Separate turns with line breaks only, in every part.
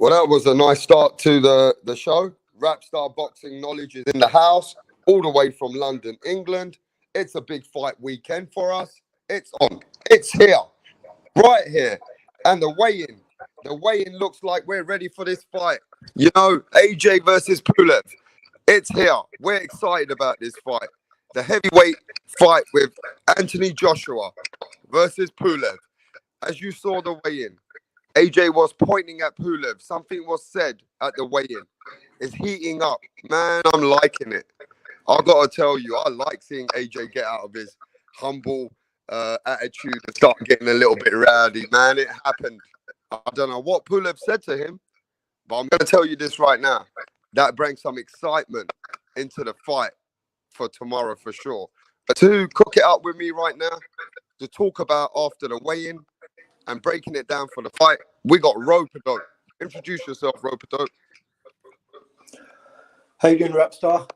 Well, that was a nice start to the show. Rapstar Boxing Knowledge is in the house, all the way from London, England. It's a big fight weekend for us. It's on. It's here, right here. And the weigh-in looks like we're ready for this fight. You know, AJ versus Pulev. It's here. We're excited about this fight. The heavyweight fight with Anthony Joshua versus Pulev. As you saw the weigh-in, AJ was pointing at Pulev. Something was said at the weigh-in. It's heating up. Man, I'm liking it. I got to tell you, I like seeing AJ get out of his humble attitude and start getting a little bit rowdy. Man, it happened. I don't know what Pulev said to him, but I'm going to tell you this right now. That brings some excitement into the fight for tomorrow for sure. But to cook it up with me right now, to talk about after the weigh-in and breaking it down for the fight, we got Ropedope. Introduce yourself, Ropedope.
How you doing, Rapstar?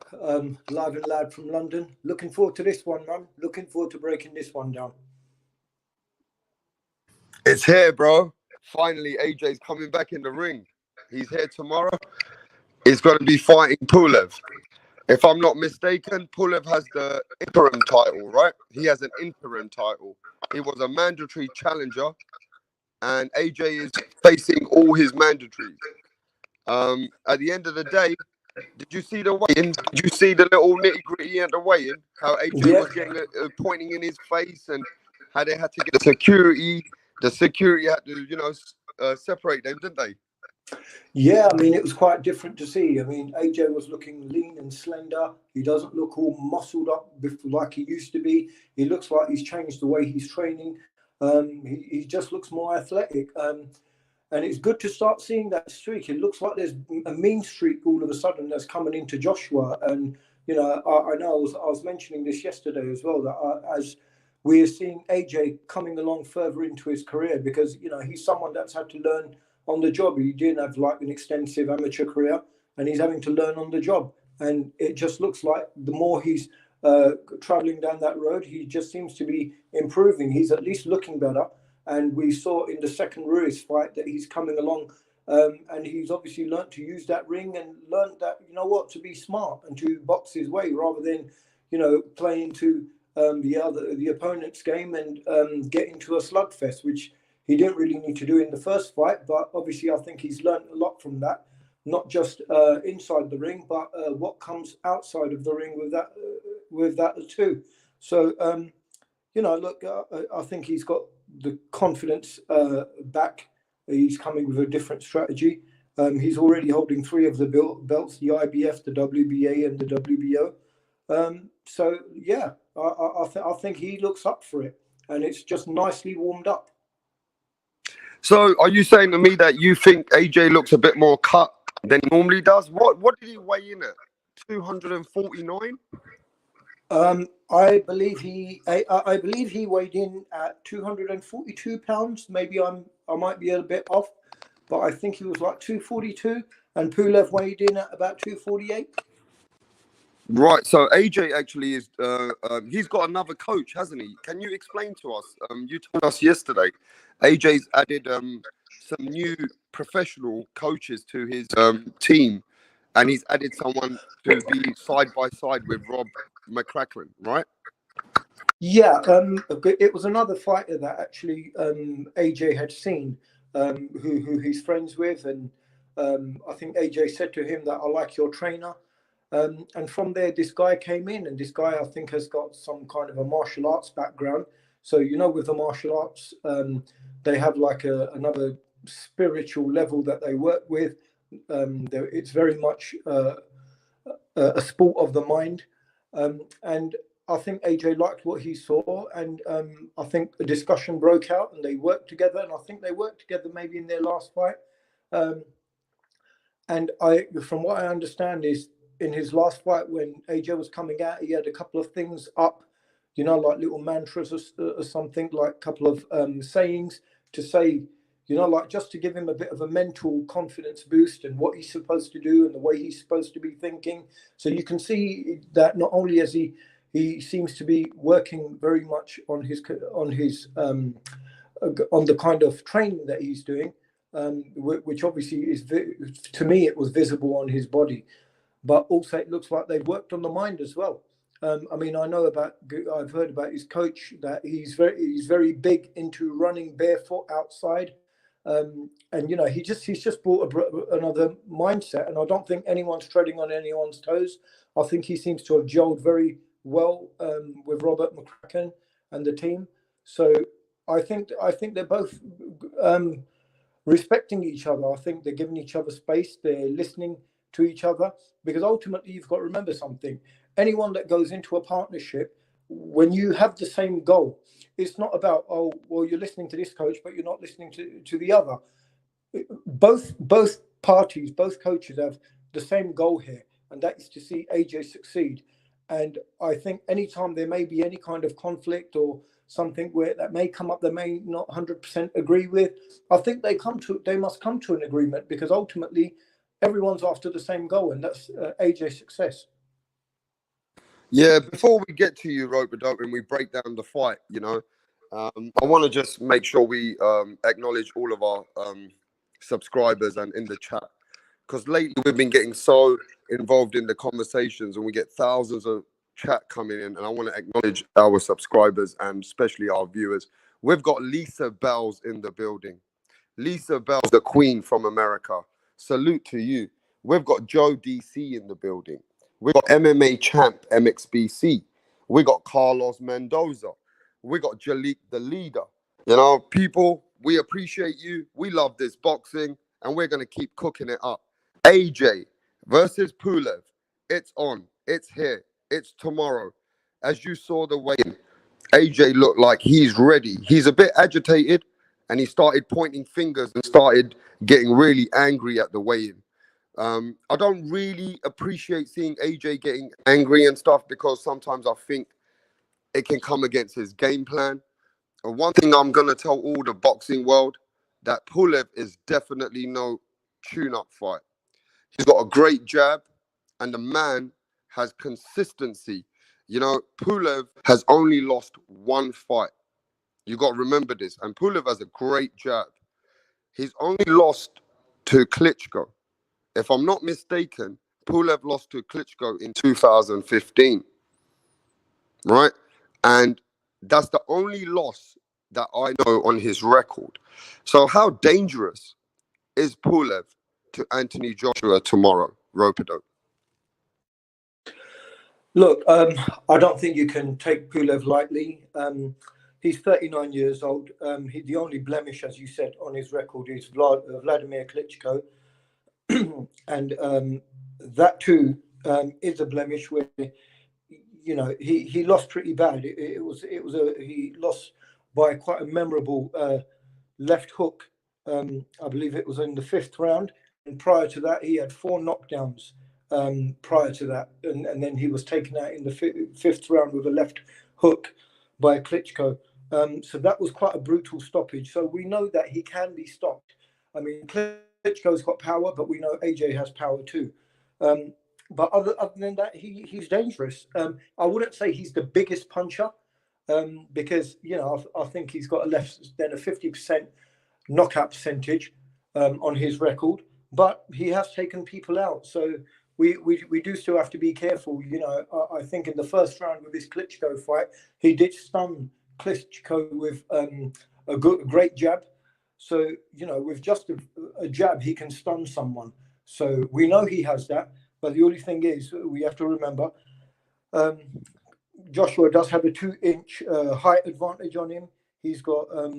Live and loud from London. Looking forward to this one, man. Looking forward to breaking this one down.
It's here, bro. Finally, AJ's coming back in the ring. He's here tomorrow. He's going to be fighting Pulev. If I'm not mistaken, Pulev has the interim title, right? He has an interim title. He was a mandatory challenger, and AJ is facing all his mandatories. At the end of the day, did you see the weigh-in? Did you see the little nitty-gritty at the weigh-in? How AJ was getting pointing in his face, and how they had to get the security. The security had to, separate them, didn't they?
Yeah, I mean, it was quite different to see. I mean, AJ was looking lean and slender. He doesn't look all muscled up like he used to be. He looks like he's changed the way he's training. He just looks more athletic. And it's good to start seeing that streak. It looks like there's a mean streak all of a sudden that's coming into Joshua. And, you know, I know I was mentioning this yesterday as well, that as we're seeing AJ coming along further into his career, because, you know, he's someone that's had to learn on the job. He didn't have like an extensive amateur career, and he's having to learn on the job. And it just looks like the more he's traveling down that road, he just seems to be improving. He's at least looking better. And we saw in the second Ruiz fight that he's coming along, and he's obviously learnt to use that ring and learnt that, you know what, to be smart and to box his way rather than, you know, play into the opponent's game and get into a slugfest, which he didn't really need to do in the first fight. But obviously, I think he's learnt a lot from that, not just inside the ring, but what comes outside of the ring with that too. So, you know, look, I think he's got the confidence back. He's coming with a different strategy. He's already holding 3 of the belts, the IBF, the WBA, and the WBO. So, yeah, I think he looks up for it, and it's just nicely warmed up.
So, are you saying to me that you think AJ looks a bit more cut than he normally does? What did he weigh in at? 249?
I believe he weighed in at 242 pounds. Maybe I might be a bit off, but I think he was like 242, and Pulev weighed in at about 248.
Right. So AJ actually is. He's got another coach, hasn't he? Can you explain to us? You told us yesterday, AJ's added some new professional coaches to his team, and he's added someone to be side by side with Rob McCracken, right?
Yeah, it was another fighter that actually AJ had seen, who he's friends with, and I think AJ said to him that I like your trainer, and from there this guy came in, and this guy I think has got some kind of a martial arts background. So, you know, with the martial arts, they have like another spiritual level that they work with. It's very much a sport of the mind. And I think AJ liked what he saw, and I think a discussion broke out, and they worked together. And I think they worked together maybe in their last fight. And from what I understand, is in his last fight when AJ was coming out, he had a couple of things up, you know, like little mantras or something, like a couple of sayings to say, you know, like just to give him a bit of a mental confidence boost and what he's supposed to do and the way he's supposed to be thinking. So you can see that not only as he seems to be working very much on the kind of training that he's doing, which obviously is, to me, it was visible on his body. But also it looks like they've worked on the mind as well. I mean, I've heard about his coach that he's very big into running barefoot outside, and he's just brought another mindset. And I don't think anyone's treading on anyone's toes. I think he seems to have gelled very well with Robert McCracken and the team. So I think they're both respecting each other. I think they're giving each other space. They're listening to each other, because ultimately you've got to remember something. Anyone that goes into a partnership, when you have the same goal, it's not about, oh, well, you're listening to this coach, but you're not listening to the other. Both parties, both coaches have the same goal here, and that is to see AJ succeed. And I think anytime there may be any kind of conflict or something where that may come up, they may not 100% agree with, I think they must come to an agreement, because ultimately everyone's after the same goal, and that's AJ's success.
Yeah, before we get to you, Rope-a-Dope, and we break down the fight, I want to just make sure we acknowledge all of our subscribers and in the chat, because lately we've been getting so involved in the conversations and we get thousands of chat coming in, and I want to acknowledge our subscribers and especially our viewers. We've got Lisa Bells in the building. Lisa Bells, the Queen from America. Salute to you. We've got Joe DC in the building. We've got MMA champ MXBC. We got Carlos Mendoza. We got Jalik the leader. People, we appreciate you. We love this boxing, and we're going to keep cooking it up. AJ versus Pulev. It's on. It's here. It's tomorrow. As you saw the weigh-in, AJ looked like he's ready. He's a bit agitated, and he started pointing fingers and started getting really angry at the weigh-in. I don't really appreciate seeing AJ getting angry and stuff, because sometimes I think it can come against his game plan. And one thing I'm going to tell all the boxing world, that Pulev is definitely no tune-up fight. He's got a great jab, and the man has consistency. Pulev has only lost one fight. You got to remember this. And Pulev has a great jab. He's only lost to Klitschko. If I'm not mistaken, Pulev lost to Klitschko in 2015, right? And that's the only loss that I know on his record. So how dangerous is Pulev to Anthony Joshua tomorrow, Rope-a-Dope?
Look, I don't think you can take Pulev lightly. He's 39 years old. The only blemish, as you said, on his record is Vladimir Klitschko. And that too is a blemish where he lost pretty bad. He lost by quite a memorable left hook. I believe it was in the 5th round, and prior to that he had 4 knockdowns prior to that, and then he was taken out in the 5th round with a left hook by Klitschko. So that was quite a brutal stoppage. So we know that he can be stopped. I mean, Klitschko's got power, but we know AJ has power too. But other than that, he's dangerous. I wouldn't say he's the biggest puncher, because I think he's got a less than a 50% knockout percentage on his record, but he has taken people out. So we do still have to be careful. I think in the first round with this Klitschko fight, he did stun Klitschko with a great jab. So, with just a jab, he can stun someone. So we know he has that. But the only thing is, we have to remember, Joshua does have a 2-inch height advantage on him. He's got a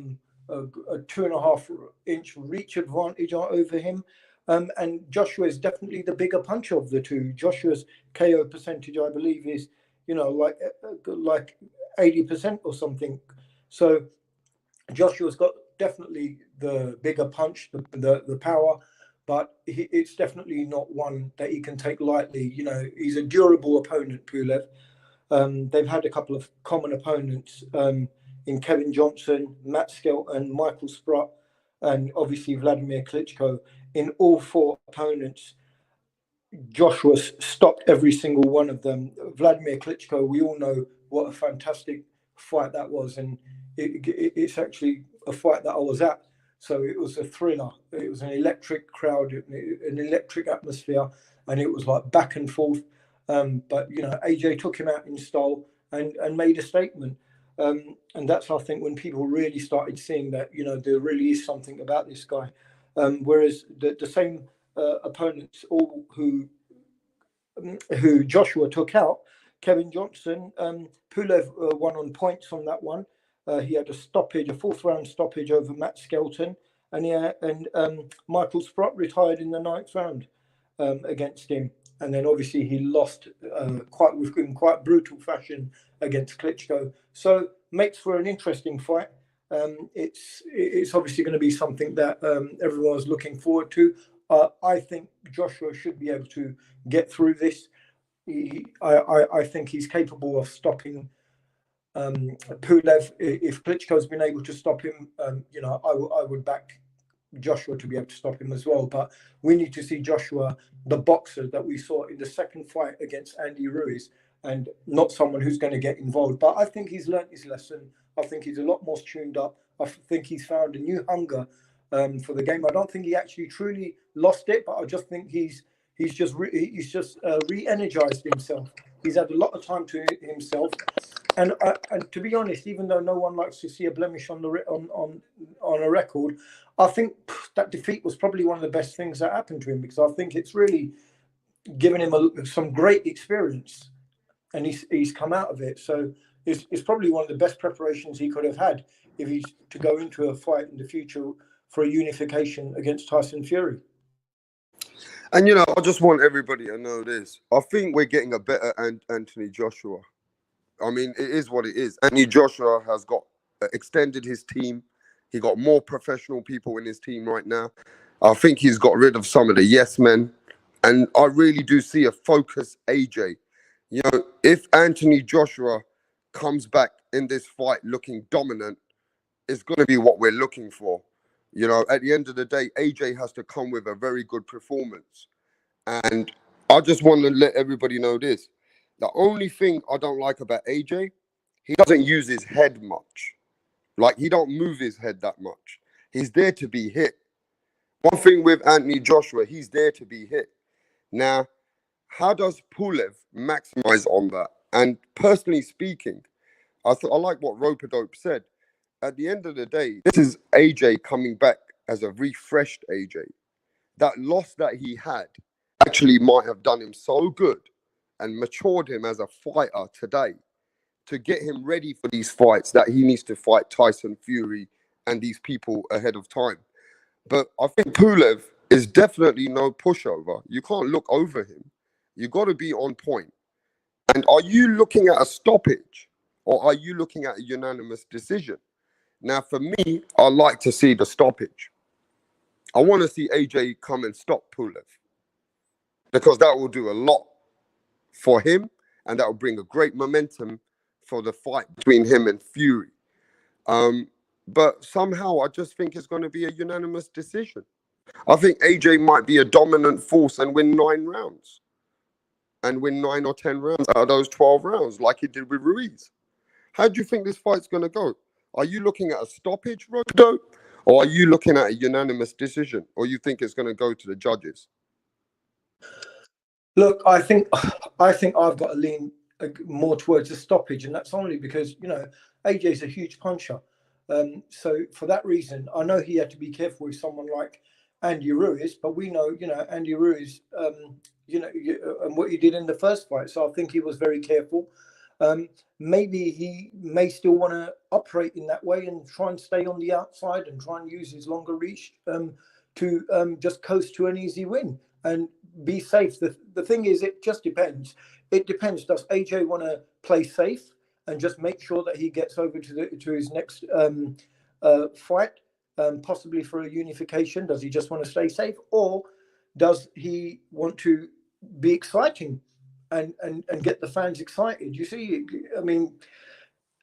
2.5-inch reach advantage over him. And Joshua is definitely the bigger puncher of the two. Joshua's KO percentage, I believe, is, like 80% or something. So Joshua's got definitely the bigger punch, the power, but it's definitely not one that he can take lightly. He's a durable opponent, Pulev. They've had a couple of common opponents in Kevin Johnson, Matt Skelt, and Michael Sprott, and obviously Vladimir Klitschko. In all 4 opponents, Joshua stopped every single one of them. Vladimir Klitschko, we all know what a fantastic fight that was, and it's actually a fight that I was at So it was a thriller. It was an electric crowd, an electric atmosphere, and it was like back and forth. But AJ took him out in style and made a statement. And that's, I think, when people really started seeing that there really is something about this guy. Whereas the same opponents, all who Joshua took out, Kevin Johnson, Pulev won on points on that one. He had a stoppage, a fourth round stoppage over Matt Skelton, and Michael Sprott retired in the ninth round against him. And then obviously he lost in quite brutal fashion against Klitschko. So makes for an interesting fight. It's obviously going to be something that everyone's looking forward to. I think Joshua should be able to get through this. I think he's capable of stopping Pulev. If Klitschko's been able to stop him, I would back Joshua to be able to stop him as well. But we need to see Joshua, the boxer that we saw in the second fight against Andy Ruiz, and not someone who's going to get involved. But I think he's learnt his lesson. I think he's a lot more tuned up. I think he's found a new hunger for the game. I don't think he actually truly lost it, but I just think he's just re-energized himself. He's had a lot of time to himself, and to be honest, even though no one likes to see a blemish on a record, I think that defeat was probably one of the best things that happened to him, because I think it's really given him some great experience, and he's come out of it. So it's probably one of the best preparations he could have had if he's to go into a fight in the future for a unification against Tyson Fury.
And I just want everybody to know this. I think we're getting a better Anthony Joshua. I mean, it is what it is. Anthony Joshua has got extended his team. He got more professional people in his team right now. I think he's got rid of some of the yes men. And I really do see a focused AJ. If Anthony Joshua comes back in this fight looking dominant, it's going to be what we're looking for. At the end of the day, AJ has to come with a very good performance. And I just want to let everybody know this. The only thing I don't like about AJ, he doesn't use his head much. Like, he don't move his head that much. He's there to be hit. One thing with Anthony Joshua, he's there to be hit. Now, how does Pulev maximize on that? And personally speaking, I like what Rope-a-Dope said. At the end of the day, this is AJ coming back as a refreshed AJ. That loss that he had actually might have done him so good and matured him as a fighter today to get him ready for these fights that he needs to fight Tyson Fury and these people ahead of time. But I think Pulev is definitely no pushover. You can't look over him. You got to be on point. And are you looking at a stoppage, or are you looking at a unanimous decision? Now, for me, I like to see the stoppage. I want to see AJ come and stop Pulev, because that will do a lot for him, and that will bring a great momentum for the fight between him and Fury. But somehow, I just think it's going to be a unanimous decision. I think AJ might be a dominant force and win 9 rounds, and win 9 or 10 rounds out of those 12 rounds, like he did with Ruiz. How do you think this fight's going to go? Are you looking at a stoppage, Rodo? Or are you looking at a unanimous decision? Or you think it's going to go to the judges?
Look, I think I've got to lean more towards the stoppage, and that's only because AJ's a huge puncher. So for that reason, I know he had to be careful with someone like Andy Ruiz, but we know Andy Ruiz, and what he did in the first fight. So I think he was very careful. Maybe he may still want to operate in that way and try and stay on the outside and try and use his longer reach to just coast to an easy win and be safe. The thing is, it just depends. It depends. Does AJ want to play safe and just make sure that he gets over to his next fight, possibly for a unification? Does he just want to stay safe, or does he want to be exciting and get the fans excited? You see, I mean,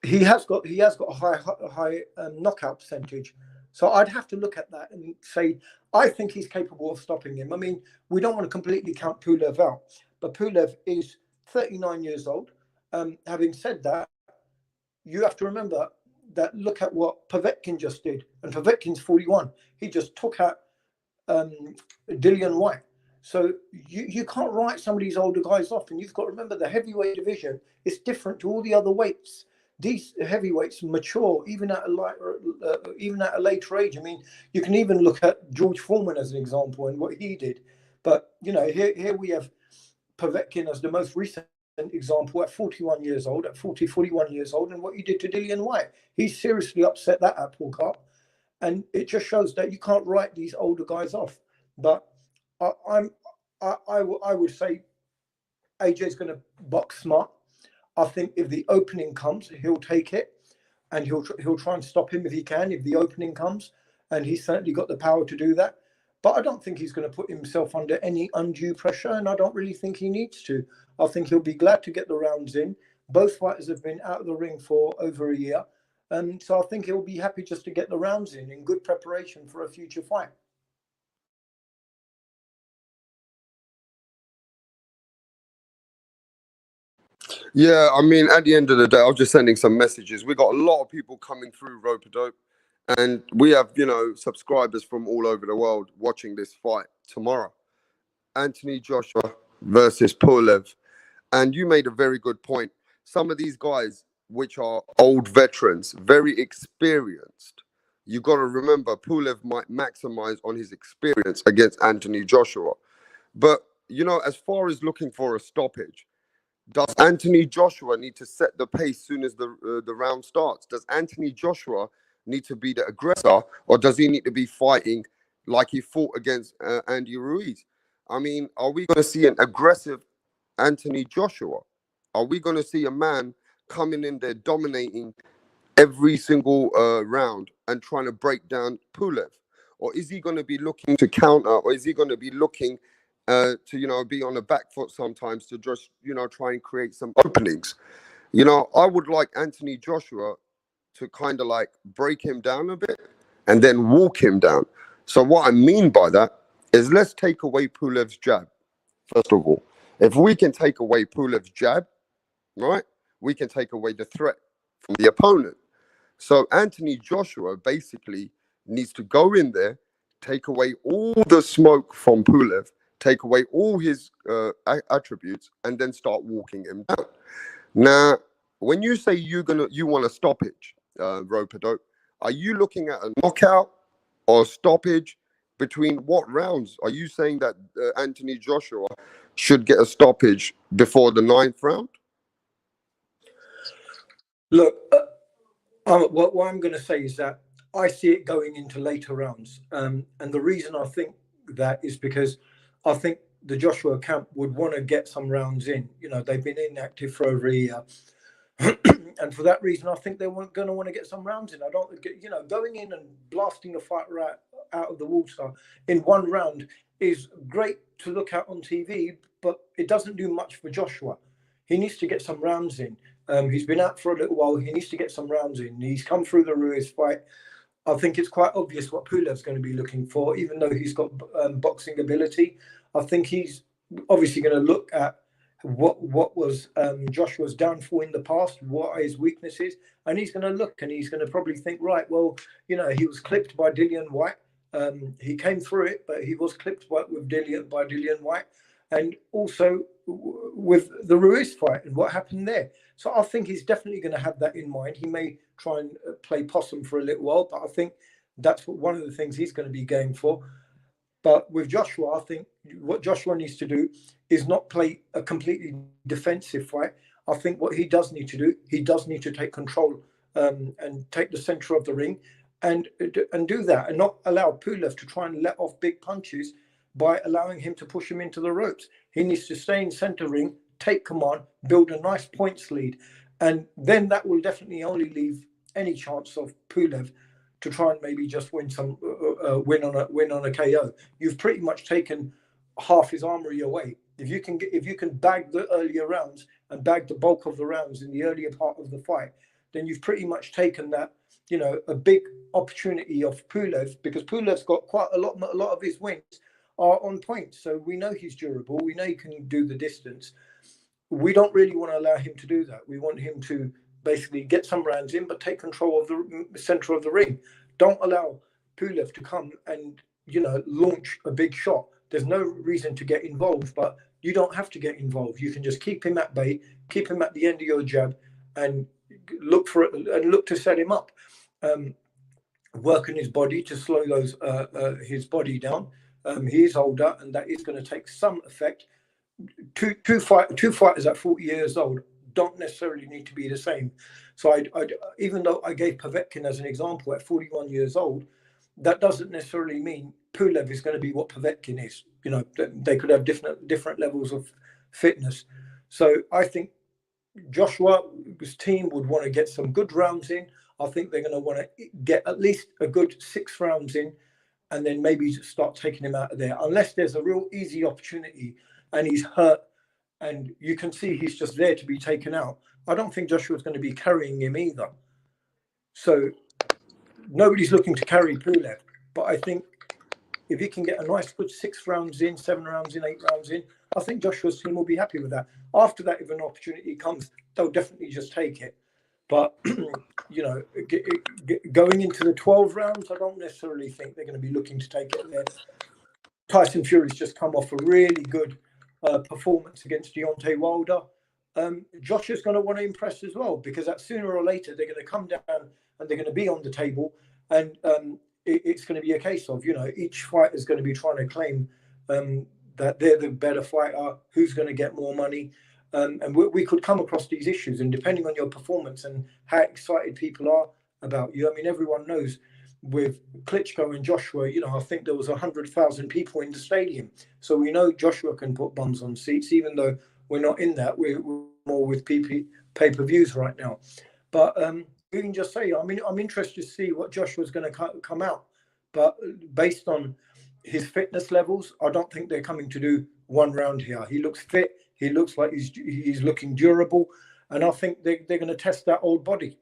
he has got a high knockout percentage. So I'd have to look at that and say, I think he's capable of stopping him. I mean, we don't want to completely count Pulev out, but Pulev is 39 years old. Having said that, you have to remember that look at what Povetkin just did, and Povetkin's 41. He just took out Dillian White. So you can't write some of these older guys off, and you've got to remember the heavyweight division is different to all the other weights. These heavyweights mature even at a later age. I mean, you can even look at George Foreman as an example and what he did. But here we have Povetkin as the most recent example at 41 years old, at 41 years old, and what he did to Dillian White. He seriously upset that apple cart. And it just shows that you can't write these older guys off. But I would say AJ's going to box smart. I think if the opening comes, he'll take it, and he'll try and stop him if he can. If the opening comes, and he's certainly got the power to do that. But I don't think he's going to put himself under any undue pressure, and I don't really think he needs to. I think he'll be glad to get the rounds in. Both fighters have been out of the ring for over a year. So I think he'll be happy just to get the rounds in good preparation for a future fight.
Yeah, I mean, at the end of the day, I was just sending some messages. We got a lot of people coming through Rope-A-Dope, and we have, subscribers from all over the world watching this fight tomorrow. Anthony Joshua versus Pulev. And you made a very good point. Some of these guys, which are old veterans, very experienced, you got to remember Pulev might maximize on his experience against Anthony Joshua. But, as far as looking for a stoppage, does Anthony Joshua need to set the pace soon as the round starts? Does Anthony Joshua need to be the aggressor, or does he need to be fighting like he fought against Andy Ruiz? I mean, are we going to see an aggressive Anthony Joshua? Are we going to see a man coming in there dominating every single round and trying to break down Pulev? Or is he going to be looking to counter, or is he going to be looking to, be on the back foot sometimes to just, try and create some openings? I would like Anthony Joshua to kind of like break him down a bit and then walk him down. So what I mean by that is, let's take away Pulev's jab, first of all. If we can take away Pulev's jab, right, we can take away the threat from the opponent. So Anthony Joshua basically needs to go in there, take away all the smoke from Pulev, take away all his attributes, and then start walking him down. Now, when you say you want a stoppage, Rope-A-Dope, are you looking at a knockout or stoppage? Between what rounds? Are you saying that Anthony Joshua should get a stoppage before the 9th round?
Look, what I'm going to say is that I see it going into later rounds. And the reason I think that is because I think the Joshua camp would want to get some rounds in. They've been inactive for over a year. And for that reason, I think they're going to want to get some rounds in. I don't, going in and blasting a fight right out of the water in one round is great to look at on TV, but it doesn't do much for Joshua. He needs to get some rounds in. He's been out for a little while. He needs to get some rounds in. He's come through the Ruiz fight. I think it's quite obvious what Pulev's going to be looking for, even though he's got boxing ability. I think he's obviously going to look at what was Joshua's downfall in the past, what are his weaknesses, and he's going to look and he's going to probably think, right, well, he was clipped by Dillian White. He came through it, but he was clipped by Dillian White, and also with the Ruiz fight and what happened there. So I think he's definitely going to have that in mind. He may try and play possum for a little while, but I think that's one of the things he's going to be going for. But with Joshua, I think what Joshua needs to do is not play a completely defensive fight. I think what he does need to do, he does need to take control and take the center of the ring and do that, and not allow Pulev to try and let off big punches by allowing him to push him into the ropes. He needs to stay in center ring, take command, build a nice points lead, and then that will definitely only leave any chance of Pulev to try and maybe just win on a KO. You've pretty much taken half his armory away. If you can bag the earlier rounds and bag the bulk of the rounds in the earlier part of the fight, then you've pretty much taken that, a big opportunity of Pulev, because Pulev's got quite a lot of his wins are on point. So we know he's durable. We know he can do the distance. We don't really want to allow him to do that. We want him to basically get some rounds in, but take control of the center of the ring. Don't allow Pulev to come and, you know, launch a big shot. There's no reason to get involved, but you don't have to get involved. You can just keep him at bay, keep him at the end of your jab, and look for it and look to set him up. Work on his body to slow his body down. He is older, and that is going to take some effect. Two fighters at 40 years old don't necessarily need to be the same. So even though I gave Povetkin as an example at 41 years old, that doesn't necessarily mean Pulev is going to be what Povetkin is. You know, they could have different levels of fitness. So I think Joshua's team would want to get some good rounds in. I think they're going to want to get at least a good 6 rounds in, and then maybe start taking him out of there. Unless there's a real easy opportunity and he's hurt and you can see he's just there to be taken out, I don't think Joshua's going to be carrying him either. So nobody's looking to carry Pulev. But I think if he can get a nice good 6 rounds in, 7 rounds in, 8 rounds in, I think Joshua's team will be happy with that. After that, if an opportunity comes, they'll definitely just take it. But, you know, going into the 12 rounds, I don't necessarily think they're going to be looking to take it there. Tyson Fury's just come off a really good performance against Deontay Wilder. Josh is going to want to impress as well, because that sooner or later they're going to come down and they're going to be on the table, and it's going to be a case of, you know, each fighter is going to be trying to claim that they're the better fighter, who's going to get more money. And we could come across these issues, and depending on your performance and how excited people are about you. I mean, everyone knows with Klitschko and Joshua, you know, I think there was 100,000 people in the stadium. So we know Joshua can put bums on seats, even though we're not in that. We're more with pay-per-views right now. But we can just say, I mean, I'm interested to see what Joshua's going to come out. But based on his fitness levels, I don't think they're coming to do one round here. He looks fit. He looks like he's looking durable. And I think they're going to test that old body.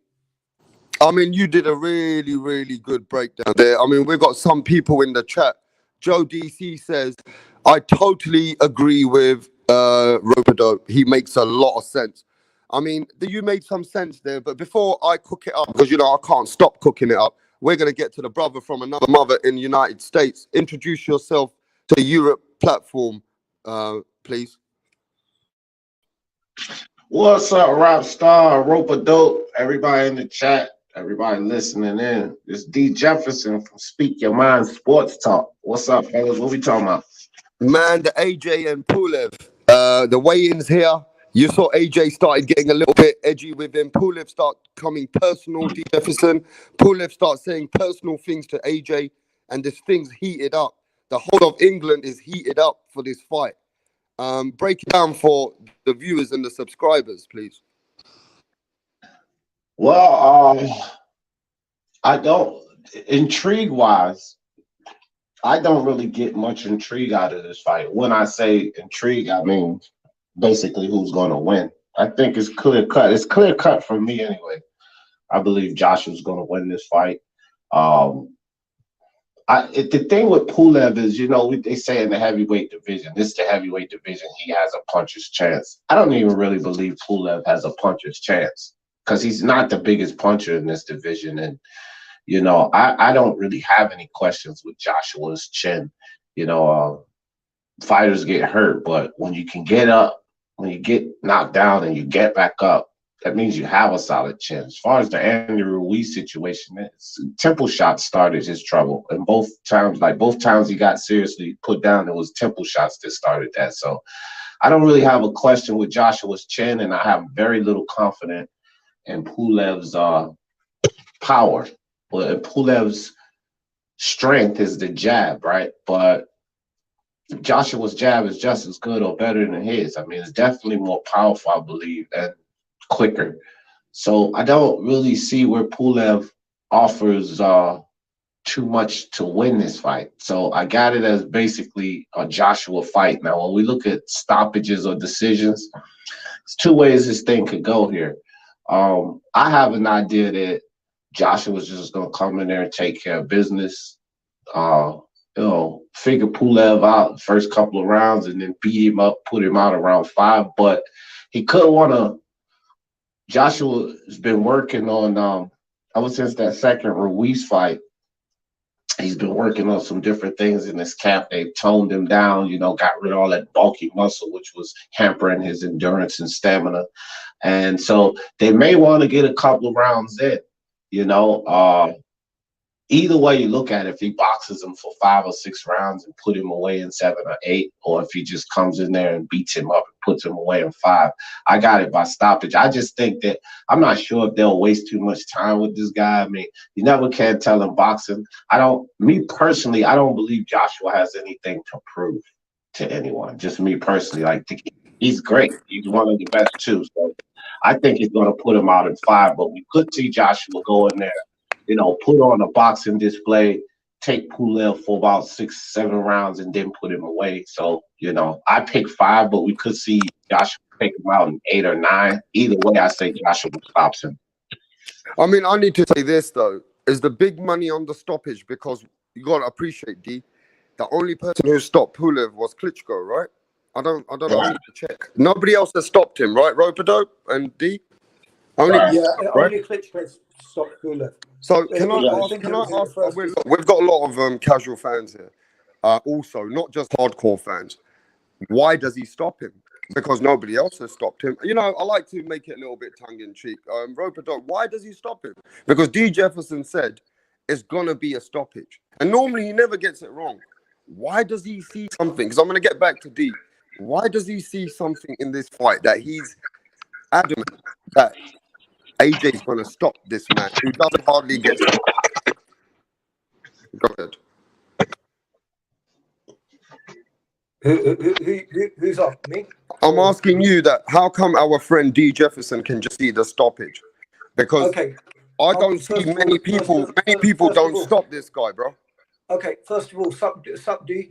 I mean, you did a really, really good breakdown there. I mean, we've got some people in the chat. Joe DC says, I totally agree with Ropedo. He makes a lot of sense. I mean, you made some sense there. But before I cook it up, because, you know, I can't stop cooking it up, we're going to get to the brother from another mother in the United States. Introduce yourself to the Europe platform, please.
What's up, Rock Star, Rope-a-Dope, everybody in the chat, everybody listening in. It's D. Jefferson from Speak Your Mind Sports Talk. What's up, fellas? What we talking about?
Man, the AJ and Pulev, the weigh-ins here. You saw AJ started getting a little bit edgy with him. Pulev start coming personal, D. Jefferson. Pulev starts saying personal things to AJ, and this thing's heated up. The whole of England is heated up for this fight. Break it down for the viewers and the subscribers, please.
Well, I don't, intrigue-wise, I don't really get much intrigue out of this fight. When I say intrigue, I mean basically who's going to win. I think it's clear cut. It's clear cut for me anyway. I believe Joshua's going to win this fight. The thing with Pulev is, you know, they say in the heavyweight division, this is the heavyweight division, he has a puncher's chance. I don't even really believe Pulev has a puncher's chance, because he's not the biggest puncher in this division. And, you know, I don't really have any questions with Joshua's chin. You know, fighters get hurt, but when you can get up, when you get knocked down and you get back up, that means you have a solid chin. As far as the Andy Ruiz situation, temple shots started his trouble. And both times he got seriously put down, it was temple shots that started that. So I don't really have a question with Joshua's chin, and I have very little confidence in Pulev's power. But Pulev's strength is the jab, right? But Joshua's jab is just as good or better than his. I mean, it's definitely more powerful, I believe, and quicker. So I don't really see where Pulev offers too much to win this fight. So I got it as basically a Joshua fight. Now, when we look at stoppages or decisions, there's 2 ways this thing could go here. I have an idea that Joshua's just going to come in there and take care of business. You know, figure Pulev out the first couple of rounds and then beat him up, put him out around 5. But he could want to Joshua's been working on ever since that second Ruiz fight. He's been working on some different things in his camp. They've toned him down, got rid of all that bulky muscle, which was hampering his endurance and stamina. And so they may want to get a couple of rounds in, you know. Either way you look at it, if he boxes him for 5 or 6 rounds and put him away in 7 or 8, or if he just comes in there and beats him up and puts him away in 5, I got it by stoppage. I just think that I'm not sure if they'll waste too much time with this guy. I mean, you never can tell in boxing. Me personally, I don't believe Joshua has anything to prove to anyone. Just me personally, like he's great. He's one of the best too. So I think he's going to put him out in 5, but we could see Joshua go in there, put on a boxing display, take Pulev for about 6, 7 rounds, and then put him away. So, I pick 5, but we could see Joshua take him out in 8 or 9. Either way, I say Joshua stops him.
I mean, I need to say this, though. Is the big money on the stoppage? Because you got to appreciate, D, the only person who stopped Pulev was Klitschko, right? I don't know. I need to check. Nobody else has stopped him, right? Rope-a-dope and D? Only,
Right.
Yeah,
right?
only Klitschko stopped Pulev.
So can I
I
ask?
think
Can
it
I
was in the
ask?
first
We've got a lot of casual fans here, also not just hardcore fans. Why does he stop him? Because nobody else has stopped him. I like to make it a little bit tongue in cheek. Roper-Dog, why does he stop him? Because D. Jefferson said it's gonna be a stoppage, and normally he never gets it wrong. Why does he see something? Because I'm gonna get back to D. Why does he see something in this fight that he's adamant that AJ's gonna stop this man who doesn't hardly get stopped? Go ahead.
Who's up? Me?
I'm asking you that. How come our friend D. Jefferson can just see the stoppage? Because
Okay.
I don't see many people. Many people don't stop this guy, bro.
Okay, first of all, sup D,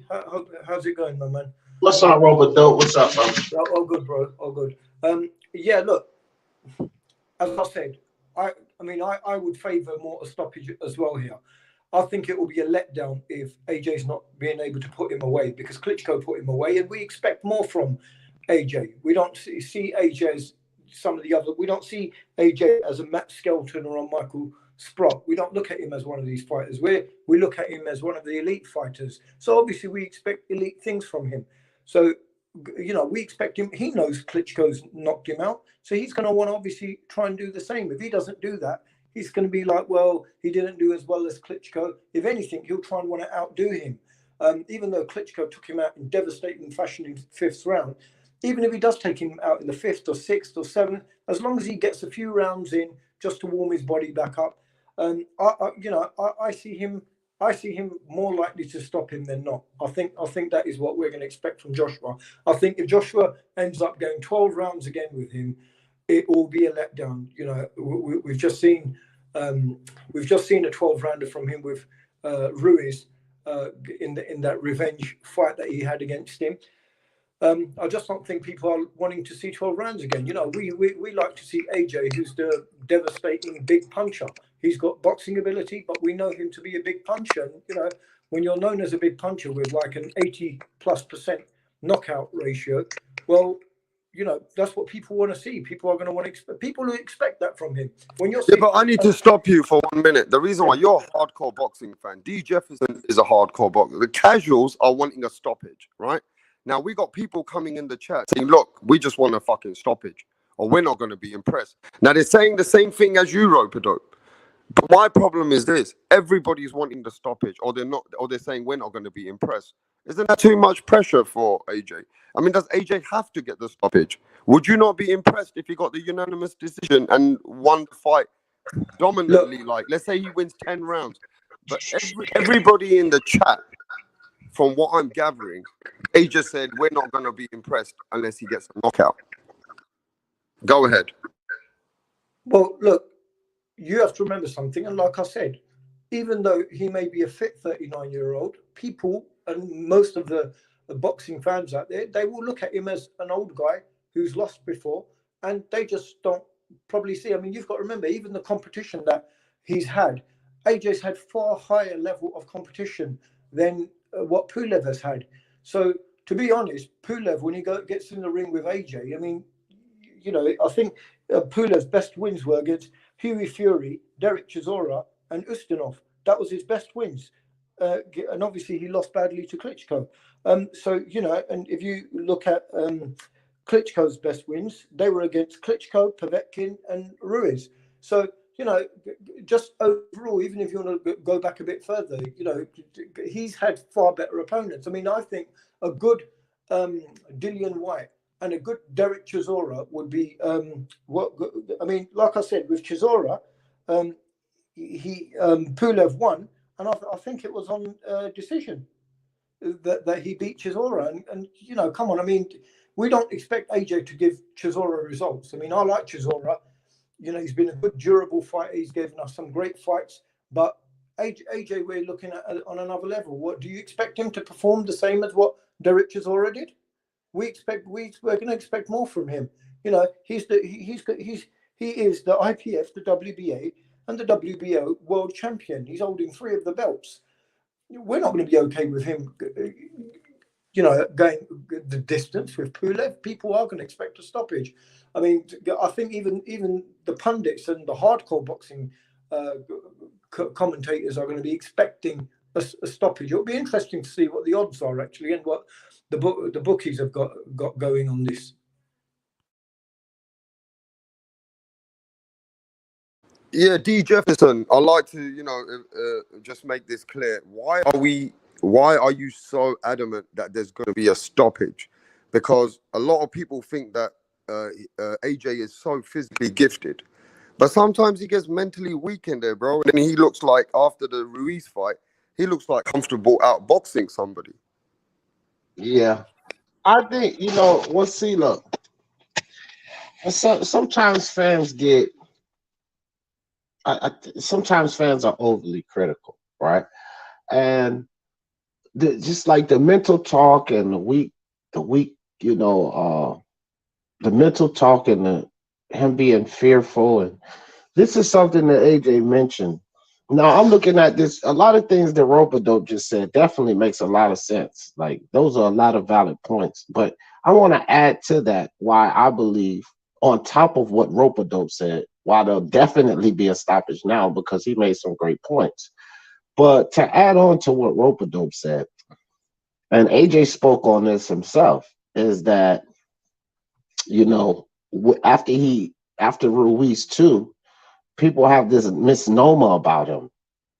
how's it going, my man?
What's up, Robert? What's up, bro?
All good, bro. All good. Yeah, look, as I said, I mean, I would favour more a stoppage as well here. I think it will be a letdown if AJ's not being able to put him away, because Klitschko put him away, and we expect more from AJ. We don't see AJ as some of the other. We don't see AJ as a Matt Skelton or a Michael Sprott. We don't look at him as one of these fighters. We look at him as one of the elite fighters. So obviously we expect elite things from him. So we expect him. He knows Klitschko's knocked him out, so he's going to want to obviously try and do the same. If he doesn't do that, he's going to be like, well, he didn't do as well as Klitschko. If anything, he'll try and want to outdo him. Even though Klitschko took him out in devastating fashion in the 5th round, even if he does take him out in the 5th or 6th or 7th, as long as he gets a few rounds in just to warm his body back up, I see him more likely to stop him than not. I think that is what we're going to expect from Joshua. I think if Joshua ends up going 12 rounds again with him, it will be a letdown. We've just seen a 12-rounder from him with Ruiz in that revenge fight that he had against him. I just don't think people are wanting to see 12 rounds again. We like to see AJ, who's the devastating big puncher. He's got boxing ability, but we know him to be a big puncher. And, when you're known as a big puncher with like an 80+% knockout ratio, well, that's what people want to see. People are going to want to expect. People who expect that from him. When you're
but I need to stop you for 1 minute. The reason why you're a hardcore boxing fan, D. Jefferson is a hardcore boxer. The casuals are wanting a stoppage, right? Now we got people coming in the chat saying, "Look, we just want a fucking stoppage, or we're not going to be impressed." Now they're saying the same thing as you, Rope-a-Dope. But my problem is this: everybody's wanting the stoppage, or they're not, or they're saying we're not going to be impressed. Isn't that too much pressure for AJ? I mean, does AJ have to get the stoppage? Would you not be impressed if he got the unanimous decision and won the fight dominantly? Like, let's say he wins 10 rounds. But everybody in the chat, from what I'm gathering, AJ said we're not going to be impressed unless he gets a knockout. Go ahead.
Well, look, you have to remember something. And like I said, even though he may be a fit 39-year-old, people and most of the boxing fans out there, they will look at him as an old guy who's lost before, and they just don't probably see. I mean, you've got to remember, even the competition that he's had, AJ's had far higher level of competition than what Pulev has had. So, to be honest, Pulev, when he gets in the ring with AJ, I mean, I think Pulev's best wins were against Huey Fury, Derek Chisora, and Ustinov. That was his best wins. And obviously he lost badly to Klitschko. So, you know, and if you look at Klitschko's best wins, they were against Klitschko, Povetkin, and Ruiz. So, you know, just overall, even if you want to go back a bit further, you know, he's had far better opponents. I mean, I think a good Dillian White and a good Derek Chisora would be what I mean. Like I said, with Chisora, Pulev won, and I think it was on decision that he beat Chisora. And you know, come on, I mean, we don't expect AJ to give Chisora results. I mean, I like Chisora. You know, he's been a good, durable fighter. He's given us some great fights. But AJ, we're looking at on another level. What do you expect him to perform the same as what Derek Chisora did? We're going to expect more from him. You know, he is the IPF, the WBA, and the WBO world champion. He's holding 3 of the belts. We're not going to be okay with him, you know, going the distance with Pulev. People are going to expect a stoppage. I mean, I think even the pundits and the hardcore boxing commentators are going to be expecting a stoppage. It'll be interesting to see what the odds are actually and what the bookies have got going on this.
Yeah, D Jefferson, I'd like to, you know, just make this clear. Why are you so adamant that there's going to be a stoppage? Because a lot of people think that AJ is so physically gifted, but sometimes he gets mentally weak in there, bro. And then he looks like, after the Ruiz fight, he looks like comfortable outboxing somebody.
Yeah, I think, you know, well, see, look, sometimes fans get, sometimes fans are overly critical, right? And just like the mental talk and the weak, you know, the mental talk and him being fearful. And this is something that AJ mentioned. Now I'm looking at this. A lot of things that Rope-a-Dope just said definitely makes a lot of sense. Like those are a lot of valid points. But I want to add to that why I believe, on top of what Rope-a-Dope said, why there'll definitely be a stoppage now, because he made some great points. But to add on to what Rope-a-Dope said, and AJ spoke on this himself, is that, you know, after Ruiz too, people have this misnomer about him,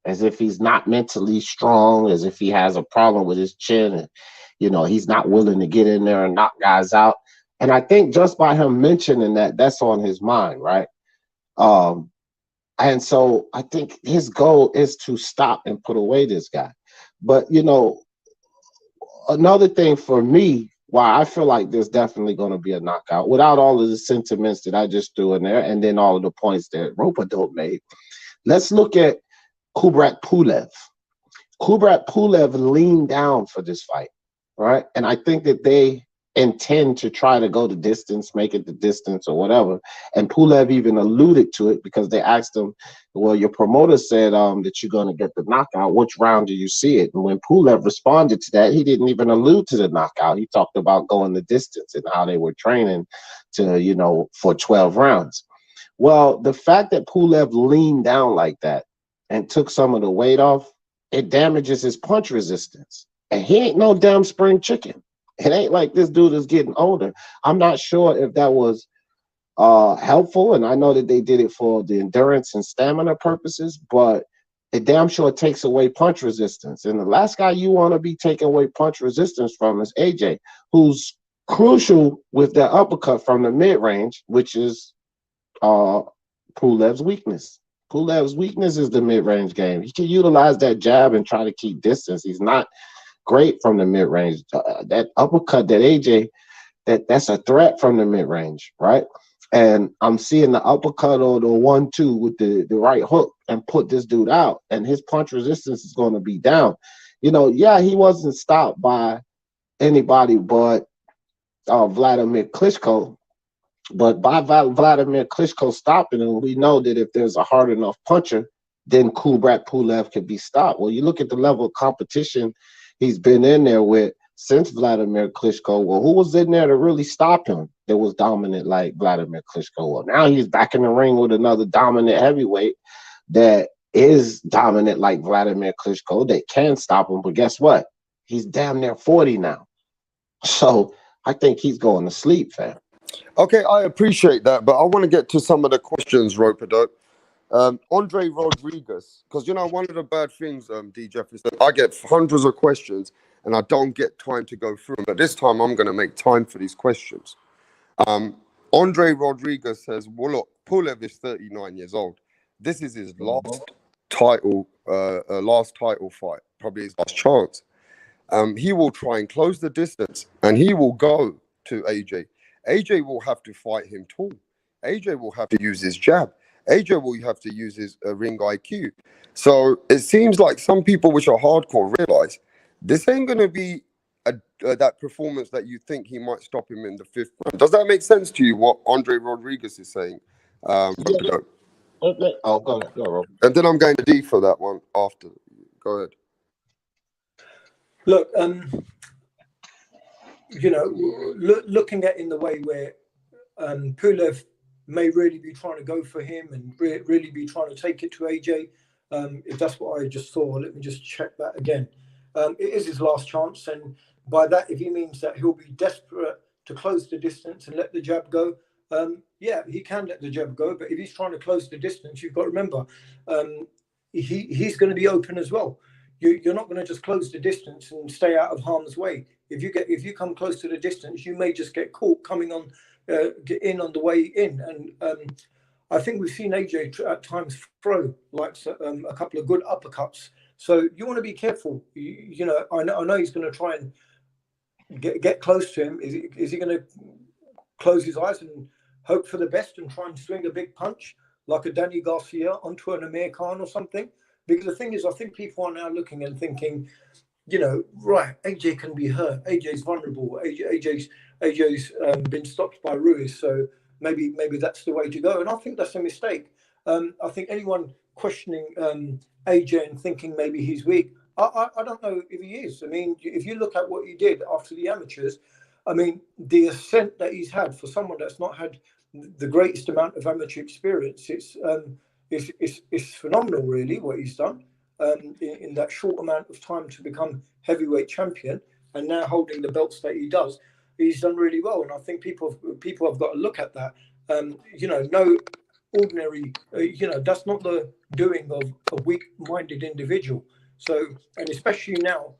as if he's not mentally strong, as if he has a problem with his chin, and you know, he's not willing to get in there and knock guys out. And I think just by him mentioning that, that's on his mind, right? And so I think his goal is to stop and put away this guy. But you know, another thing for me, why I feel like there's definitely going to be a knockout, without all of the sentiments that I just threw in there, and then all of the points that Rope-a-Dope made. Let's look at Kubrat Pulev. Kubrat Pulev leaned down for this fight, right? And I think that they intend to try to go the distance, make it the distance or whatever. And Pulev even alluded to it, because they asked him, well, your promoter said that you're going to get the knockout. Which round do you see it? And when Pulev responded to that, he didn't even allude to the knockout. He talked about going the distance and how they were training to, you know, for 12 rounds. Well, the fact that Pulev leaned down like that and took some of the weight off, it damages his punch resistance. And he ain't no damn spring chicken. It ain't like this dude is getting older. I'm not sure if that was helpful, and I know that they did it for the endurance and stamina purposes, but it damn sure takes away punch resistance. And the last guy you want to be taking away punch resistance from is AJ, who's crucial with that uppercut from the mid-range, which is Pulev's weakness. Pulev's weakness is the mid-range game. He can utilize that jab and try to keep distance. He's not great from the mid-range. That uppercut that AJ, that's a threat from the mid-range, right? And I'm seeing the uppercut or the 1-2 with the right hook and put this dude out, and his punch resistance is going to be down. You know, yeah, he wasn't stopped by anybody but Vladimir Klitschko, but by Vladimir Klitschko stopping him, we know that if there's a hard enough puncher, then Kubrat Pulev could be stopped. Well, you look at the level of competition he's been in there with since Vladimir Klitschko. Well, who was in there to really stop him that was dominant like Vladimir Klitschko? Well, now he's back in the ring with another dominant heavyweight that is dominant like Vladimir Klitschko. They can stop him, but guess what? He's damn near 40 now. So I think he's going to sleep, fam.
Okay, I appreciate that, but I want to get to some of the questions, Roper. Andre Rodriguez, because you know one of the bad things, D Jefferson, I get hundreds of questions and I don't get time to go through them. But this time I'm going to make time for these questions. Andre Rodriguez says, "Well, look, Pulev is 39 years old. This is his last title fight, probably his last chance. He will try and close the distance, and he will go to AJ. AJ will have to fight him tall. AJ will have to use his jab. AJ will have to use his ring IQ. So it seems like some people which are hardcore realize this ain't going to be that performance that you think he might stop him in the fifth round. Does that make sense to you, what Andre Rodriguez is saying?
Okay. Oh, go ahead. Go, Rob.
And then I'm going to D for that one after. Go ahead.
Look, looking at in the way where Pulev may really be trying to go for him and really be trying to take it to AJ. If that's what I just saw, let me just check that again. It is his last chance, and by that, if he means that he'll be desperate to close the distance and let the jab go, yeah, he can let the jab go. But if he's trying to close the distance, you've got to remember, he's going to be open as well. You're not going to just close the distance and stay out of harm's way. If you come close to the distance, you may just get caught coming on, get in on the way in. And I think we've seen AJ at times throw like a couple of good uppercuts. So you want to be careful. I know he's going to try and get close to him. Is he going to close his eyes and hope for the best and try and swing a big punch like a Danny Garcia onto an Amir Khan or something? Because the thing is, I think people are now looking and thinking, right, AJ can be hurt. AJ's vulnerable. AJ's been stopped by Ruiz, so maybe that's the way to go. And I think that's a mistake. I think anyone questioning AJ and thinking maybe he's weak, I don't know if he is. I mean, if you look at what he did after the amateurs, I mean, the ascent that he's had for someone that's not had the greatest amount of amateur experience, it's phenomenal, really, what he's done in that short amount of time to become heavyweight champion, and now holding the belts that he does, he's done really well. And I think people have got to look at that. No ordinary, that's not the doing of a weak-minded individual. So, and especially now,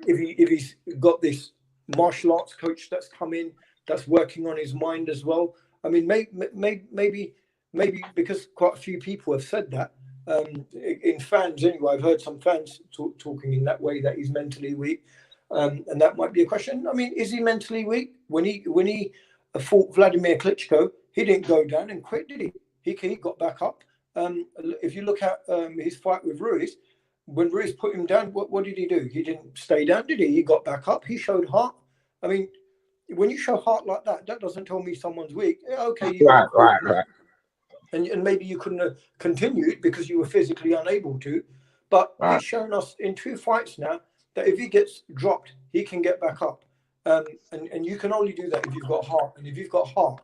if he's got this martial arts coach that's come in, that's working on his mind as well. I mean, maybe because quite a few people have said that, in fans anyway, I've heard some fans talking in that way, that he's mentally weak, and that might be a question. I mean, is he mentally weak? When he fought Vladimir Klitschko, he didn't go down and quit, did he? He got back up. If you look at his fight with Ruiz, when Ruiz put him down, what did he do? He didn't stay down, did he? He got back up. He showed heart. I mean, when you show heart like that, that doesn't tell me someone's weak. Yeah, okay,
Right.
And maybe you couldn't have continued because you were physically unable to. But he's shown us in 2 fights now that if he gets dropped, he can get back up. And you can only do that if you've got heart. And if you've got heart,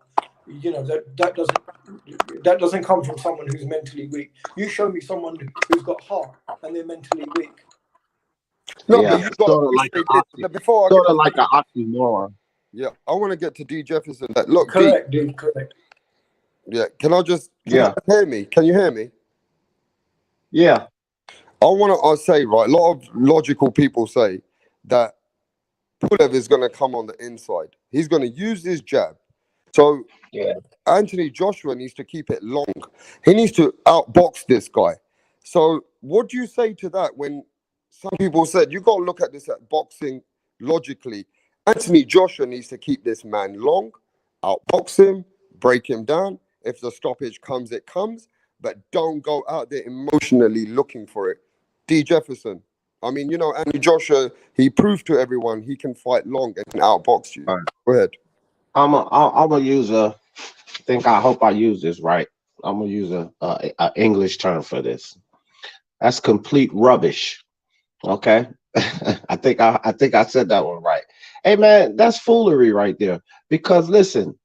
that doesn't come from someone who's mentally weak. You show me someone who's got heart and they're mentally weak.
No,
yeah,
but you got
sort of like an oxymoron.
Yeah, I want to get to D Jefferson. Look,
correct, dude, correct.
Yeah, can you hear me? Can you hear me?
Yeah.
I say, right, a lot of logical people say that Pulev is going to come on the inside. He's going to use his jab. So Anthony Joshua needs to keep it long. He needs to outbox this guy. So what do you say to that when some people said, you got to look at this at boxing logically. Anthony Joshua needs to keep this man long, outbox him, break him down. If the stoppage comes, it comes. But don't go out there emotionally looking for it. D. Jefferson. I mean, Anthony Joshua, he proved to everyone he can fight long and can outbox you.
Right.
Go ahead.
I'm gonna use I hope I use this right. I'm gonna use a English term for this. That's complete rubbish. Okay, I think I said that one right. Hey man, that's foolery right there. Because listen,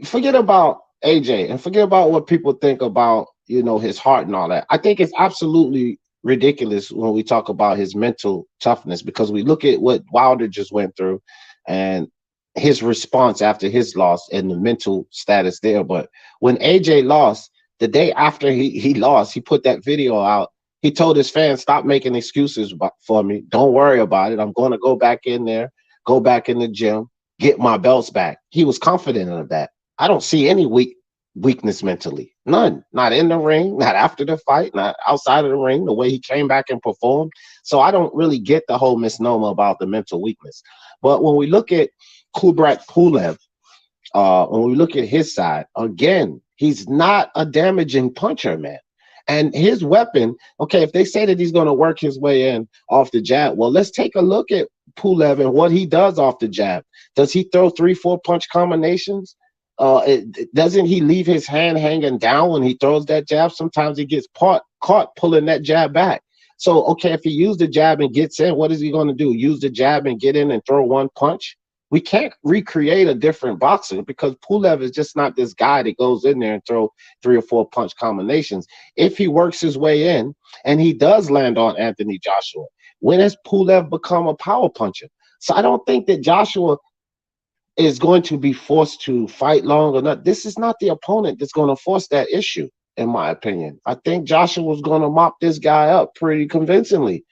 forget about AJ and forget about what people think about, his heart and all that. I think it's absolutely ridiculous when we talk about his mental toughness, because we look at what Wilder just went through and his response after his loss and the mental status there. But when AJ lost, the day after he lost, he put that video out. He told his fans, stop making excuses for me. Don't worry about it. I'm going to go back in there, go back in the gym, get my belts back. He was confident of that. I don't see any weakness mentally. None. Not in the ring, not after the fight, not outside of the ring, the way he came back and performed. So I don't really get the whole misnomer about the mental weakness. But when we look at Kubrat Pulev, when we look at his side, again, he's not a damaging puncher, man. And his weapon, okay, if they say that he's going to work his way in off the jab, well, let's take a look at Pulev and what he does off the jab. Does he throw 3-4 punch combinations? Doesn't he leave his hand hanging down when he throws that jab? Sometimes he gets caught pulling that jab back. So, okay, if he used the jab and gets in, what is he going to do? Use the jab and get in and throw one punch? We can't recreate a different boxer because Pulev is just not this guy that goes in there and throw 3 or 4 punch combinations. If he works his way in and he does land on Anthony Joshua, when has Pulev become a power puncher? So I don't think that Joshua is going to be forced to fight long or not. This is not the opponent that's going to force that issue, in my opinion. I think Joshua's going to mop this guy up pretty convincingly.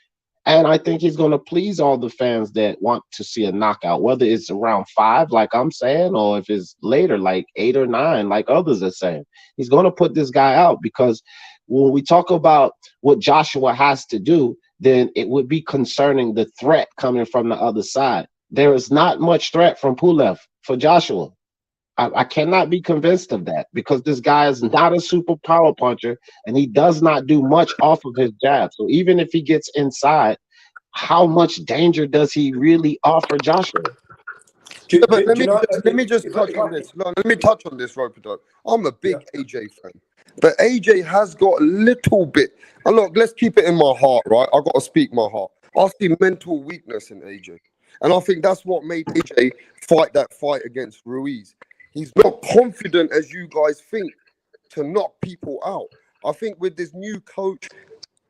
And I think he's going to please all the fans that want to see a knockout, whether it's around 5, like I'm saying, or if it's later, like 8 or 9, like others are saying. He's going to put this guy out because when we talk about what Joshua has to do, then it would be concerning the threat coming from the other side. There is not much threat from Pulev for Joshua. I cannot be convinced of that because this guy is not a super power puncher and he does not do much off of his jab. So even if he gets inside, how much danger does he really offer Joshua?
Yeah, but let me just
if
touch
I-
on this. No, let me touch on this, Roper. I'm a big AJ fan, but AJ has got a little bit. And look, let's keep it in my heart, right? I got to speak my heart. I see mental weakness in AJ, and I think that's what made AJ fight that fight against Ruiz. He's not confident as you guys think to knock people out. I think with this new coach,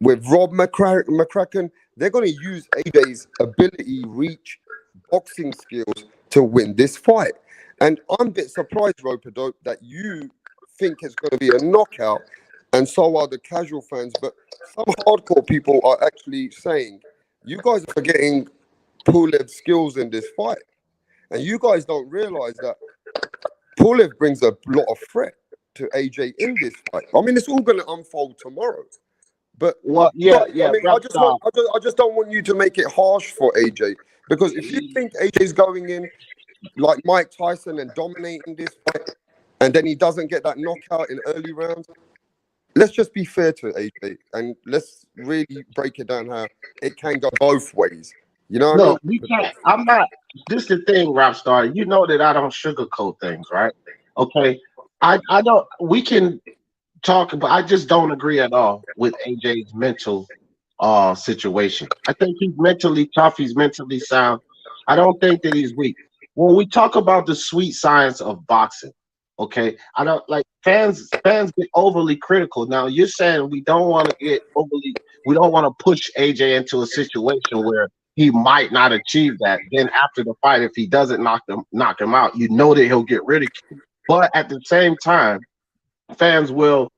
with Rob McCracken, they're going to use AJ's ability, reach, boxing skills to win this fight. And I'm a bit surprised, Roper, that you think it's going to be a knockout, and so are the casual fans. But some hardcore people are actually saying, you guys are forgetting Pulev's skills in this fight. And you guys don't realize that Pulev brings a lot of threat to AJ in this fight. I mean, it's all going to unfold tomorrow. But
Well,
guys,
yeah,
I mean, I just don't want you to make it harsh for AJ, because if you think AJ's going in like Mike Tyson and dominating this fight, and then he doesn't get that knockout in early rounds, let's just be fair to AJ and let's really break it down how it can go both ways. You know what I mean?
look, we can't. I'm not. This is the thing, Rapstar. You know that I don't sugarcoat things, right? Okay. I don't. We can talk, but I just don't agree at all with AJ's mental situation. I think he's mentally tough. He's mentally sound. I don't think that he's weak. When we talk about the sweet science of boxing, okay, I don't like fans get overly critical. Now you're saying we don't want to get overly, we don't want to push AJ into a situation where he might not achieve that. Then after the fight, if he doesn't knock him out, you know that he'll get ridiculed. But at the same time, fans will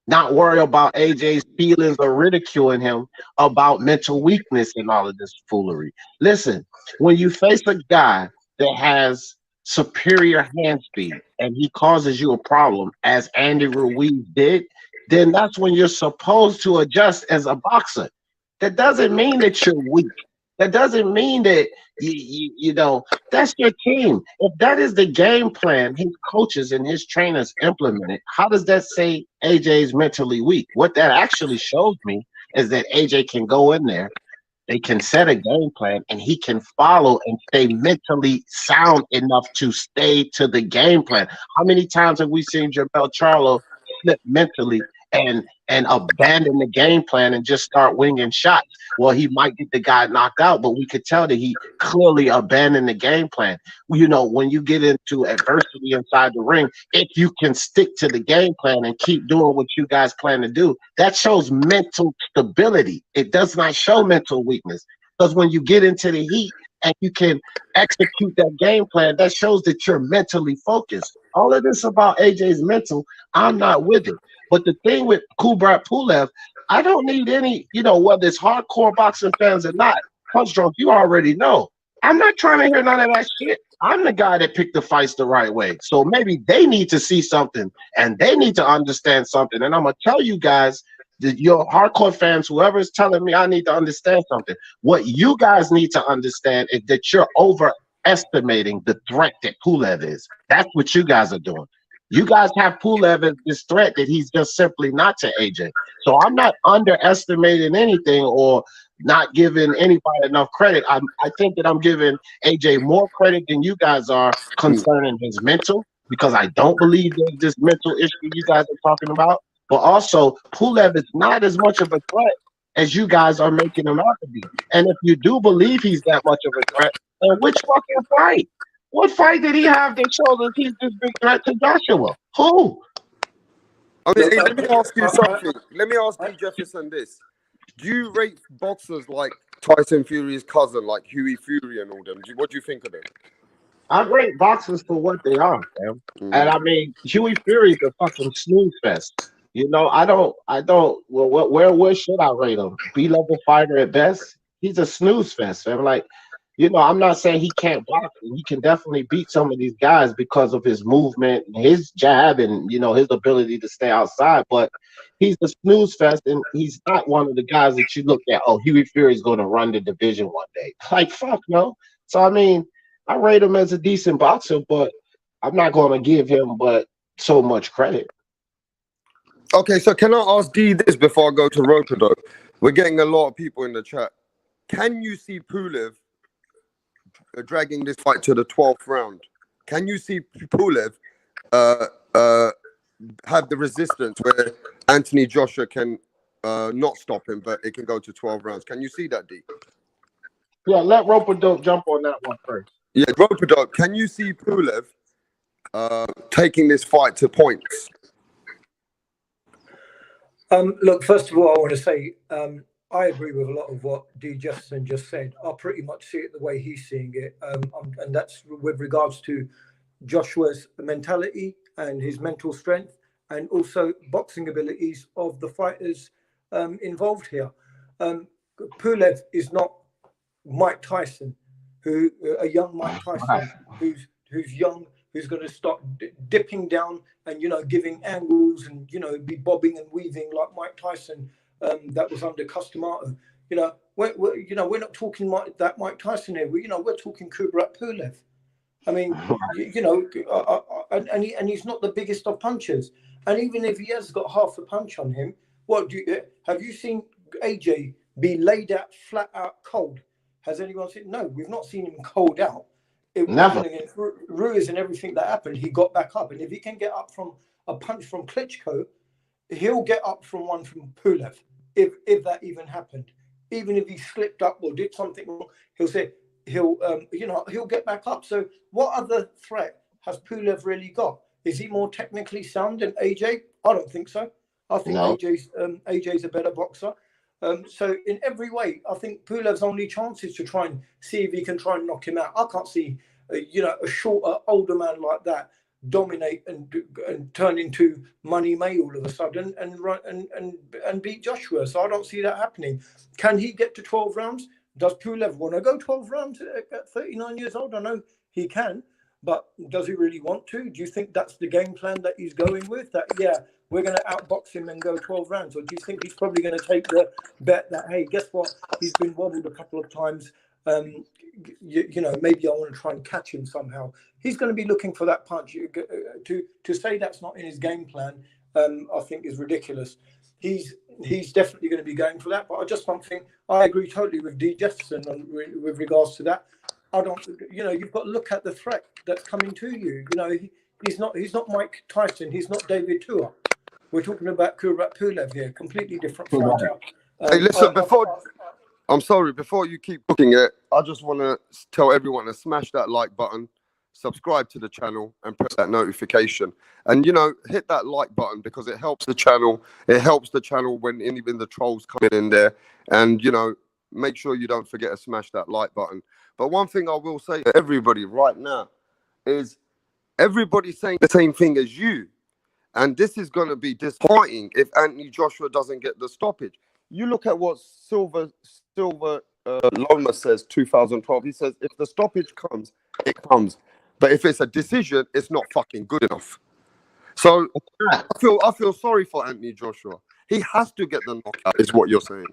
not worry about AJ's feelings or ridiculing him about mental weakness and all of this foolery. Listen, when you face a guy that has superior hand speed and he causes you a problem, as Andy Ruiz did, then that's when you're supposed to adjust as a boxer. That doesn't mean that you're weak. That doesn't mean that you know that's your team. If that is the game plan his coaches and his trainers implemented, how does that say AJ is mentally weak? What that actually shows me is that AJ can go in there, they can set a game plan, and he can follow and stay mentally sound enough to stay to the game plan. How many times have we seen Jermell Charlo slip mentally and abandon the game plan and just start winging shots. Well, he might get the guy knocked out, but we could tell that he clearly abandoned the game plan. You know, when you get into adversity inside the ring, if you can stick to the game plan and keep doing what you guys plan to do, that shows mental stability. It does not show mental weakness. Because when you get into the heat and you can execute that game plan, that shows that you're mentally focused. All of this about AJ's mental, I'm not with it. But the thing with Kubrat Pulev, I don't need any, you know, whether it's hardcore boxing fans or not. Punch Drunk, you already know. I'm not trying to hear none of that shit. I'm the guy that picked the fights the right way. So maybe they need to see something and they need to understand something. And I'm going to tell you guys, that your hardcore fans, whoever is telling me I need to understand something, what you guys need to understand is that you're overestimating the threat that Pulev is. That's what you guys are doing. You guys have Pulev as this threat that he's just simply not to AJ. So I'm not underestimating anything or not giving anybody enough credit. I think that I'm giving AJ more credit than you guys are concerning his mental, because I don't believe there's this mental issue you guys are talking about. But also, Pulev is not as much of a threat as you guys are making him out to be. And if you do believe he's that much of a threat, then which fucking fight? What fight did he have that showed that he's this big threat to Joshua? Who?
I mean, hey, let me ask you something. Let me ask you, Jefferson, this. Do you rate boxers like Tyson Fury's cousin, like Huey Fury and all them? What do you think of them?
I rate boxers for what they are, man. And I mean, Huey Fury's a fucking snooze fest. You know, I don't. Well, where should I rate him? B-level fighter at best. He's a snooze fest. I'm like, you know, I'm not saying he can't box. He can definitely beat some of these guys because of his movement, his jab, and you know his ability to stay outside. But he's a snooze fest, and he's not one of the guys that you look at. Oh, Huey Fury's going to run the division one day. Like fuck no. So I mean, I rate him as a decent boxer, but I'm not going to give him but so much credit.
Okay, so can I ask D this before I go to Ropedo? We're getting a lot of people in the chat. Can you see Pulev dragging this fight to the 12th round? Can you see Pulev have the resistance where Anthony Joshua can not stop him, but it can go to 12 rounds? Can you see that, D?
Yeah, let Ropedo jump on that one first.
Yeah, Ropedo, can you see Pulev taking this fight to points?
Look, first of all, I want to say I agree with a lot of what D. Jefferson just said. I pretty much see it the way he's seeing it, and that's with regards to Joshua's mentality and his mental strength, and also boxing abilities of the fighters involved here. Pulev is not Mike Tyson, a young Mike Tyson who's young, who's going to start dipping down and, you know, giving angles and, you know, be bobbing and weaving like Mike Tyson that was under Customato. You know, we're not talking that Mike Tyson here. We're talking Kubrat Pulev. I mean, and he's not the biggest of punchers. And even if he has got half a punch on him, have you seen AJ be laid out, flat out cold? Has anyone seen? No, we've not seen him cold out. It wasn't against Ruiz and everything that happened. He got back up, and if he can get up from a punch from Klitschko, he'll get up from one from Pulev. If that even happened, even if he slipped up or did something wrong, he'll get back up. So, what other threat has Pulev really got? Is he more technically sound than AJ? I don't think so. I think AJ's a better boxer. So in every way, I think Pulev's only chance is to try and see if he can try and knock him out. I can't see, a shorter, older man like that dominate and turn into Money May all of a sudden and beat Joshua. So I don't see that happening. Can he get to 12 rounds? Does Pulev want to go 12 rounds at 39 years old? I know he can, but does he really want to? Do you think that's the game plan that he's going with? That, we're going to outbox him and go 12 rounds? Or do you think he's probably going to take the bet that, hey, guess what? He's been wobbled a couple of times. Maybe I want to try and catch him somehow. He's going to be looking for that punch. To say that's not in his game plan, I think is ridiculous. He's definitely going to be going for that. But I just don't think, I agree totally with D. Jefferson with regards to that. I don't, you've got to look at the threat that's coming to you. He's not Mike Tyson. He's not David Tua. We're talking about Kubrat Pulev here, completely different fighter.
Hey, listen, before you keep booking it, I just want to tell everyone to smash that like button, subscribe to the channel, and press that notification. And, you know, hit that like button because it helps the channel. It helps the channel when even the trolls come in there. And, you know, make sure you don't forget to smash that like button. But one thing I will say to everybody right now is everybody's saying the same thing as you. And this is going to be disappointing if Anthony Joshua doesn't get the stoppage. You look at what Silver Loma says, 2012. He says, if the stoppage comes, it comes. But if it's a decision, it's not fucking good enough. So I feel sorry for Anthony Joshua. He has to get the knockout, is what you're saying.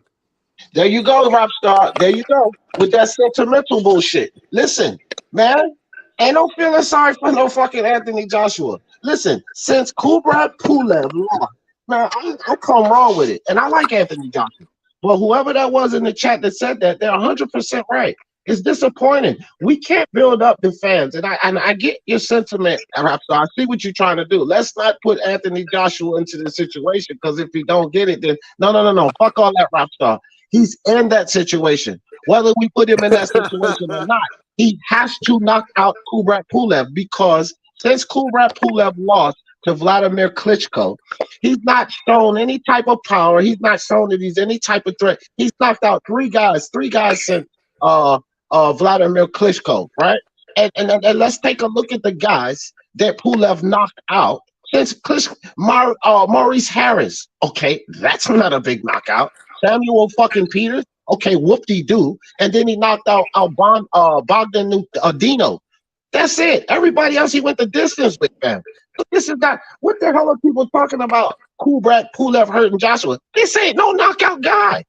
There you go, Rockstar. There you go with that sentimental bullshit. Listen, man, ain't no feeling sorry for no fucking Anthony Joshua. Listen, since Kubrat Pulev lost, man, I come wrong with it, and I like Anthony Joshua. But whoever that was in the chat that said that, they're 100% right. It's disappointing. We can't build up the fans, and I get your sentiment, Rapstar. I see what you're trying to do. Let's not put Anthony Joshua into the situation because if he don't get it, then no. Fuck all that, Rapstar. He's in that situation. Whether we put him in that situation or not, he has to knock out Kubrat Pulev because since Kubrat Pulev lost to Vladimir Klitschko, he's not shown any type of power. He's not shown that he's any type of threat. He's knocked out three guys since Vladimir Klitschko, right? And let's take a look at the guys that Pulev knocked out since Maurice Harris. Okay, that's not a big knockout. Samuel fucking Peters. Okay, whoop-de-doo. And then he knocked out Bogdan Dino. That's it. Everybody else he went the distance with, man. This is not, what the hell are people talking about? Kubrat Pulev hurting Joshua. This ain't no knockout guy.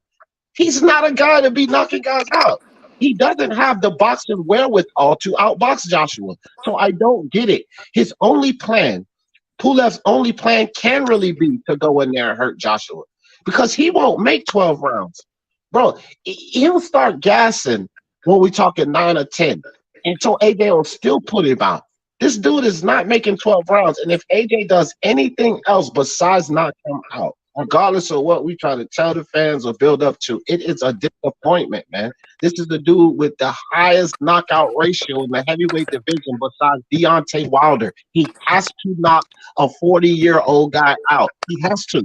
He's not a guy to be knocking guys out. He doesn't have the boxing wherewithal to outbox Joshua. So I don't get it. His only plan, Pulev's only plan can really be to go in there and hurt Joshua because he won't make 12 rounds. Bro, he'll start gassing when we're talking 9 or 10. And so AJ will still put him out. This dude is not making 12 rounds. And if AJ does anything else besides knock him out, regardless of what we try to tell the fans or build up to, it is a disappointment, man. This is the dude with the highest knockout ratio in the heavyweight division besides Deontay Wilder. He has to knock a 40-year-old guy out. He has to.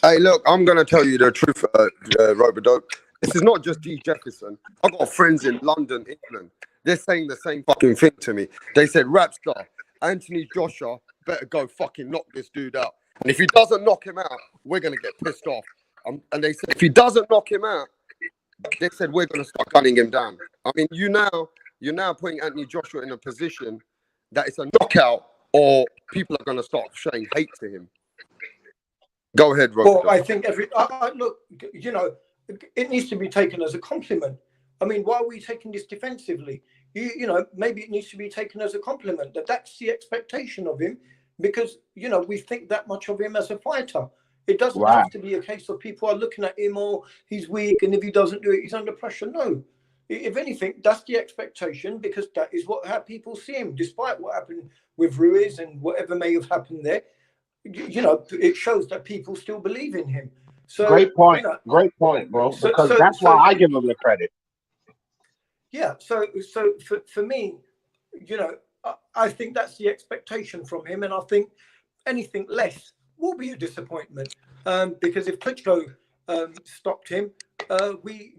Hey, look, I'm going to tell you the truth, Robodope. This is not just D. Jefferson. I've got friends in London, England. They're saying the same fucking thing to me. They said, Rapstar, Anthony Joshua better go fucking knock this dude out. And if he doesn't knock him out, we're going to get pissed off. And they said, if he doesn't knock him out, they said, we're going to start gunning him down. I mean, you're now putting Anthony Joshua in a position that it's a knockout or people are going to start showing hate to him. Go ahead, Robert.
Well, I think look, you know, it needs to be taken as a compliment. I mean, why are we taking this defensively? You know, maybe it needs to be taken as a compliment that's the expectation of him because, you know, we think that much of him as a fighter. It doesn't have to be a case of people are looking at him or he's weak and if he doesn't do it, he's under pressure. No. If anything, that's the expectation because that is how people see him, despite what happened with Ruiz and whatever may have happened there. You know, it shows that people still believe in him. So
great point,
you know,
great point, bro. Because that's why I give him the credit.
Yeah. So for me, you know, I think that's the expectation from him, and I think anything less will be a disappointment. Because if Klitschko stopped him, we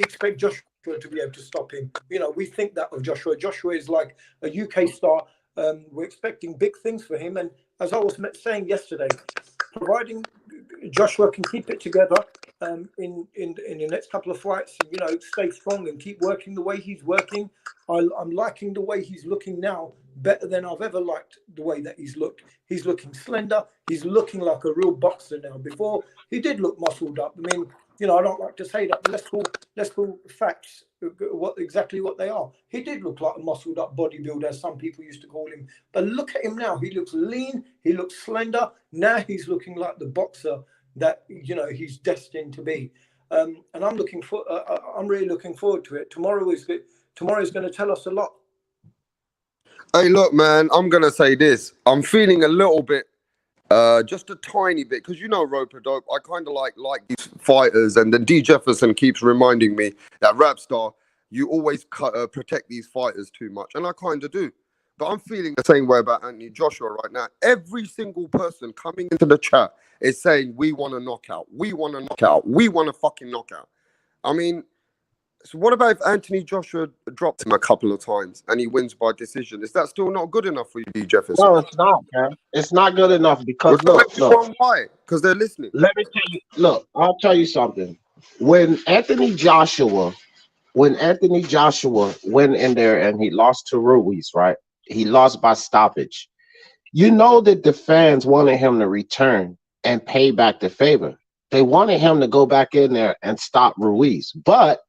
expect Joshua to be able to stop him. You know, we think that of Joshua. Joshua is like a UK star. We're expecting big things for him, and as I was saying yesterday, providing Joshua can keep it together in the next couple of fights, you know, stay strong and keep working the way he's working. I'm liking the way he's looking now better than I've ever liked the way that he's looked. He's looking slender. He's looking like a real boxer now. Before, he did look muscled up. I mean, you know, I don't like to say that, but let's call facts exactly what they are. He did look like a muscled up bodybuilder, as some people used to call him. But look at him now. He looks lean. He looks slender. Now he's looking like the boxer that, you know, he's destined to be. And I'm really looking forward to it. Tomorrow is going to tell us a lot.
Hey, look, man, I'm going to say this. I'm feeling a little bit Just a tiny bit, because you know, Roper Dope, I kind of like these fighters, and then D Jefferson keeps reminding me that Rapstar, you always protect these fighters too much, and I kind of do. But I'm feeling the same way about Anthony Joshua right now. Every single person coming into the chat is saying, we want a knockout, we want a knockout, we want a fucking knockout. I mean, so what about if Anthony Joshua dropped him a couple of times and he wins by decision? Is that still not good enough for you, D Jefferson?
No, it's not, man. It's not good enough
Well,
because look.
why? Because they're listening.
Let me tell you. Look, I'll tell you something. When Anthony Joshua went in there and he lost to Ruiz, right? He lost by stoppage. You know that the fans wanted him to return and pay back the favor. They wanted him to go back in there and stop Ruiz. But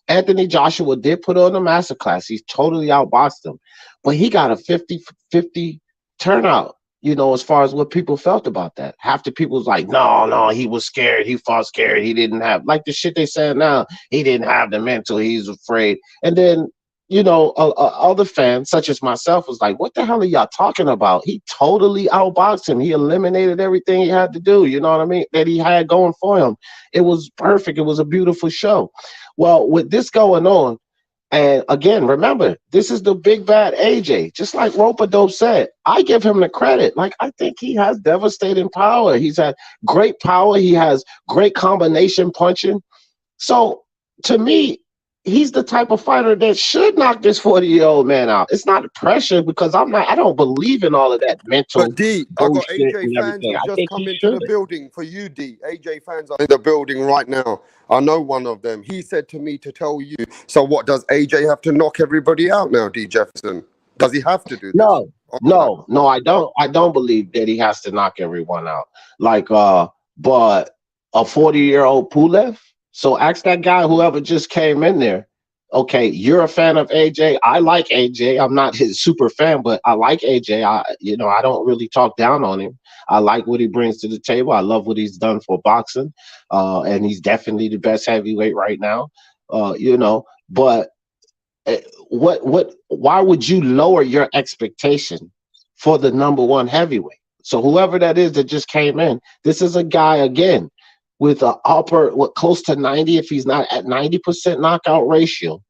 Anthony Joshua did put on a masterclass. He's totally outboxed him. But he got a 50-50 turnout, you know, as far as what people felt about that. Half the people was like, no, he was scared. He fought scared. He didn't have, like the shit they said now, he didn't have the mental. He's afraid. And then, you know, other fans, such as myself, was like, what the hell are y'all talking about? He totally outboxed him. He eliminated everything he had to do, you know what I mean, that he had going for him. It was perfect. It was a beautiful show. Well, with this going on, and again, remember, this is the big bad AJ. Just like Roper Dope said, I give him the credit. Like, I think he has devastating power. He's had great power. He has great combination punching. So, to me, he's the type of fighter that should knock this 40-year-old man out. It's not pressure because I don't believe in all of that mental
But D, I got
bullshit
AJ
and
fans
everything.
who've
I
just
think
come
he
into the
should.
building for you, D. AJ fans are in the building right now. I know one of them. He said to me to tell you, so what, does AJ have to knock everybody out now, D Jefferson? Does he have to do this?
No, I don't believe that he has to knock everyone out. Like, but a 40-year-old Pulev. So ask that guy, whoever just came in there. Okay, you're a fan of AJ. I like AJ. I'm not his super fan, but I like AJ. I don't really talk down on him. I like what he brings to the table. I love what he's done for boxing, and he's definitely the best heavyweight right now. But why would you lower your expectation for the number one heavyweight? So whoever that is that just came in, this is a guy again with an close to 90, if he's not at 90% knockout ratio.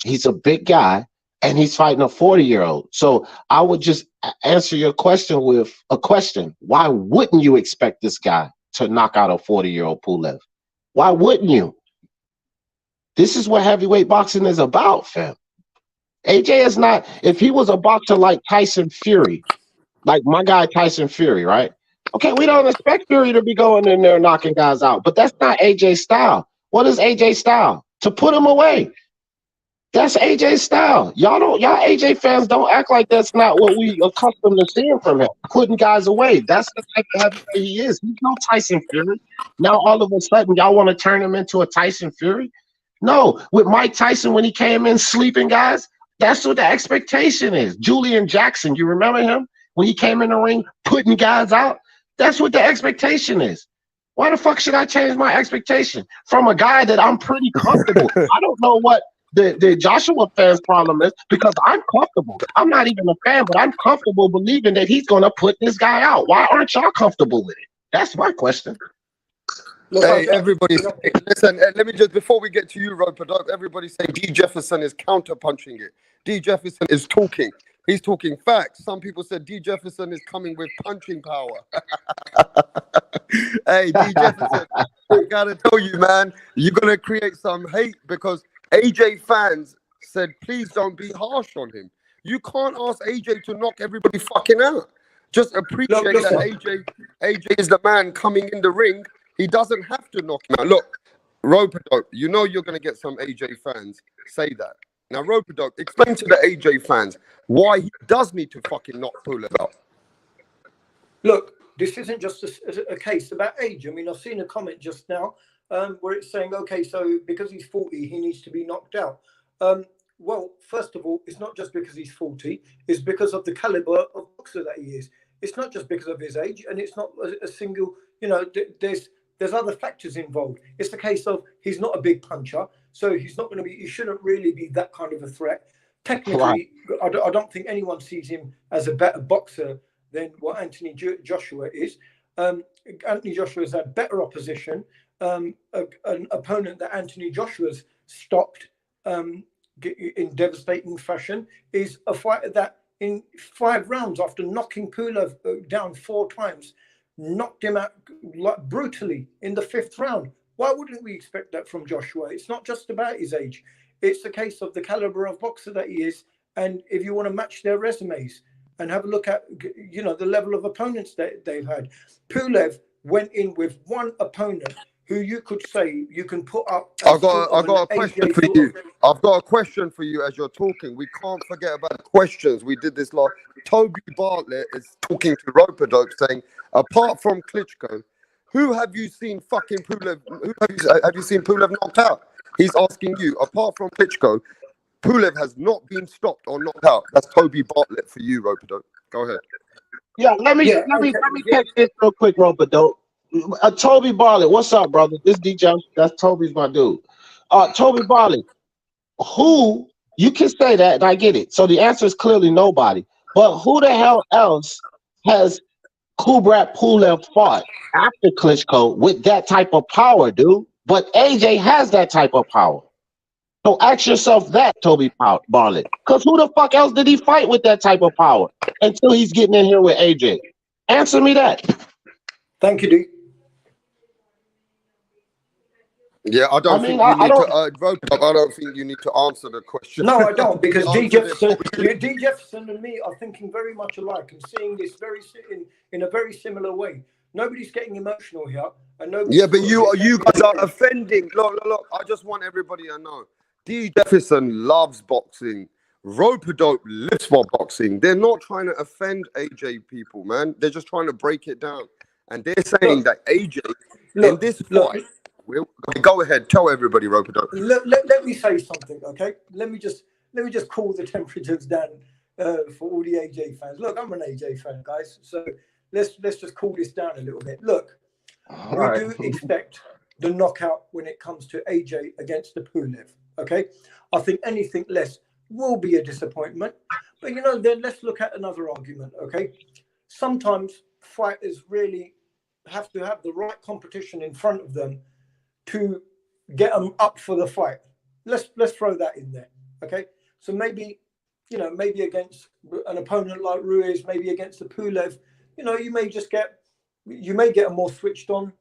He's a big guy and he's fighting a 40-year-old. So I would just answer your question with a question. Why wouldn't you expect this guy to knock out a 40-year-old Pulev? Why wouldn't you? This is what heavyweight boxing is about, fam. AJ is not, if he was a boxer like Tyson Fury, like my guy Tyson Fury, right? Okay, we don't expect Fury to be going in there knocking guys out, but that's not AJ's style. What is AJ's style? To put him away. That's AJ's style. Y'all AJ fans don't act like that's not what we accustomed to seeing from him. Putting guys away. That's the type of heavyweight he is. He's no Tyson Fury. Now all of a sudden y'all want to turn him into a Tyson Fury? No, with Mike Tyson when he came in sleeping guys, that's what the expectation is. Julian Jackson, you remember him? When he came in the ring, putting guys out? That's what the expectation is. Why the fuck should I change my expectation from a guy that I'm pretty comfortable? I don't know what the Joshua fans' problem is because I'm comfortable. I'm not even a fan, but I'm comfortable believing that he's going to put this guy out. Why aren't y'all comfortable with it? That's my question.
Hey, everybody, listen, let me just, before we get to you, Roper Dog, everybody say D Jefferson is counter-punching it. D Jefferson is talking. He's talking facts. Some people said D Jefferson is coming with punching power. Hey, D Jefferson, I gotta tell you, man, you're gonna create some hate because AJ fans said, please don't be harsh on him. You can't ask AJ to knock everybody fucking out. Just appreciate that AJ is the man coming in the ring. He doesn't have to knock him out. Look, Rope-a-Dope, you know you're going to get some AJ fans say that. Now, Rope-a-Dope, explain to the AJ fans why he does need to fucking knock Pulev out.
Look, this isn't just a case about age. I mean, I've seen a comment just now where it's saying, okay, so because he's 40, he needs to be knocked out. Well, first of all, it's not just because he's 40. It's because of the caliber of boxer that he is. It's not just because of his age, and it's not a single, there's other factors involved. It's the case of he's not a big puncher, so he's not going to be, he shouldn't really be that kind of a threat. Technically, right. I don't think anyone sees him as a better boxer than what Anthony Joshua is. Anthony Joshua's had better opposition. An opponent that Anthony Joshua's stopped in devastating fashion is a fighter that in 5 rounds, after knocking Pulev down 4 times, knocked him out like brutally in the 5th round. Why wouldn't we expect that from Joshua? It's not just about his age. It's the case of the caliber of boxer that he is. And if you want to match their resumes and have a look at, you know, the level of opponents that they've had. Pulev went in with one opponent who you could say you can put up.
I've got a question for you. I've got a question for you as you're talking. We can't forget about the questions. We did this last. Toby Bartlett is talking to Ropadope saying, apart from Klitschko, who have you seen fucking Pulev? Who have you seen Pulev knocked out? He's asking you. Apart from Klitschko, Pulev has not been stopped or knocked out. That's Toby Bartlett for you, Ropadope. Go ahead.
Yeah, let me catch this real quick, Ropadope. Toby Bartlett, what's up, brother? This DJ, that's Toby's my dude. Toby Bartlett, who, you can say that, and I get it. So the answer is clearly nobody. But who the hell else has Kubrat Pulev fought after Klitschko with that type of power, dude? But AJ has that type of power. So ask yourself that, Toby Bartlett. Because who the fuck else did he fight with that type of power until he's getting in here with AJ? Answer me that.
Thank you, D.
Yeah, I don't think you need to answer the question.
No, I don't, because D Jefferson and me are thinking very much alike and seeing this in a very similar way. Nobody's getting emotional here, and nobody.
Yeah, but you guys are offending. Look. I just want everybody to know. D Jefferson loves boxing. Ropadope lives for boxing. They're not trying to offend AJ people, man. They're just trying to break it down, and they're saying that AJ in this fight. Go ahead, tell everybody, Ropadope.
Let me say something, okay? Let me just cool the temperatures down for all the AJ fans. Look, I'm an AJ fan, guys. So let's just cool this down a little bit. Look, we do expect the knockout when it comes to AJ against the Pulev. Okay, I think anything less will be a disappointment. But then let's look at another argument. Okay, sometimes fighters really have to have the right competition in front of them to get them up for the fight. Let's throw that in there. Okay, so maybe against an opponent like Ruiz, maybe against the Pulev, you may get a more switched on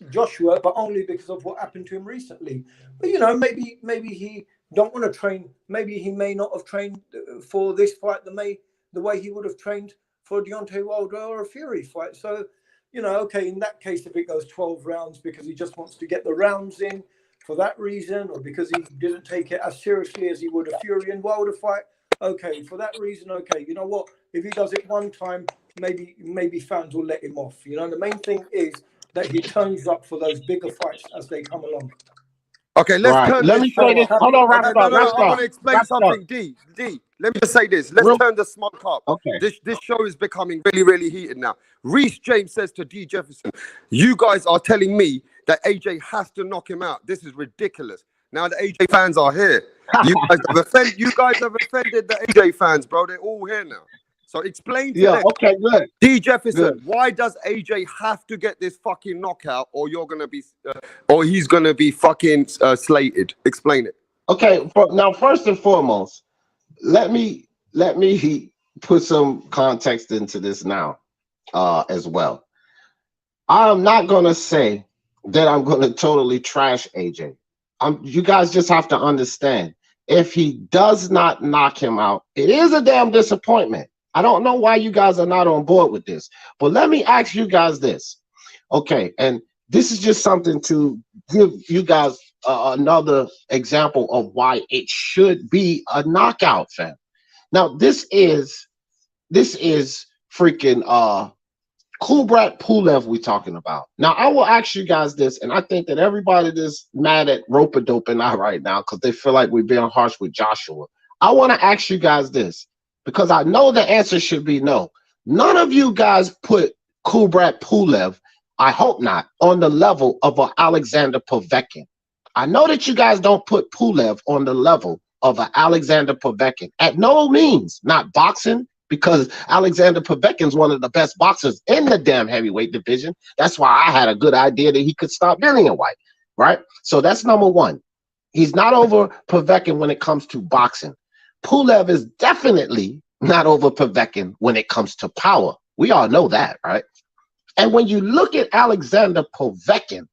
Joshua, but only because of what happened to him recently. But maybe he don't want to train. Maybe he may not have trained for this fight the way he would have trained for a Deontay Wilder or a Fury fight. So okay, in that case, if it goes 12 rounds because he just wants to get the rounds in for that reason, or because he didn't take it as seriously as he would a Fury and Wilder fight, okay, for that reason, okay, you know what? If he does it one time, maybe fans will let him off. The main thing is that he turns up for those bigger fights as they come along.
Okay, let's turn this show up.
Hold on, wrap it up.
I want to explain something, D. Let me just say this. Let's turn the smoke up.
Okay.
This show is becoming really, really heated now. Reece James says to D Jefferson, you guys are telling me that AJ has to knock him out. This is ridiculous. Now the AJ fans are here. You guys have offended the AJ fans, bro. They're all here now. So explain to them.
Okay, good.
D Jefferson,
good.
Why does AJ have to get this fucking knockout, or he's gonna be fucking slated? Explain it.
Okay, now first and foremost, let me put some context into this now, as well. I'm not gonna say that I'm gonna totally trash AJ. You guys just have to understand, if he does not knock him out, it is a damn disappointment. I don't know why you guys are not on board with this, but let me ask you guys this. Okay, and this is just something to give you guys another example of why it should be a knockout, fam. Now, this is freaking Kubrat Pulev we talking about. Now, I will ask you guys this, and I think that everybody that's mad at Ropadope and I right now because they feel like we're being harsh with Joshua. I want to ask you guys this, because I know the answer should be no. None of you guys put Kubrat Pulev, I hope not, on the level of an Alexander Povetkin. I know that you guys don't put Pulev on the level of an Alexander Povetkin. At no means, not boxing, because Alexander Povetkin's one of the best boxers in the damn heavyweight division. That's why I had a good idea that he could stop Dillian White, right? So that's number one. He's not over Povetkin when it comes to boxing. Pulev is definitely not over Povetkin when it comes to power. We all know that, right? And when you look at Alexander Povetkin,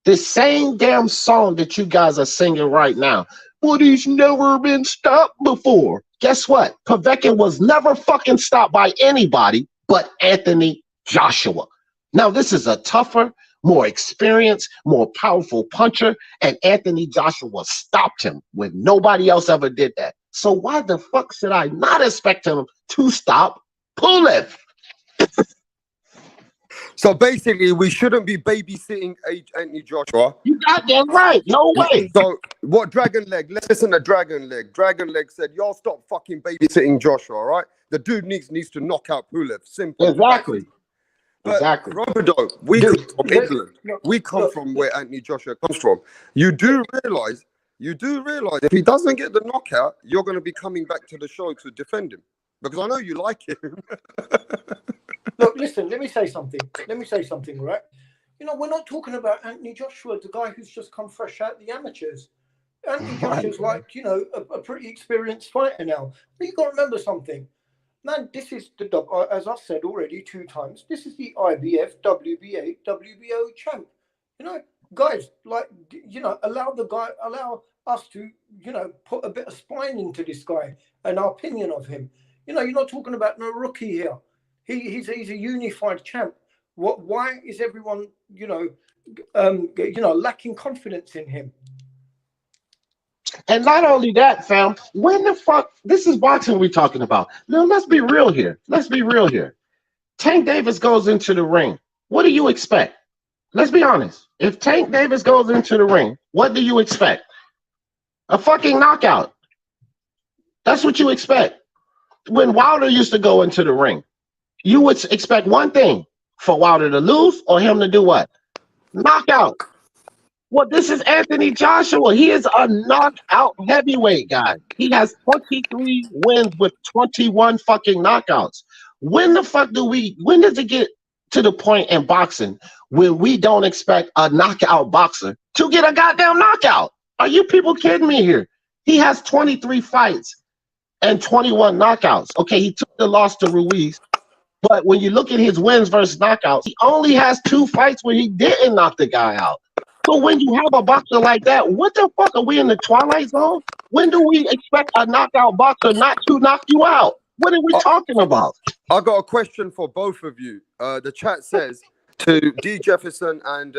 the same damn song that you guys are singing right now, but he's never been stopped before. Guess what? Povetkin was never fucking stopped by anybody but Anthony Joshua. Now, this is a tougher, more experienced, more powerful puncher, and Anthony Joshua stopped him when nobody else ever did that. So why the fuck should I not expect him to stop Pulev?
So basically, we shouldn't be babysitting Anthony Joshua.
You goddamn right. No way.
So what Dragon Leg? Listen to Dragon Leg. Dragon Leg said, "Y'all stop fucking babysitting Joshua, all right? The dude needs to knock out Pulev. Simple."
Exactly.
But
Exactly.
Roberto, we come from England. We come from where Anthony Joshua comes from. You do realize if he doesn't get the knockout, you're going to be coming back to the show to defend him, because I know you like him.
Look, listen, let me say something, right? You know, we're not talking about Anthony Joshua, the guy who's just come fresh out the amateurs. Anthony Joshua's like, you know, a pretty experienced fighter now. But you got to remember something. Man, this is the, as I've said already 2 times, this is the IBF, WBA, WBO champ. You know, guys, like, you know, allow us to, you know, put a bit of spine into this guy and our opinion of him. You know, you're not talking about no rookie here. He's a unified champ. Why is everyone, lacking confidence in him?
And not only that, fam, when the fuck, this is boxing we're talking about. Now, let's be real here. Tank Davis goes into the ring. What do you expect? Let's be honest. If Tank Davis goes into the ring, what do you expect? A fucking knockout. That's what you expect. When Wilder used to go into the ring, you would expect one thing, for Wilder to lose or him to do what? Knockout. Well, this is Anthony Joshua. He is a knockout heavyweight guy. He has 23 wins with 21 fucking knockouts. When does it get to the point in boxing when we don't expect a knockout boxer to get a goddamn knockout? Are you people kidding me here? He has 23 fights and 21 knockouts. Okay, he took the loss to Ruiz. But when you look at his wins versus knockouts, he only has 2 fights where he didn't knock the guy out. So when you have a boxer like that, what the fuck, are we in the Twilight Zone? When do we expect a knockout boxer not to knock you out? What are we talking about?
I got a question for both of you. The chat says to D. Jefferson and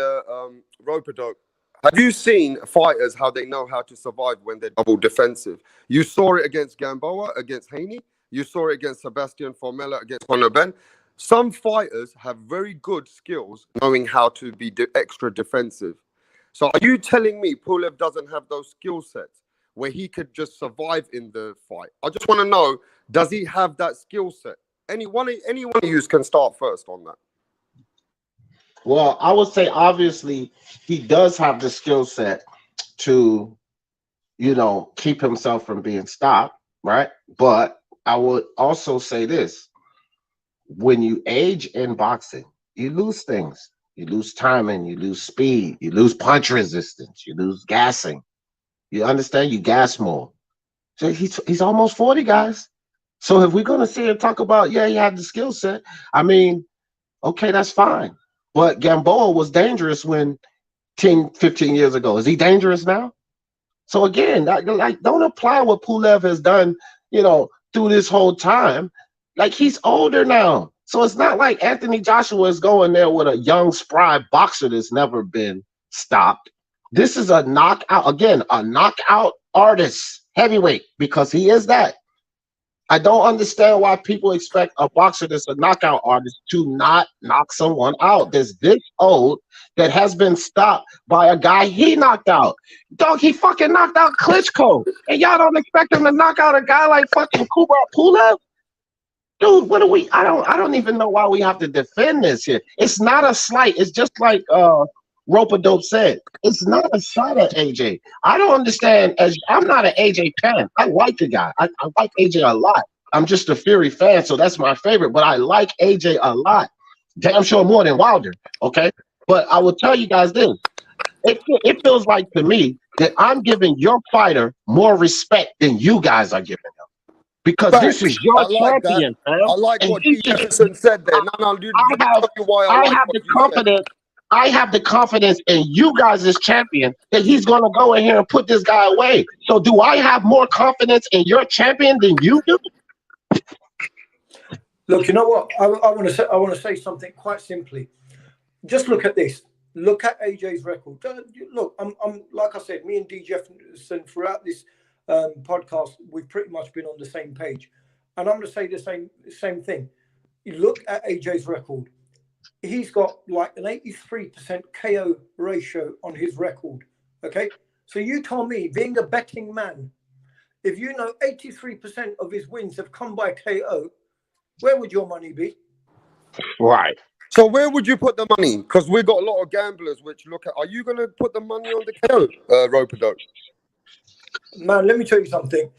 Ropedoc, have you seen fighters how they know how to survive when they're double defensive? You saw it against Gamboa, against Haney. You saw it against Sebastian Formella, against Conor Ben. Some fighters have very good skills knowing how to be extra defensive. So are you telling me Pulev doesn't have those skill sets where he could just survive in the fight? I just want to know, does he have that skill set? Anyone of you can start first on that.
Well, I would say obviously he does have the skill set to, keep himself from being stopped, right? But I would also say this. When you age in boxing, you lose things. You lose timing, you lose speed, you lose punch resistance, you lose gassing. You understand? You gas more. So he's almost 40, guys. So if we're going to sit and talk about, he had the skill set, I mean, okay, that's fine. But Gamboa was dangerous 10, 15 years ago. Is he dangerous now? So again, don't apply what Pulev has done, through this whole time. Like, he's older now. So it's not like Anthony Joshua is going there with a young, spry boxer that's never been stopped. This is a knockout artist, heavyweight, because he is that. I don't understand why people expect a boxer that's a knockout artist to not knock someone out that's this old, that has been stopped by a guy he knocked out. Dog, he fucking knocked out Klitschko. And y'all don't expect him to knock out a guy like fucking Kubrat Pulev? Dude, what are we? I don't even know why we have to defend this here. It's not a slight. It's just like Rope-a-Dope said. It's not a shot at AJ. I don't understand. I'm not an AJ fan. I like the guy. I like AJ a lot. I'm just a Fury fan, so that's my favorite. But I like AJ a lot. Damn sure more than Wilder. Okay. But I will tell you guys this. It feels like to me that I'm giving your fighter more respect than you guys are giving him. Because this
Facts.
is your
I like that.
champion, fam.
I like
And
what D. Jefferson said there. No, let me tell you why I
I
like
have
what
the
you said.
confidence. I have the confidence in you guys as champion that he's gonna go in here and put this guy away. So do I have more confidence in your champion than you do?
Look, you know what? I want to say something quite simply. Just look at this. Look at AJ's record. Look, I'm like I said, me and D. Jefferson throughout this podcast, we've pretty much been on the same page. And I'm going to say the same thing. You look at AJ's record. He's got like an 83% KO ratio on his record. Okay, so you tell me, being a betting man, if you know 83% of his wins have come by KO, where would your money be?
Right.
So where would you put the money? Because we've got a lot of gamblers which look at. Are you going to put the money on the KO, Rope-a-dope?
Man, let me tell you something.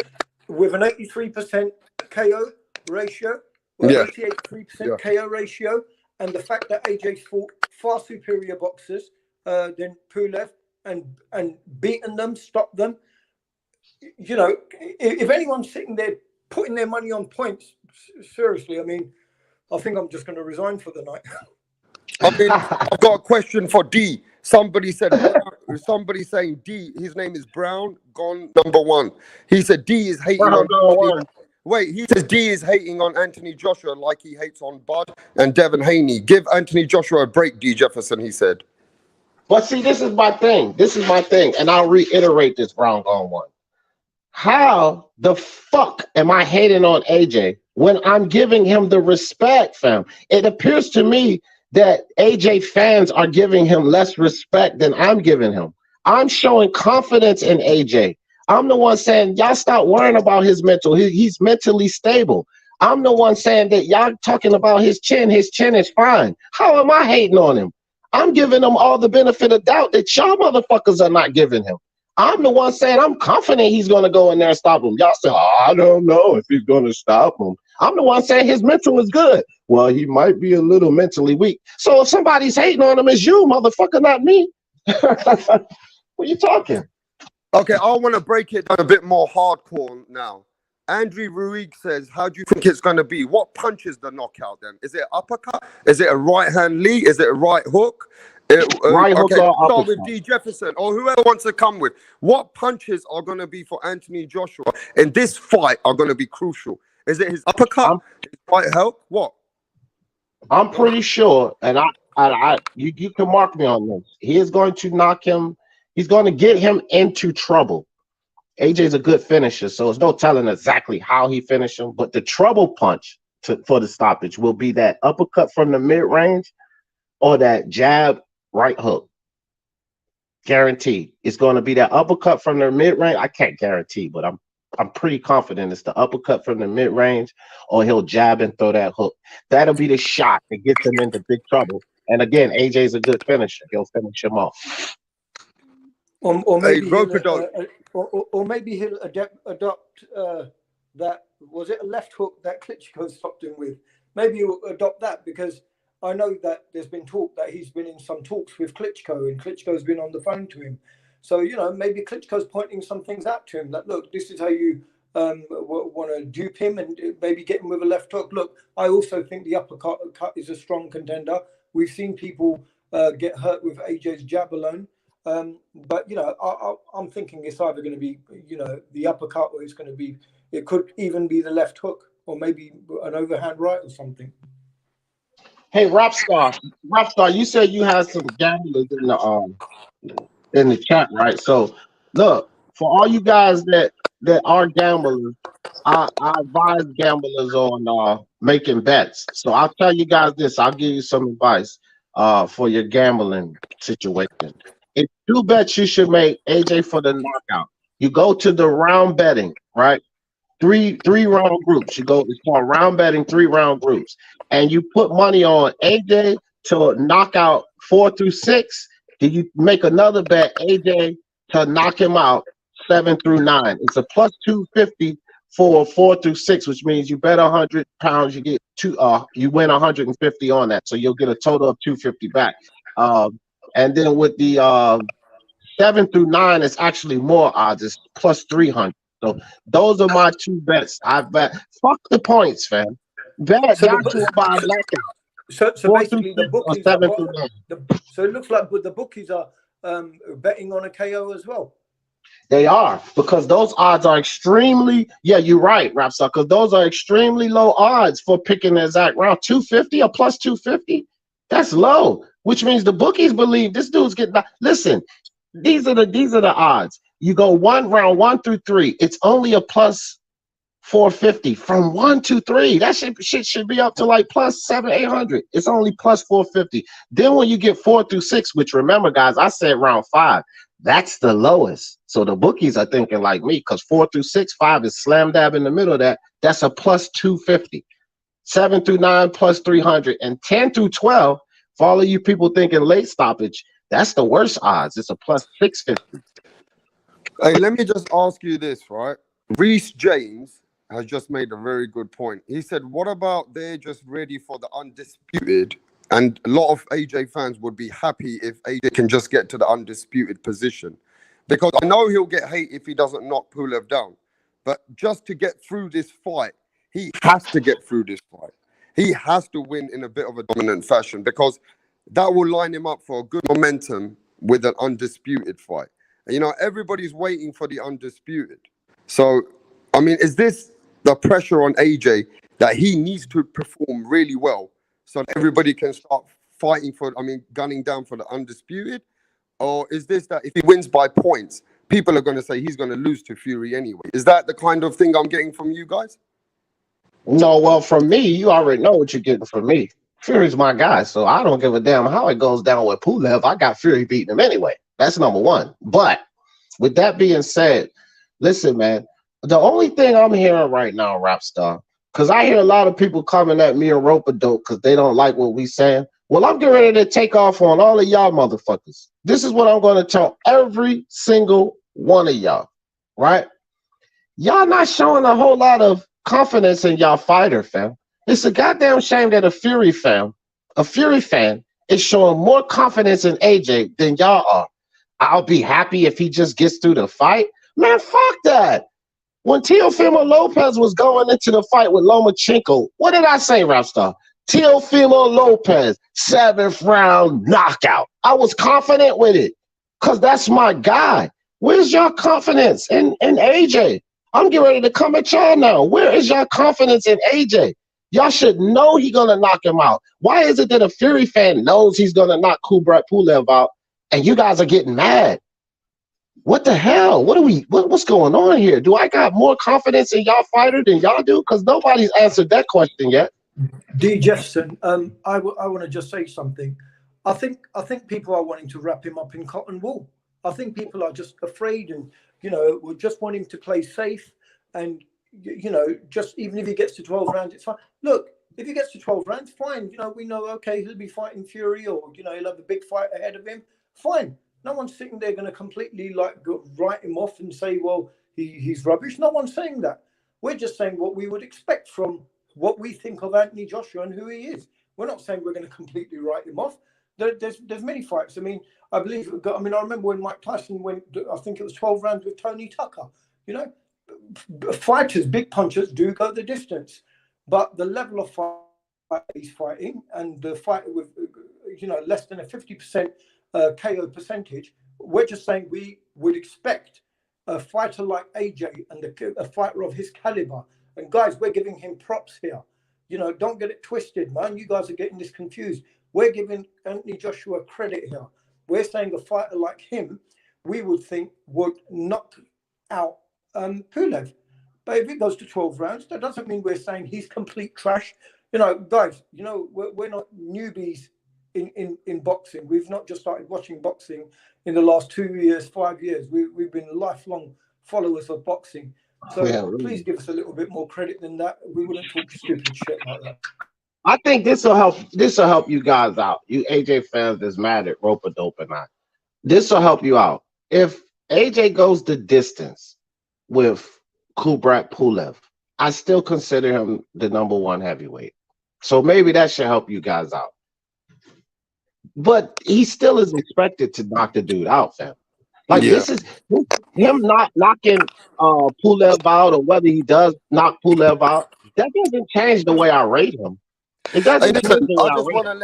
With an 83% KO ratio, or
Yeah.
88% KO ratio, and the fact that AJ's fought far superior boxers than Pulev and beaten them, stopped them, you know, if anyone's sitting there putting their money on points, seriously, I mean, I think I'm just going to resign for the night.
I mean, I've got a question for D. Somebody saying D, his name is Brown, gone number one. He said D is hating on. Wait, he says D is hating on Anthony Joshua like he hates on Bud and Devin Haney. Give Anthony Joshua a break, D. Jefferson, he said.
But see, this is my thing. And I'll reiterate this, Brown gone one. How the fuck am I hating on AJ when I'm giving him the respect, fam? It appears to me that AJ fans are giving him less respect than I'm giving him. I'm showing confidence in AJ. I'm the one saying, y'all stop worrying about his mental. He's mentally stable. I'm the one saying that y'all talking about his chin. His chin is fine. How am I hating on him? I'm giving him all the benefit of doubt that y'all motherfuckers are not giving him. I'm the one saying I'm confident he's going to go in there and stop him. Y'all say, oh, I don't know if he's going to stop him. I'm the one saying his mental is good. Well, he might be a little mentally weak. So if somebody's hating on him, it's you, motherfucker, not me. What are you talking?
Okay, I want to break it down a bit more hardcore now. Andrew Ruig says, how do you think it's going to be? What punches the knockout then? Is it uppercut? Is it a right hand lead? Is it a right hook?
Right hook
okay,
or
start with
uppercut?
D. Jefferson or whoever wants to come with. What punches are going to be for Anthony Joshua in this fight are going to be crucial? Is it his uppercut? His right hook? What?
I'm pretty sure, and you can mark me on this. He is going to knock him. He's going to get him into trouble. AJ's a good finisher, so there's no telling exactly how he finished him. But the trouble punch for the stoppage will be that uppercut from the mid-range or that jab right hook. Guaranteed. It's going to be that uppercut from the mid-range. I can't guarantee, but I'm pretty confident it's the uppercut from the mid-range, or he'll jab and throw that hook. That'll be the shot that gets him into big trouble. And again, AJ's a good finisher. He'll finish him off.
Or maybe he'll adopt that. Was it a left hook that Klitschko stopped him with? Maybe he'll adopt that, because I know that there's been talk that he's been in some talks with Klitschko, and Klitschko's been on the phone to him. So, you know, maybe Klitschko's pointing some things out to him that, look, this is how you want to dupe him, and maybe get him with a left hook. Look, I also think the uppercut is a strong contender. We've seen people get hurt with AJ's jab alone. But, you know, I'm thinking it's either going to be, you know, the uppercut, or it could even be the left hook, or maybe an overhand right or something.
Hey, Rapstar, you said you had some gamblers in the chat, right? So, look, for all you guys that are gamblers, I advise gamblers on making bets. So I'll tell you guys this. I'll give you some advice for your gambling situation. It's 2 bets you should make, AJ, for the knockout. You go to the round betting, right? Three round groups. It's called round betting, 3 round groups. And you put money on AJ to knock out 4 through 6. Then you make another bet, AJ, to knock him out 7 through 9. It's a plus 250 for 4 through 6, which means you bet 100 pounds, you get you win 150 on that, so you'll get a total of 250 back. And then with the 7 through 9, it's actually more odds. It's plus 300. So those are my 2 bets. I bet. Fuck the points, fam. Bet
So
Joshua by
the,
knockout.
so
Four through
basically the
six or
bookies are
7 through 9.
so it looks like the bookies are betting on a KO as well.
They are, because those odds are extremely. Yeah, you're right, Rapstar. Because those are extremely low odds for picking the exact round. 250 or plus 250. That's low, which means the bookies believe this dude's getting. Listen, these are the odds. You go round 1 through 3. It's only a plus 450 from 1 to 3. That shit should be up to like plus 700-800. It's only plus 450. Then when you get 4 through 6, which remember, guys, I said round 5. That's the lowest. So the bookies are thinking like me, because 4 through 6, 5 is slam dab in the middle of that. That's a plus 250. 7 through 9 plus 300, and 10 through 12. For all of you people thinking late stoppage, that's the worst odds. It's a plus 650.
Hey, let me just ask you this, right? Reece James has just made a very good point. He said, what about they're just ready for the undisputed? And a lot of AJ fans would be happy if AJ can just get to the undisputed position. Because I know he'll get hate if he doesn't knock Pulev down. But just to get through this fight, he has to get through this fight. He has to win in a bit of a dominant fashion, because that will line him up for a good momentum with an undisputed fight. You know, everybody's waiting for the undisputed. So, I mean, is this the pressure on AJ that he needs to perform really well so that everybody can start fighting gunning down for the undisputed? Or is this that if he wins by points, people are going to say he's going to lose to Fury anyway? Is that the kind of thing I'm getting from you guys?
No, well, from me, you already know what you're getting from me. Fury's my guy, so I don't give a damn how it goes down with Pulev. I got Fury beating him anyway. That's number one. But with that being said, listen, man, the only thing I'm hearing right now, Rapstar, because I hear a lot of people coming at me and rope-a-dope because they don't like what we saying. Well, I'm getting ready to take off on all of y'all motherfuckers. This is what I'm going to tell every single one of y'all, right? Y'all not showing a whole lot of confidence in y'all fighter, fam. It's a goddamn shame that a Fury fan is showing more confidence in AJ than y'all are. I'll be happy if he just gets through the fight. Man, fuck that. When Teofimo Lopez was going into the fight with Lomachenko, what did I say, Rapstar? Teofimo Lopez, 7th round knockout. I was confident with it because that's my guy. Where's your confidence in AJ? I'm getting ready to come at y'all now. Where is your confidence in AJ? Y'all should know he's going to knock him out. Why is it that a Fury fan knows he's going to knock Kubrat Pulev out and you guys are getting mad? What the hell? What's going on here? Do I got more confidence in y'all fighter than y'all do? Because nobody's answered that question yet.
D. Jefferson, I want to just say something. I think people are wanting to wrap him up in cotton wool. I think people are just afraid and, we just want him to play safe. And, just even if he gets to 12 rounds, it's fine. Look, if he gets to 12 rounds, fine. We know, okay, he'll be fighting Fury or, he'll have a big fight ahead of him. Fine. No one's sitting there going to completely write him off and say, well, he's rubbish. No one's saying that. We're just saying what we would expect from what we think of Anthony Joshua and who he is. We're not saying we're going to completely write him off. There's many fights. I believe. I remember when Mike Tyson went. I think it was 12 rounds with Tony Tucker. Fighters, big punchers, do go the distance, but the level of fight he's fighting and the fight with less than a 50% KO percentage. We're just saying we would expect a fighter like AJ and a fighter of his caliber. And guys, we're giving him props here. Don't get it twisted, man. You guys are getting this confused. We're giving Anthony Joshua credit here. We're saying a fighter like him, we would think would knock out Pulev. But if it goes to 12 rounds, that doesn't mean we're saying he's complete trash. Guys, we're not newbies in boxing. We've not just started watching boxing in the last 2 years, 5 years. We've been lifelong followers of boxing. So please give us a little bit more credit than that. We wouldn't talk stupid shit like that.
I think this will help you guys out. You AJ fans that's mad at rope-a-dope or not. This will help you out. If AJ goes the distance with Kubrat Pulev. I still consider him the #1 heavyweight. So maybe that should help you guys out. But he still is expected to knock the dude out, fam. Like
Yeah.
him not knocking Pulev out, or whether he does knock Pulev out, that doesn't change the way I rate him. It
Hey,
doesn't change
listen,
the way
I
I
just
rate
want
him.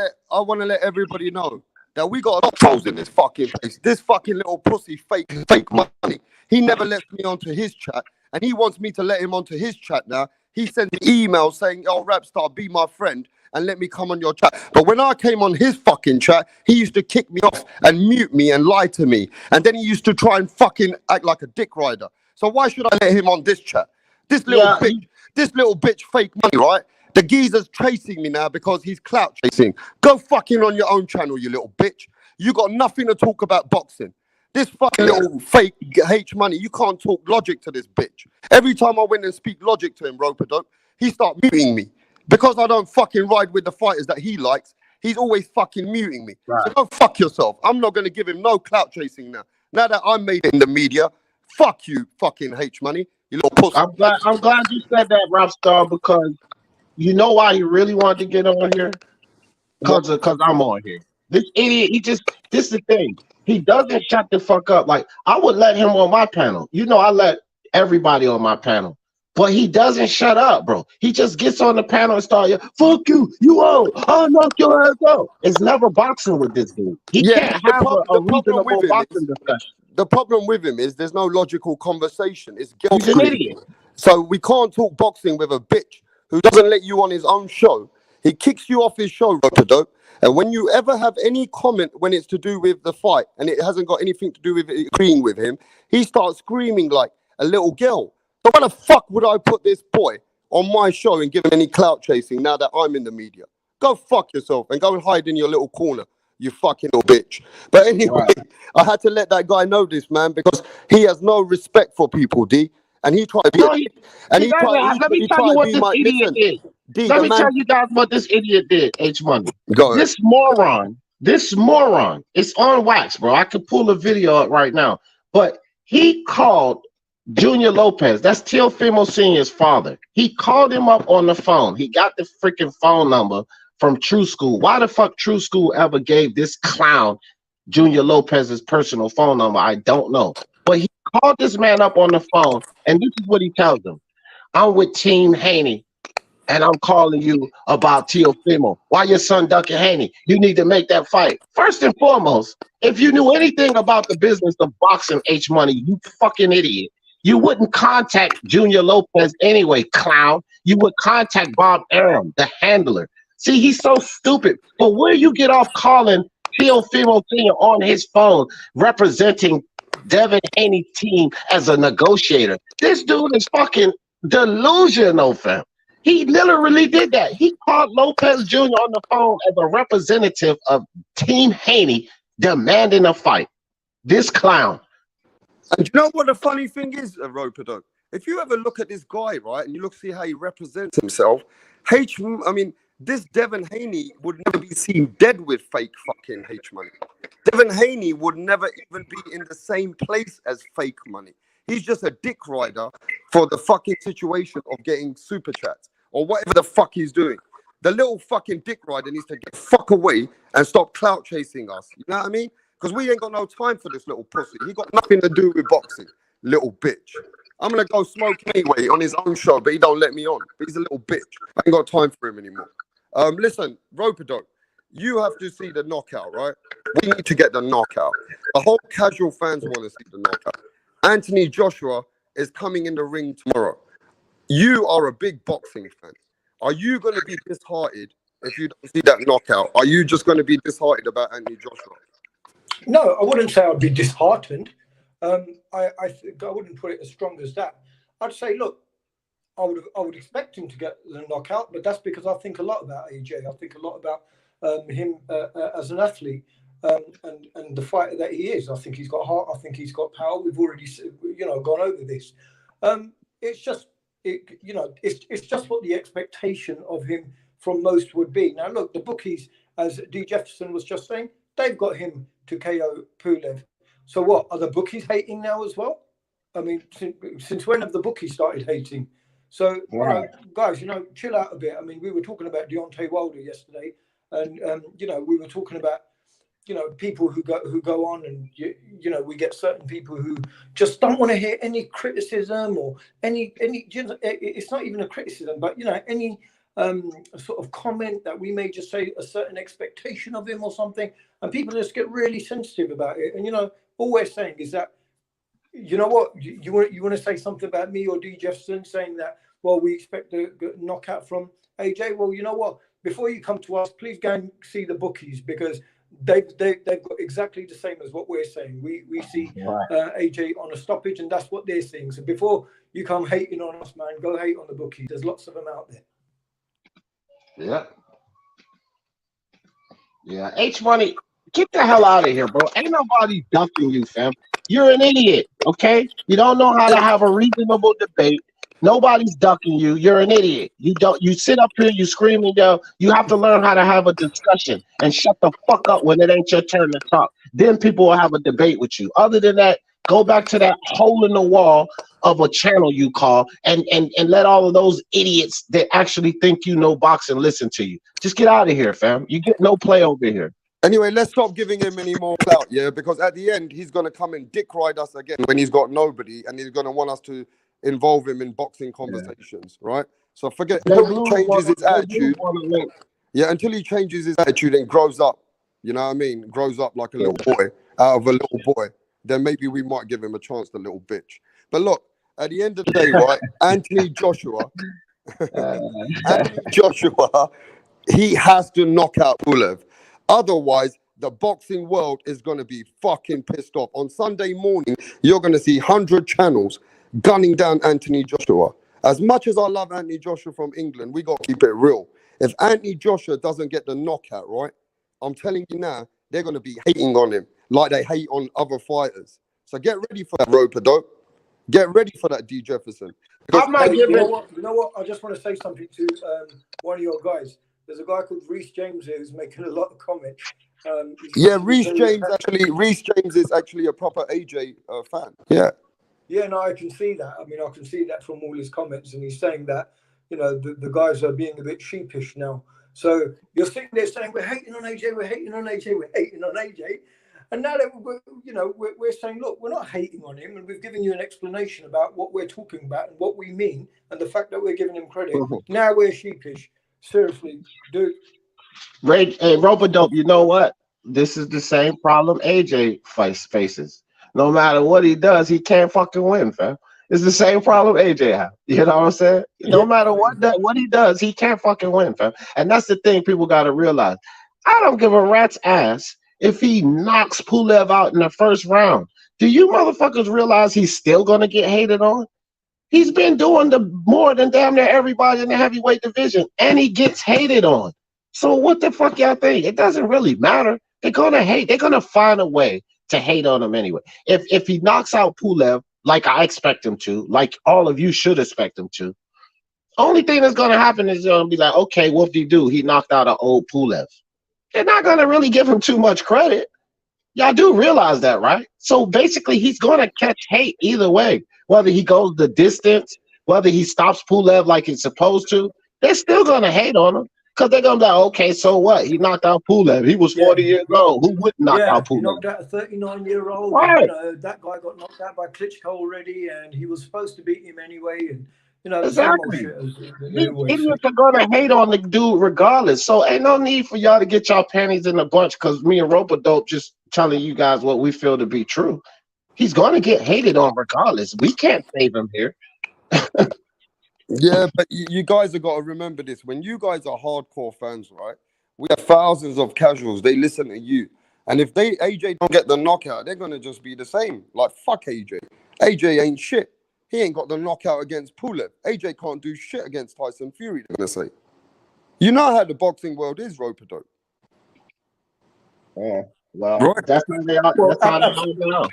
to let everybody know that we got a lot of trolls in this fucking place. This fucking little pussy fake money. He never lets me onto his chat, and he wants me to let him onto his chat now. He sends me emails saying, "Oh, Rapstar, be my friend and let me come on your chat." But when I came on his fucking chat, he used to kick me off and mute me and lie to me, and then he used to try and fucking act like a dick rider. So why should I let him on this chat? This
Yeah,
little bitch, fake money, right? The geezer's chasing me now because he's clout chasing. Go fucking on your own channel, you little bitch. You got nothing to talk about boxing. This fucking little fake H money, you can't talk logic to this bitch. Every time I went and speak logic to him, Rope-a-dope, he start muting me. Because I don't fucking ride with the fighters that he likes, he's always fucking muting me.
right.
So go fuck yourself. I'm not going to give him no clout chasing now. Now that I'm made it in the media, fuck you, fucking H money, you little pussy.
I'm glad you said that, Rapstar, because you know why he really wanted to get on here? Because I'm on here. This idiot, this is the thing. He doesn't shut the fuck up. Like, I would let him on my panel. You know, I let everybody on my panel. But he doesn't shut up, bro. He just gets on the panel and start, fuck you, you old, I'll knock your ass out. It's never boxing with this dude. He
Yeah,
can't have a
the problem with
reasonable
him
boxing
is
discussion.
the problem with him is there's no logical conversation. It's guilt
He's an
creep.
idiot.
So we can't talk boxing with a bitch who doesn't let you on his own show. He kicks you off his show, Rope-a-dope. And when you ever have any comment when it's to do with the fight and it hasn't got anything to do with agreeing with him, he starts screaming like a little girl. So why the fuck would I put this boy on my show and give him any clout chasing now that I'm in the media? Go fuck yourself and go and hide in your little corner, you fucking little bitch. But anyway,
Right.
I had to let that guy know this, man, because he has no respect for people, D. And he tried to be,
No, he doesn't. Let me
he
tell you
tried to
what
be
this
my,
idiot
listen,
did.
D,
Let
the
me tell
man,
you guys what this idiot did, H Money.
go ahead.
This moron, it's on wax, bro. I could pull a video up right now. But he called Junior Lopez, that's Teofimo Sr.'s father. He called him up on the phone. He got the freaking phone number from True School. Why the fuck True School ever gave this clown Junior Lopez's personal phone number? I don't know. But he called this man up on the phone, and this is what he tells him. I'm with Team Haney, and I'm calling you about Teofimo. Why your son ducking Haney? You need to make that fight. First and foremost, if you knew anything about the business of boxing, H Money, you fucking idiot, you wouldn't contact Junior Lopez anyway, clown. You would contact Bob Arum, the handler. See, he's so stupid. But where you get off calling Teofimo Sr. on his phone representing Devin Haney's team as a negotiator? This dude is fucking delusional, fam. He literally did that. He called Lopez Jr. on the phone as a representative of Team Haney demanding a fight. This clown.
And you know what the funny thing is, Rope-a-dope? If you ever look at this guy, right, and you see how he represents himself, this Devin Haney would never be seen dead with fake fucking H money. Devin Haney would never even be in the same place as fake money. He's just a dick rider for the fucking situation of getting super chats or whatever the fuck he's doing. The little fucking dick rider needs to get fuck away and stop clout chasing us. You know what I mean? Because we ain't got no time for this little pussy. He got nothing to do with boxing, little bitch. I'm gonna go smoke anyway on his own show, but he don't let me on. But he's a little bitch. I ain't got time for him anymore. Listen, Rope-a-dope, you have to see the knockout, right? We need to get the knockout. The whole casual fans want to see the knockout. Anthony Joshua is coming in the ring tomorrow. You are a big boxing fan. Are you going to be disheartened if you don't see that knockout? Are you just going to be disheartened about Anthony Joshua?
No, I wouldn't say I'd be disheartened. I wouldn't put it as strong as that. I'd say, look, I would expect him to get the knockout, but that's because I think a lot about AJ. I think a lot about him as an athlete and the fighter that he is. I think he's got heart. I think he's got power. We've already, gone over this. It's just, it's just what the expectation of him from most would be. Now, look, the bookies, as D. Jefferson was just saying, they've got him to KO Pulev. So what? Are the bookies hating now as well? I mean, since when have the bookies started hating? So, guys, chill out a bit. I mean, we were talking about Deontay Wilder yesterday, and we were talking about people who go on, and we get certain people who just don't want to hear any criticism or any. It's not even a criticism, but any sort of comment that we may just say a certain expectation of him or something, and people just get really sensitive about it. And all we're saying is that, you know what, you want to say something about me or D Jefferson, saying that, well, we expect a knockout from AJ. Well, you know what, before you come to us, please go and see the bookies, because they've got exactly the same as what we're saying. We see AJ on a stoppage, and that's what they're seeing. So before you come hating on us, man, go hate on the bookies. There's lots of them out there.
Yeah. H Money, get the hell out of here, bro. Ain't nobody ducking you, fam. You're an idiot, okay? You don't know how to have a reasonable debate. Nobody's ducking you. You're an idiot. You sit up here, you scream and yell. You have to learn how to have a discussion and shut the fuck up when it ain't your turn to talk. Then people will have a debate with you. Other than that, go back to that hole in the wall of a channel you call and let all of those idiots that actually think you know boxing listen to you. Just get out of here, fam. You get no play over here.
Anyway, let's stop giving him any more clout, yeah? Because at the end, he's going to come and dick ride us again when he's got nobody, and he's going to want us to involve him in boxing conversations, right? So forget, until he changes his attitude, until he changes his attitude and grows up, you know what I mean? Grows up like a little boy, out of a little boy, then maybe we might give him a chance, the little bitch. But look, at the end of the day, right, Anthony Joshua, he has to knock out Pulev. Otherwise, the boxing world is going to be fucking pissed off. On Sunday morning, you're going to see 100 channels gunning down Anthony Joshua. As much as I love Anthony Joshua from England, we got to keep it real. If Anthony Joshua doesn't get the knockout, right, I'm telling you now, they're going to be hating on him like they hate on other fighters. So get ready for that, rope-a-dope. Get ready for that, D. Jefferson.
You know what? I just want to say something to one of your guys. There's a guy called Reece James here who's making a lot of comments.
Reece James is actually a proper AJ fan. Yeah.
Yeah, no, I can see that. I mean, I can see that from all his comments, and he's saying that, the guys are being a bit sheepish now. So you're sitting there saying, we're hating on AJ, we're hating on AJ, we're hating on AJ. And now that we're saying, look, we're not hating on him, and we've given you an explanation about what we're talking about and what we mean, and the fact that we're giving him credit. Now we're sheepish. Seriously, dude.
Hey, Rope-a-Dope, you know what? This is the same problem AJ faces. No matter what he does, he can't fucking win, fam. It's the same problem AJ has. You know what I'm saying? No matter what he does, he can't fucking win, fam. And that's the thing people got to realize. I don't give a rat's ass if he knocks Pulev out in the first round. Do you motherfuckers realize he's still going to get hated on? He's been doing more than damn near everybody in the heavyweight division, and he gets hated on. So what the fuck y'all think? It doesn't really matter. They're gonna hate. They're gonna find a way to hate on him anyway. If he knocks out Pulev, like I expect him to, like all of you should expect him to, only thing that's gonna happen is gonna be like, okay, whoop-de-doo, he knocked out an old Pulev. They're not gonna really give him too much credit. Y'all do realize that, right? So basically, he's gonna catch hate either way. Whether he goes the distance, whether he stops Pulev like he's supposed to, they're still gonna hate on him. Because they're going to be like, okay, so what? He knocked out Pulev. He was 40 years old. Who wouldn't knock out Pulev?
He knocked out a 39-year-old.
Right.
That guy got knocked out by Klitschko already, and he was supposed to beat him anyway. And
exactly. Idiots are going to hate on the dude regardless. So ain't no need for y'all to get y'all panties in a bunch because me and Rope-a-Dope just telling you guys what we feel to be true. He's going to get hated on regardless. We can't save him here.
Yeah, but you guys have got to remember this. When you guys are hardcore fans, right? We have thousands of casuals. They listen to you. And if AJ don't get the knockout, they're going to just be the same. Like, fuck AJ. AJ ain't shit. He ain't got the knockout against Pulev. AJ can't do shit against Tyson Fury, they're going to say. You know how the boxing world is, Rope-a-Dope.
Yeah, well, right. That's how they are.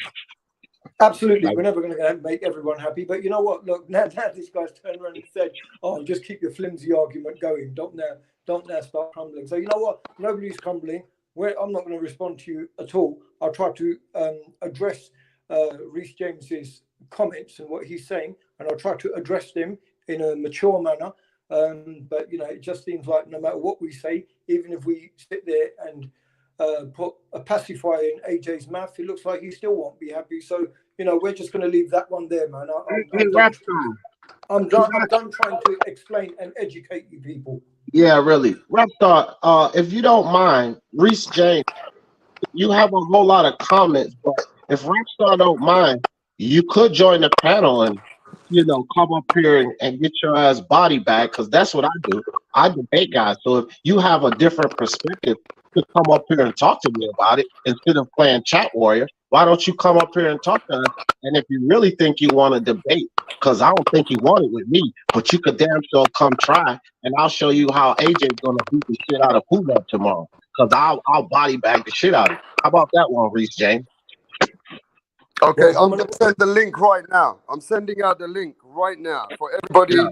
Absolutely, we're never going to make everyone happy. But you know what? Look, now this guy's turned around and said, "Oh, just keep your flimsy argument going. Don't now start crumbling." So you know what? Nobody's crumbling. I'm not going to respond to you at all. I'll try to address Reece James's comments and what he's saying, and I'll try to address them in a mature manner. But it just seems like no matter what we say, even if we sit there and put a pacifier in AJ's mouth, it looks like he still won't be happy. So we're just going to leave that one there, man. I'm done trying to explain and educate you people.
Yeah, really. Reptar, if you don't mind, Reece James, you have a whole lot of comments, but if Reptar don't mind, you could join the panel and come up here and get your ass body back, because that's what I do. I debate guys. So if you have a different perspective, you could come up here and talk to me about it instead of playing chat warrior. Why don't you come up here and talk to us? And if you really think you want to debate, because I don't think you want it with me, but you could damn sure come try, and I'll show you how AJ's gonna beat the shit out of Pulev tomorrow. Because I'll body bag the shit out of you. How about that one, Reece James?
Okay, I'm gonna send the link right now. I'm sending out the link right now for everybody. Yeah.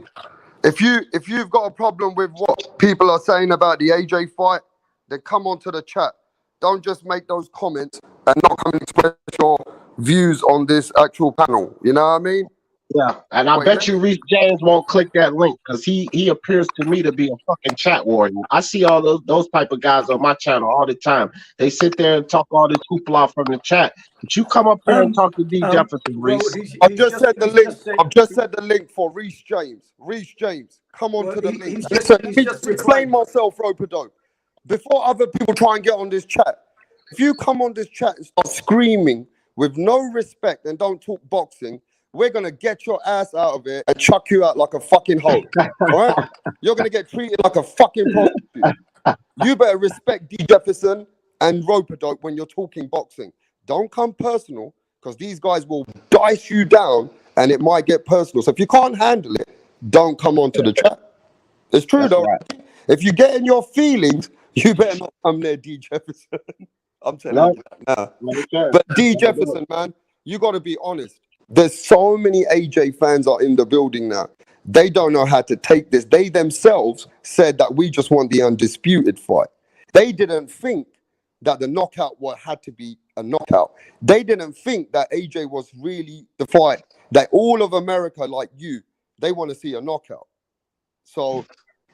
If you've got a problem with what people are saying about the AJ fight, then come onto the chat. Don't just make those comments and not come and express your views on this actual panel. You know what I mean?
Yeah, and I bet you Reece James won't click that link, because he appears to me to be a fucking chat warrior. I see all those type of guys on my channel all the time. They sit there and talk all this hoopla from the chat. But you come up here and talk to D. Jefferson, Reece.
I've just said the link. I've just said the link for Reece James. Reece James, come on to the link. Listen, let me just explain myself, Rope-a-Dope. Before other people try and get on this chat, if you come on this chat and start screaming with no respect and don't talk boxing, we're going to get your ass out of it and chuck you out like a fucking hoe. All right? You're going to get treated like a fucking prostitute. You better respect D. Jefferson and Rope-a-Dope when you're talking boxing. Don't come personal, because these guys will dice you down and it might get personal. So if you can't handle it, don't come onto the chat. It's true, though. Right. If you get in your feelings, you better not come near D. Jefferson. I'm telling you that now. But D. Jefferson, man, you got to be honest. There's so many AJ fans are in the building now. They don't know how to take this. They themselves said that we just want the undisputed fight. They didn't think that the knockout had to be a knockout. They didn't think that AJ was really the fight. That all of America, like you, they want to see a knockout. So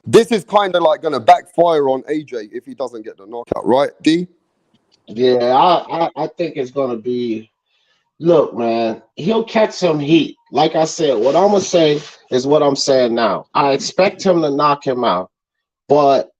this is kind of like going to backfire on AJ if he doesn't get the knockout, right, D?
Yeah, I think it's going to be... Look, man, he'll catch some heat. Like I said, what I'm going to say is what I'm saying now. I expect him to knock him out. But,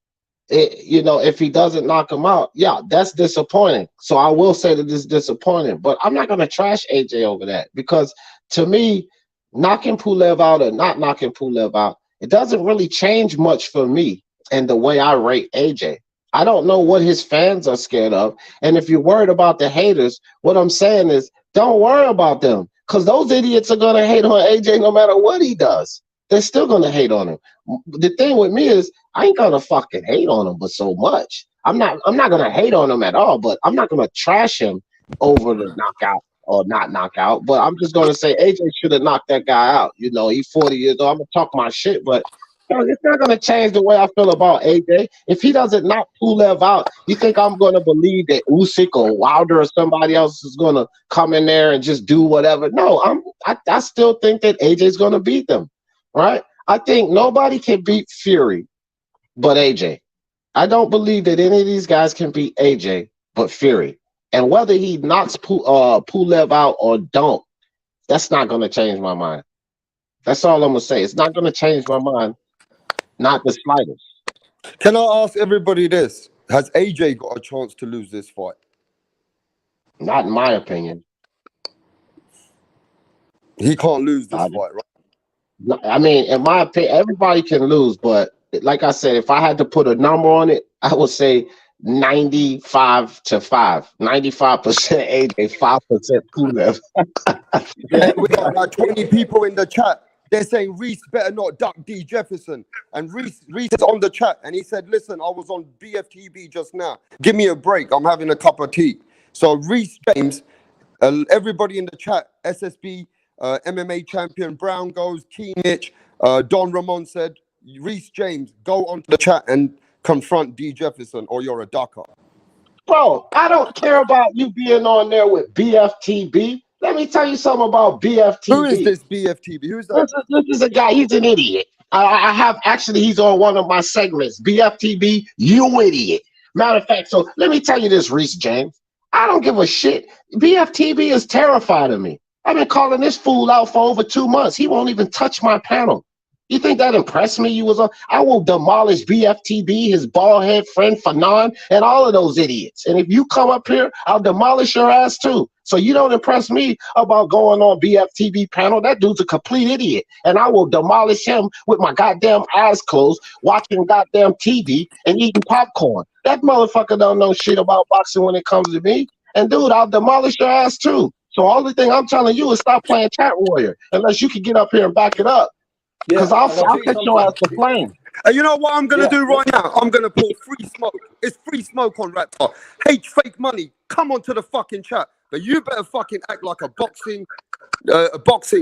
if he doesn't knock him out, yeah, that's disappointing. So I will say that it's disappointing. But I'm not going to trash AJ over that. Because to me, knocking Pulev out or not knocking Pulev out, it doesn't really change much for me in the way I rate AJ. I don't know what his fans are scared of. And if you're worried about the haters, what I'm saying is, don't worry about them, because those idiots are going to hate on AJ no matter what he does. They're still going to hate on him. The thing with me is, I ain't going to fucking hate on him, but so much. I'm not going to hate on him at all, but I'm not going to trash him over the knockout or not knockout. But I'm just going to say AJ should have knocked that guy out. He's 40 years old. I'm going to talk my shit, but it's not going to change the way I feel about AJ. If he doesn't knock Pulev out, you think I'm going to believe that Usyk or Wilder or somebody else is going to come in there and just do whatever? No, I still think that AJ's going to beat them, right? I think nobody can beat Fury but AJ. I don't believe that any of these guys can beat AJ but Fury. And whether he knocks Pulev out or don't, that's not going to change my mind. That's all I'm going to say. It's not going to change my mind. Not the slightest.
Can I ask everybody this? Has AJ got a chance to lose this fight?
Not in my opinion.
He can't lose this fight, right?
I mean, in my opinion, everybody can lose, but like I said, if I had to put a number on it, I would say 95 to 5. 95% AJ, 5% Pulev.
Yeah, we got like 20 people in the chat. They're saying Reece better not duck D. Jefferson. And Reece is on the chat. And he said, listen, I was on BFTB just now. Give me a break. I'm having a cup of tea. So Reece James, everybody in the chat, SSB, MMA champion, Brown goes, Keenich, Don Ramon said, Reece James, go onto the chat and confront D. Jefferson or you're a ducker.
Bro, I don't care about you being on there with BFTB. Let me tell you something about
Who is
BFTB.
this BFTB? Who's that?
This is a guy. He's an idiot. I have actually. He's on one of my segments. BFTB, you idiot. Matter of fact, so let me tell you this, Reese James. I don't give a shit. BFTB is terrified of me. I've been calling this fool out for over 2 months. He won't even touch my panel. You think that impressed me? I will demolish BFTB, his bald head friend Fanon, and all of those idiots. And if you come up here, I'll demolish your ass too. So you don't impress me about going on BFTB panel. That dude's a complete idiot. And I will demolish him with my goddamn eyes closed, watching goddamn TV and eating popcorn. That motherfucker don't know shit about boxing when it comes to me. And dude, I'll demolish your ass too. So all the thing I'm telling you is stop playing chat warrior, unless you can get up here and back it up. Because I'll set your ass to flame.
And you know what I'm going to do right now? I'm going to pull free smoke. It's free smoke on Raptor. Hate fake money. Come on to the fucking chat. But you better fucking act like a boxing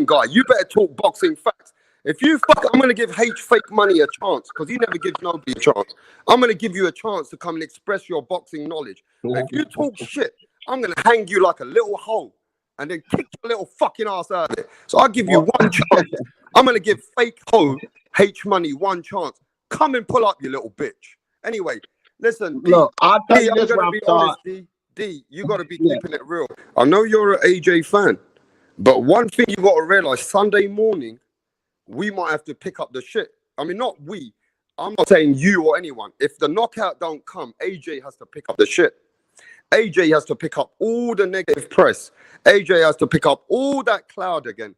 guy. You better talk boxing facts. If you I'm going to give H fake money a chance because he never gives nobody a chance. I'm going to give you a chance to come and express your boxing knowledge. But if you talk shit, I'm going to hang you like a little hoe and then kick your little fucking ass out of it. So I'll give you one chance. I'm going to give fake hoe H money one chance. Come and pull up, you little bitch. Anyway, listen.
Look, I'll tell you this,
I'm going to be honest, D, you got to be keeping it real. I know you're an AJ fan, but one thing you got to realize, Sunday morning, we might have to pick up the shit. I mean, not we. I'm not saying you or anyone. If the knockout don't come, AJ has to pick up the shit. AJ has to pick up all the negative press. AJ has to pick up all that cloud again.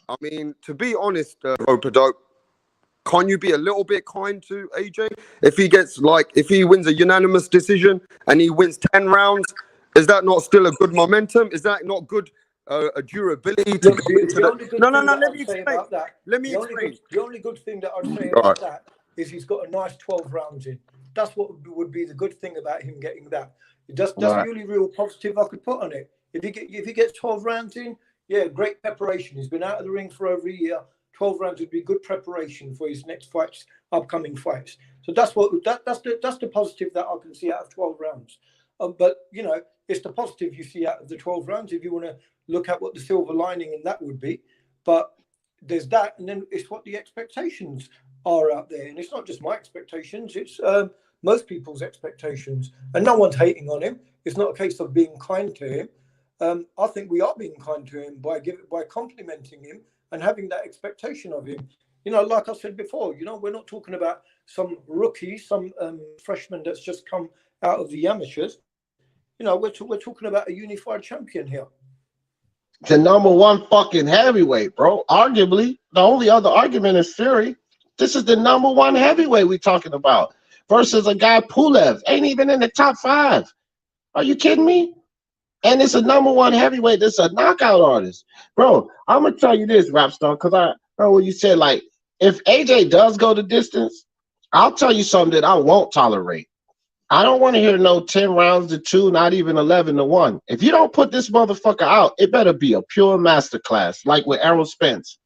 I mean, to be honest, Rope-a-Dope, can you be a little bit kind to AJ? If he wins a unanimous decision and he wins 10 rounds, is that not still a good momentum? Is that not good a durability to go into the... No, let me explain. Let me explain.
The only good thing that I'd say about that is he's got a nice 12 rounds in. That's what would be the good thing about him getting that. That's the only real positive I could put on it. If he gets 12 rounds in, yeah, great preparation. He's been out of the ring for over a year. 12 rounds would be good preparation for his next fights, upcoming fights. So that's the positive that I can see out of 12 rounds. But you know, it's the positive you see out of the 12 rounds. If you want to look at what the silver lining in that would be, but there's that, and then it's what the expectations are out there, and it's not just my expectations. It's most people's expectations, and no one's hating on him. It's not a case of being kind to him. I think we are being kind to him by complimenting him and having that expectation of him. You know, like I said before, you know, we're not talking about some rookie, some freshman that's just come out of the amateurs. You know, we're talking about a unified champion here.
The number one fucking heavyweight, bro. Arguably, the only other argument is Fury. This is the number one heavyweight we're talking about versus a guy Pulev. Ain't even in the top 5. Are you kidding me? And it's a number one heavyweight. This is a knockout artist. Bro, I'm going to tell you this, Rapstar, because I heard what you said. Like, if AJ does go the distance, I'll tell you something that I won't tolerate. I don't want to hear no 10 rounds to 2, not even 11 to 1. If you don't put this motherfucker out, it better be a pure masterclass, like with Errol Spence.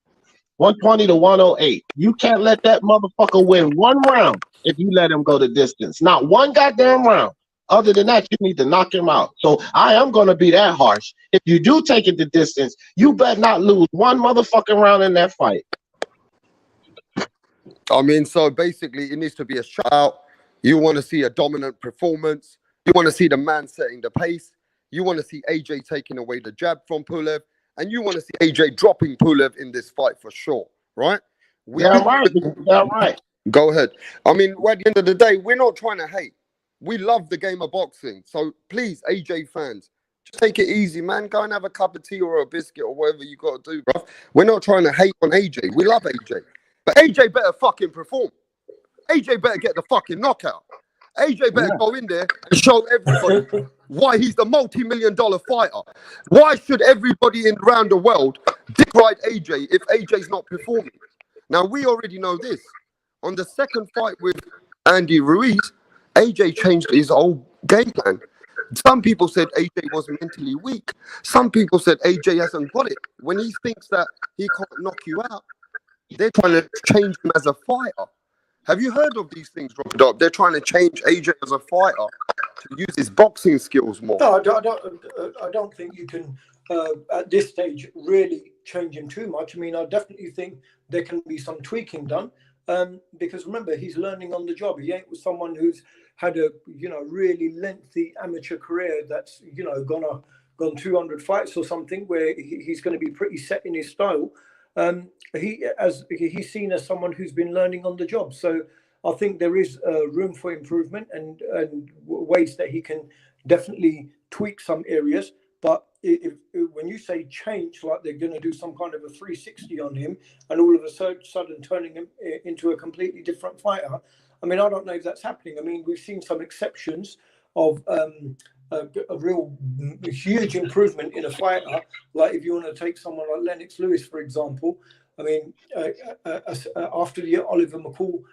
120 to 108. You can't let that motherfucker win one round if you let him go the distance. Not one goddamn round. Other than that, you need to knock him out. So I am going to be that harsh. If you do take it the distance, you better not lose one motherfucking round in that fight.
I mean, so basically, it needs to be a shutout. You want to see a dominant performance. You want to see the man setting the pace. You want to see AJ taking away the jab from Pulev. And you want to see AJ dropping Pulev in this fight for sure, right?
Right.
Go ahead. I mean, at the end of the day, we're not trying to hate. We love the game of boxing. So please, AJ fans, just take it easy, man. Go and have a cup of tea or a biscuit or whatever you got to do, bro. We're not trying to hate on AJ. We love AJ. But AJ better fucking perform. AJ better get the fucking knockout. AJ better go in there and show everybody why he's the multi-million-dollar fighter. Why should everybody around the world dick ride AJ if AJ's not performing? Now, we already know this. On the second fight with Andy Ruiz, AJ changed his whole game plan. Some people said AJ was mentally weak. Some people said AJ hasn't got it. When he thinks that he can't knock you out, they're trying to change him as a fighter. Have you heard of these things, Rob? They're trying to change AJ as a fighter to use his boxing skills more.
No, I don't think you can at this stage really change him too much. I mean, I definitely think there can be some tweaking done, because remember, he's learning on the job. He ain't with someone who's had a really lengthy amateur career that's gone 200 fights or something, where he's going to be pretty set in his style. He's seen as someone who's been learning on the job. So I think there is room for improvement and ways that he can definitely tweak some areas. But when you say change, like they're going to do some kind of a 360 on him and all of a sudden turning him into a completely different fighter, I mean, I don't know if that's happening. I mean, we've seen some exceptions of a real huge improvement in a fighter. Like if you want to take someone like Lennox Lewis, for example, I mean, after the Oliver McCall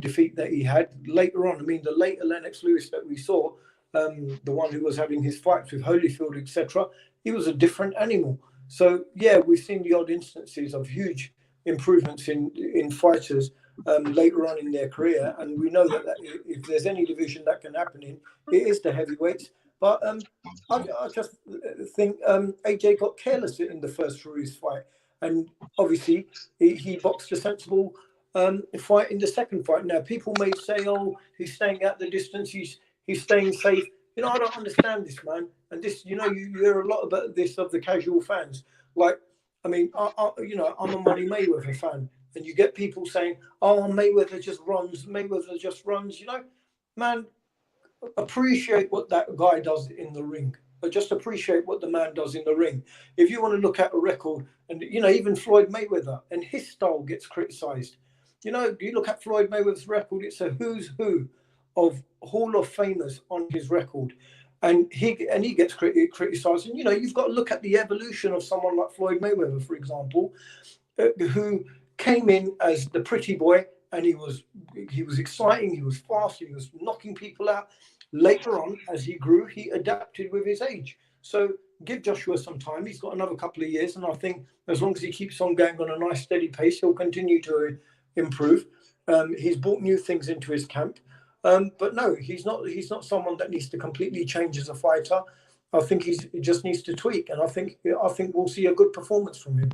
defeat that he had later on, I mean, the later Lennox Lewis that we saw, the one who was having his fights with Holyfield, etc., he was a different animal. So yeah, we've seen the odd instances of huge improvements in fighters later on in their career, and we know that if there's any division that can happen in, it is the heavyweights. But I just think AJ got careless in the first Ruiz fight, and obviously he boxed a sensible fight in the second fight. Now people may say, "Oh, he's staying at the distance. He's staying safe." You know, I don't understand this, man. And this, you hear a lot about this of the casual fans. Like, I mean, I'm a Money Mayweather fan, and you get people saying, "Oh, Mayweather just runs. Mayweather just runs." You know, man, appreciate what that guy does in the ring. But just appreciate what the man does in the ring. If you want to look at a record, and even Floyd Mayweather and his style gets criticized. You look at Floyd Mayweather's record; it's a who's who of Hall of Famers on his record, and he gets criticized. And you've got to look at the evolution of someone like Floyd Mayweather, for example, who came in as the pretty boy, and he was exciting, he was fast, he was knocking people out. Later on, as he grew, he adapted with his age. So give Joshua some time. He's got another couple of years, and I think as long as he keeps on going on a nice steady pace, he'll continue to improve. He's brought new things into his camp. But no, he's not someone that needs to completely change as a fighter. I think he just needs to tweak, and I think we'll see a good performance from him.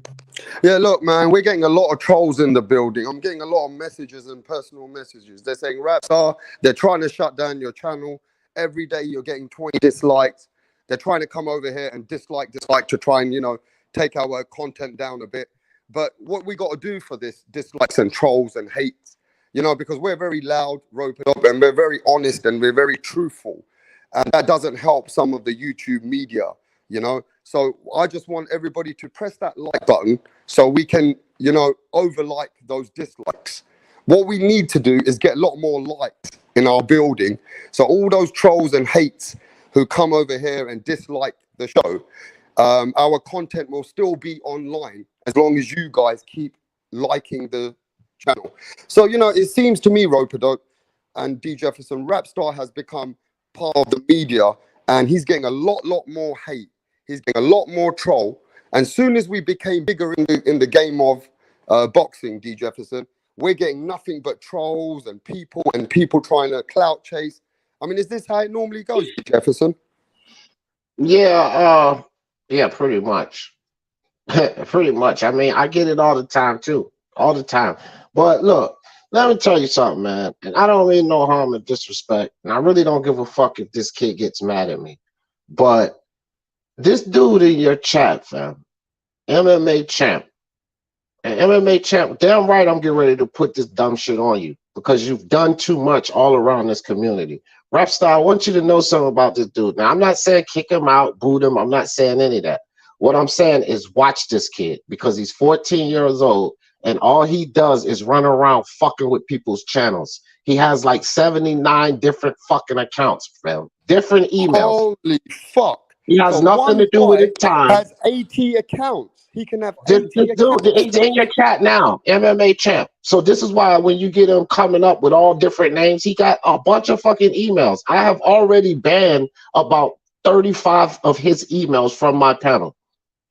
Yeah, look, man, we're getting a lot of trolls in the building. I'm getting a lot of messages and personal messages. They're saying, Rapstar, they're trying to shut down your channel. Every day you're getting 20 dislikes. They're trying to come over here and dislike to try and, take our content down a bit. But what we got to do for this dislikes and trolls and hates, because we're very loud, rope it up, and we're very honest and we're very truthful. And that doesn't help some of the YouTube media, So I just want everybody to press that like button so we can, overlike those dislikes. What we need to do is get a lot more likes in our building. So all those trolls and hates who come over here and dislike the show, our content will still be online as long as you guys keep liking the channel. So, it seems to me, Ropedope and D. Jefferson, Rapstar has become part of the media, and he's getting a lot more hate. He's getting a lot more troll. And soon as we became bigger in the game of boxing, D. Jefferson, we're getting nothing but trolls and people trying to clout chase. I mean, is this how it normally goes, D. Jefferson?
Yeah, pretty much. Pretty much. I mean, I get it all the time too. All the time. But look, let me tell you something, man. And I don't mean no harm and disrespect. And I really don't give a fuck if this kid gets mad at me. But this dude in your chat, fam, MMA champ. And MMA champ, damn right I'm getting ready to put this dumb shit on you because you've done too much all around this community. Rapstar, I want you to know something about this dude. Now, I'm not saying kick him out, boot him. I'm not saying any of that. What I'm saying is watch this kid because he's 14 years old and all he does is run around fucking with people's channels. He has like 79 different fucking accounts, fam. Different emails.
Holy fuck.
He has nothing to do with his time.
Has 80 accounts. He can have
This
80 accounts.
dude, he's in your chat now, MMA champ. So this is why when you get him coming up with all different names, he got a bunch of fucking emails. I have already banned about 35 of his emails from my panel.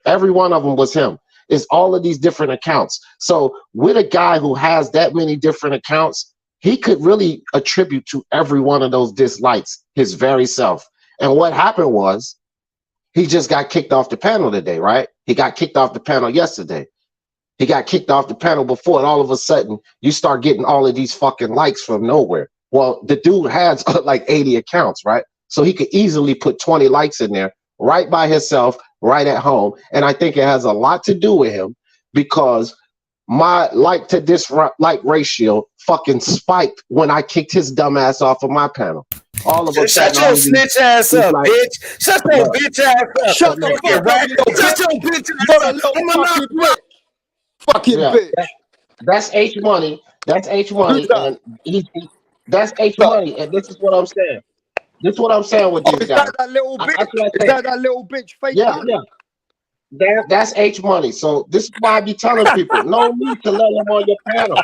Every one of them was him. It's all of these different accounts. So with a guy who has that many different accounts, he could really attribute to every one of those dislikes his very self. And what happened was He just got kicked off the panel today, right? He got kicked off the panel yesterday. He got kicked off the panel before, and all of a sudden, you start getting all of these fucking likes from nowhere. Well, the dude has like 80 accounts, right? So he could easily put 20 likes in there right by himself, right at home. And I think it has a lot to do with him because my like to dislike ratio fucking spiked when I kicked his dumb ass off of my panel. All of a sudden,
shut your snitch ass up, like, bitch. Shut your bitch ass up.
Shut the fuck up, you little
Shut your bitch ass up.
I'm a fucking bitch. Fucking bitch.
That's H Money. That's H Money.
That?
And that's H Money. And this is what I'm saying. This is what I'm saying with these guys.
That little bitch? Is that little bitch fake?
Yeah. That's H Money. So this is why I be telling people, no need to let him on your panel.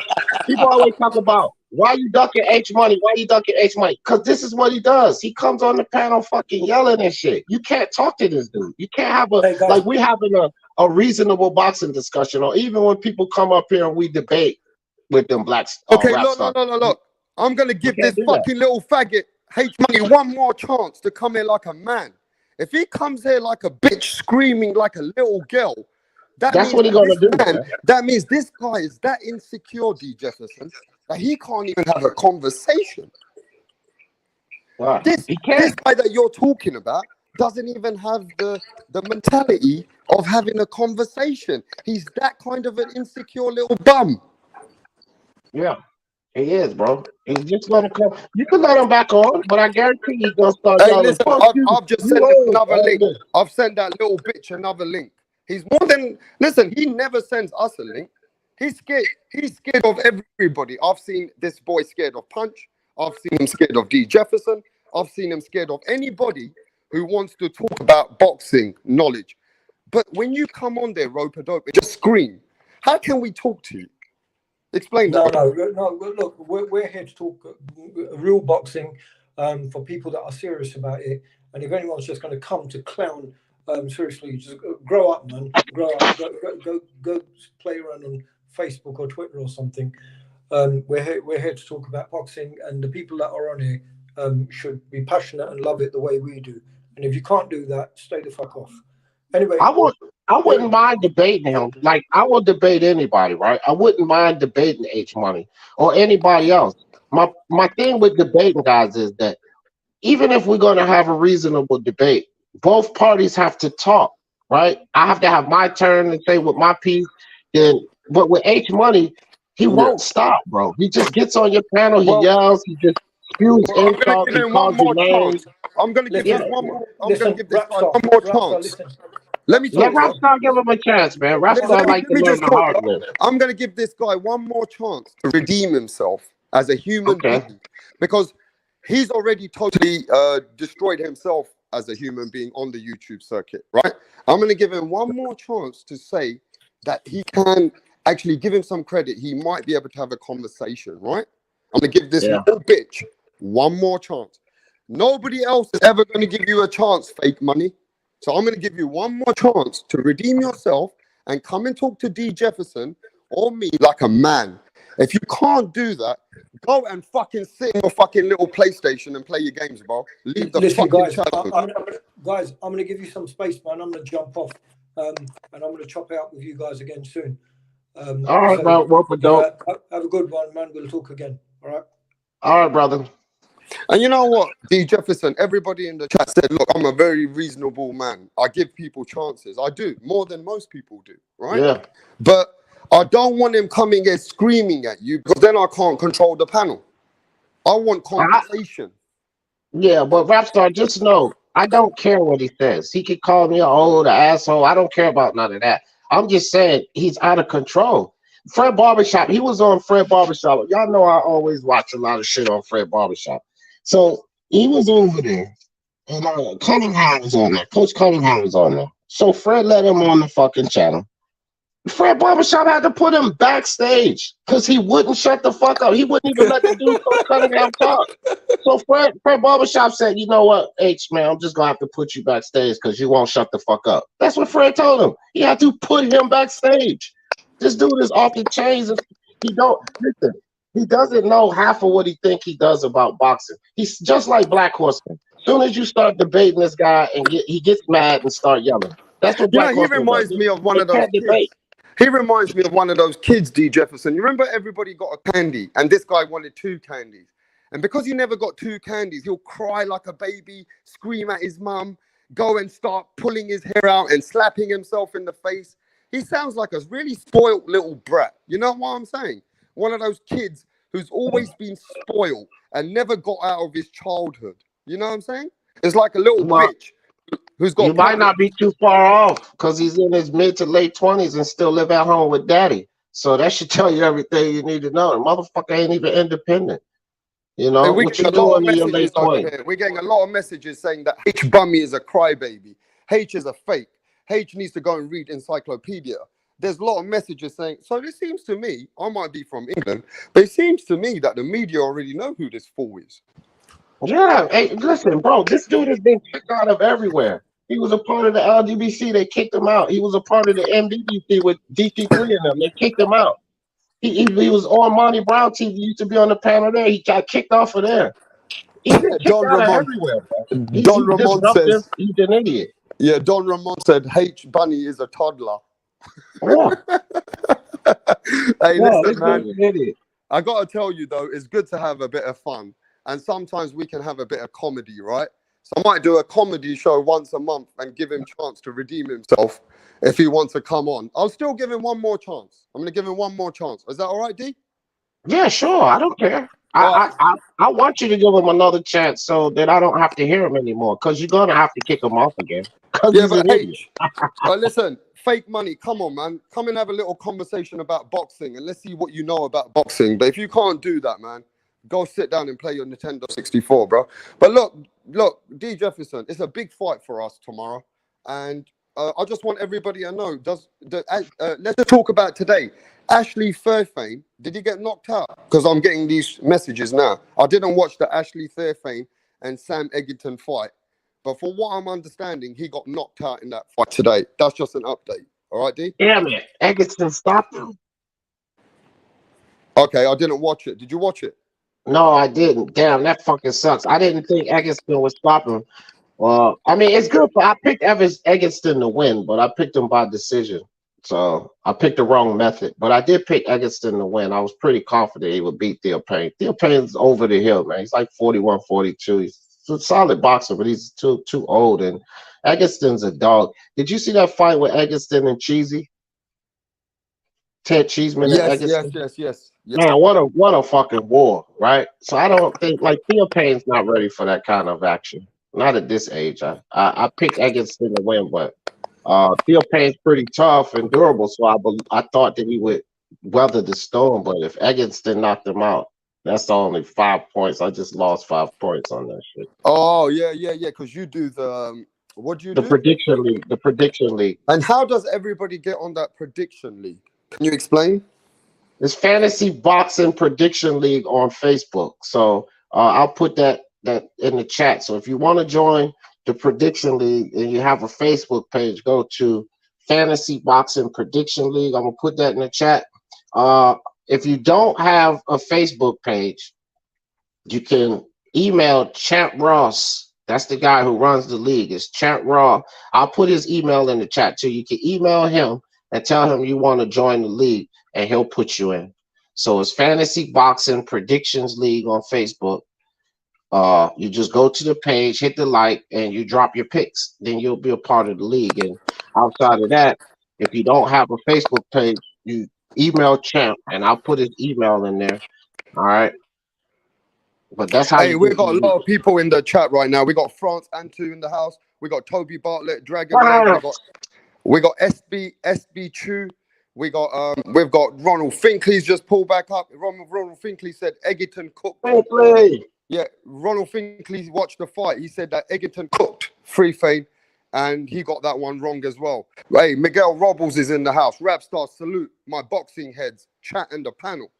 People always talk about why you ducking H Money, why you ducking H Money? Because this is what he does. He comes on the panel fucking yelling and shit. You can't talk to this dude. You can't have like we having a reasonable boxing discussion, or even when people come up here and we debate with them blacks.
Okay, look. I'm gonna give this fucking little faggot H Money one more chance to come here like a man. If he comes here like a bitch screaming like a little girl, that's what he's gonna do. Man, that means this guy is that insecure, D. Jefferson, that he can't even have a conversation.
Wow.
This guy that you're talking about doesn't even have the mentality of having a conversation. He's that kind of an insecure little bum.
Yeah. He is, bro. He's just gonna come. You can let him back on, but I guarantee he's gonna start yelling.
Listen, I've just sent him another link. I've sent that little bitch another link. He's more than listen. He never sends us a link. He's scared. He's scared of everybody. I've seen this boy scared of Punch. I've seen him scared of D. Jefferson. I've seen him scared of anybody who wants to talk about boxing knowledge. But when you come on there, rope-a-dope, just scream. How can we talk to you? Explain that.
No. Look, we're here to talk real boxing for people that are serious about it. And if anyone's just going to come to clown, seriously, just grow up, man. Grow up. Go play around on Facebook or Twitter or something. We're here to talk about boxing, and the people that are on here should be passionate and love it the way we do. And if you can't do that, stay the fuck off. Anyway,
I wouldn't mind debating him. Like, I will debate anybody, right? I wouldn't mind debating H Money or anybody else. My thing with debating guys is that even if we're going to have a reasonable debate, both parties have to talk, right? I have to have my turn and say with my piece. But with H Money, he won't stop, bro. He just gets on your panel, he yells, he just spews insult, he calls you names.
I'm going to give this one more. I'm going to give this guy one more chance. Let me talk.
Let Rapstar give him a chance, man. Rapstar like to learn the hard way.
I'm going to give this guy one more chance to redeem himself as a human being, because he's already totally destroyed himself as a human being on the YouTube circuit, right? I'm going to give him one more chance to say that he can actually give him some credit. He might be able to have a conversation, right? I'm going to give this little bitch one more chance. Nobody else is ever going to give you a chance, fake money. So I'm going to give you one more chance to redeem yourself and come and talk to D. Jefferson or me like a man. If you can't do that, go and fucking sit in your fucking little PlayStation and play your games, bro. Leave the fucking chat.
Guys, I'm going to give you some space, man. I'm going to jump off and I'm going to chop it out with you guys again soon.
All right, bro.
Have a good one, man. We'll talk again. All right?
All right, brother.
And you know what, D. Jefferson, everybody in the chat said, look, I'm a very reasonable man. I give people chances. I do, more than most people do, right?
Yeah.
But I don't want him coming here screaming at you, because then I can't control the panel. I want conversation.
Yeah, but Rapstar, just know, I don't care what he says. He could call me an old asshole. I don't care about none of that. I'm just saying he's out of control. Fred Barbershop, he was on Fred Barbershop. Y'all know I always watch a lot of shit on Fred Barbershop. So he was over there, and Cunningham was on there. Coach Cunningham was on there. So Fred let him on the fucking channel. Fred Barbershop had to put him backstage because he wouldn't shut the fuck up. He wouldn't even let the dude Coach Cunningham talk. So Fred Barbershop said, you know what, H, man, I'm just going to have to put you backstage because you won't shut the fuck up. That's what Fred told him. He had to put him backstage. This dude is off the chains. He doesn't know half of what he think he does about boxing. He's just like Black Horseman. Soon as you start debating this guy and he gets mad and start yelling. That's what
You know,
black
he
Muslims are.
reminds me of one
They
of those
can't debate.
kids. He reminds me of one of those kids, D. Jefferson. You remember everybody got a candy, and this guy wanted 2 candies. And because he never got 2 candies, he'll cry like a baby, scream at his mum, go and start pulling his hair out and slapping himself in the face. He sounds like a really spoiled little brat. You know what I'm saying? One of those kids who's always been spoiled and never got out of his childhood. You know what I'm saying? It's like a little
Well,
bitch who's
you
got
might not
problems.
be too far off because he's in his mid to late 20s and still live at home with daddy. So that should tell you everything you need to know. The motherfucker ain't even independent. You
Hey,
know,
we're
what
getting
you
a lot of
doing in your
messages
late
over
20s?
here. We're getting a lot of messages saying that H Bummy is a crybaby. H is a fake. H needs to go and read encyclopedia. There's a lot of messages saying, so this seems to me, I might be from England, but it seems to me that the media already know who this fool is.
Yeah, hey, listen, bro, this dude has been kicked out of everywhere. He was a part of the LGBT, they kicked him out. He was a part of the MBBC with DC3 and them, they kicked him out. He was on Monty Brown TV, used to be on the panel there. He got kicked off of there. He's been kicked
Don
out of
Ramon,
everywhere, bro.
Don
He's
Ramon
disruptive.
says,
He's an idiot.
yeah, Don Ramon said H Bunny is a toddler.
Yeah,
Hey,
yeah,
listen,
this
man.
dude's an idiot.
I gotta tell you though, it's good to have a bit of fun, and sometimes we can have a bit of comedy, right? So I might do a comedy show once a month and give him a chance to redeem himself if he wants to come on. I'll still give him one more chance. I'm gonna give him one more chance. Is that all right, D?
Yeah, sure. I don't care.
All right.
I want you to give him another chance so that I don't have to hear him anymore. Because you're gonna have to kick him off again. Because
Yeah,
he's
but
an idiot.
H, listen, fake money. Come on, man. Come and have a little conversation about boxing, and let's see what you know about boxing. But if you can't do that, man, go sit down and play your Nintendo 64, bro. But look, D Jefferson, it's a big fight for us tomorrow, and I just want everybody to know. Let's just talk about today. Ashley Fairfane, did he get knocked out? Because I'm getting these messages now. I didn't watch the Ashley Fairfane and Sam Egerton fight. But from what I'm understanding, he got knocked out in that fight today. That's just an update. All right, D?
Damn it. Egerton stopped him.
Okay, I didn't watch it. Did you watch it?
No, I didn't. Damn, that fucking sucks. I didn't think Egerton would stop him. Well, I mean, it's good, but I picked Egerton to win, but I picked him by decision. So I picked the wrong method, but I did pick Egerton to win. I was pretty confident he would beat Theo Payne. Theo Payne's over the hill, man. He's like 41, 42. He's a solid boxer, but he's too old. And Egerton's a dog. Did you see that fight with Egerton and Cheesy? Ted Cheeseman and Egerton?
Yes.
Man, what a fucking war, right? So I don't think like Theo Payne's not ready for that kind of action. Not at this age. I picked Egerton to win, but Theo Payne's pretty tough and durable, so I thought that he would weather the storm. But if Egerton knocked him out, that's only 5 points. I just lost 5 points on that shit.
Oh, yeah. Because you do the what do you
The
do?
prediction league.
And how does everybody get on that prediction league? Can you explain?
It's Fantasy Boxing Prediction League on Facebook. So I'll put that in the chat. So if you want to join the Prediction League and you have a Facebook page, go to Fantasy Boxing Prediction League. I'm gonna put that in the chat. If you don't have a Facebook page, you can email Champ Ross. That's the guy who runs the league. It's Champ Raw. I'll put his email in the chat too. You can email him and tell him you want to join the league, and he'll put you in. So it's Fantasy Boxing Predictions League on Facebook. You just go to the page, hit the like, and you drop your picks. Then you'll be a part of the league. And outside of that, if you don't have a Facebook page, you email Champ, and I'll put his email in there. All right. But that's how.
Hey, we've got a lot of people in the chat right now. We got France Antu in the house. We got Toby Bartlett, Dragon Leg. We got SB Chu. We've got Ronald Finkley's just pulled back up. Ronald Finkley said Egerton cooked.
Finkley.
Yeah, Ronald Finkley watched the fight. He said that Egerton cooked Free Fade, and he got that one wrong as well. Hey, Miguel Robles is in the house. Rapstar salute my boxing heads, chat and the panel.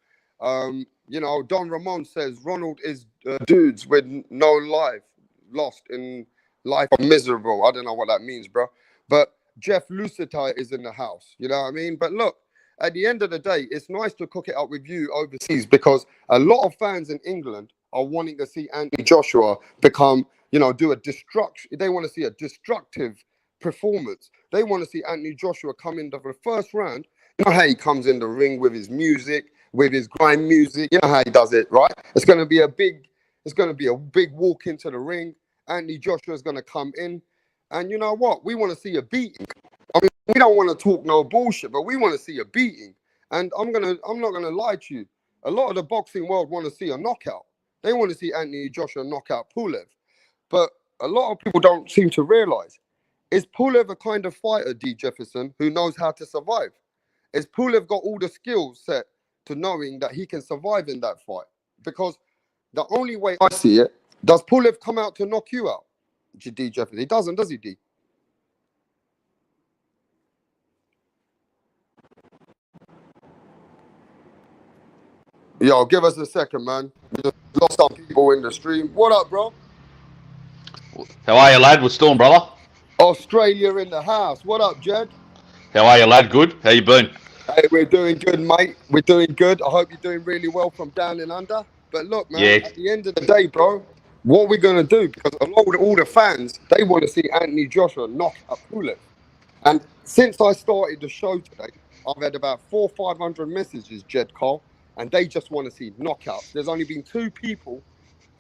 Don Ramon says Ronald is dudes with no life, lost in life are miserable. I don't know what that means, bro. But Jeff Luciter is in the house. You know what I mean? But look, at the end of the day, it's nice to cook it up with you overseas because a lot of fans in England are wanting to see Anthony Joshua become do a destruction. They want to see a destructive performance. They want to see Anthony Joshua come in the first round. You know how he comes in the ring with his music, with his grime music. You know how he does it, right? It's going to be a big walk into the ring. Anthony Joshua is going to come in, and you know what? We want to see a beating. I mean, we don't want to talk no bullshit, but we want to see a beating. And I'm not gonna lie to you. A lot of the boxing world want to see a knockout. They want to see Anthony Joshua knock out Pulev. But a lot of people don't seem to realize, is Pulev a kind of fighter, D. Jefferson, who knows how to survive? Is Pulev got all the skills set to knowing that he can survive in that fight? Because the only way I see it, does Pulev come out to knock you out, D. Jefferson? He doesn't, does he, D? Yo, give us a second, man. We just lost some people in the stream. What up, bro?
How are you, lad? What's doing, brother?
Australia in the house. What up, Jed?
How are you, lad? Good? How you been?
Hey, we're doing good, mate. We're doing good. I hope you're doing really well from down in under. But look, man, At the end of the day, bro, what we're going to do, because along with all the fans, they want to see Anthony Joshua knock out Pulev. And since I started the show today, I've had about 400 or 500 messages, Jed Cole, and they just want to see knockouts. There's only been 2 people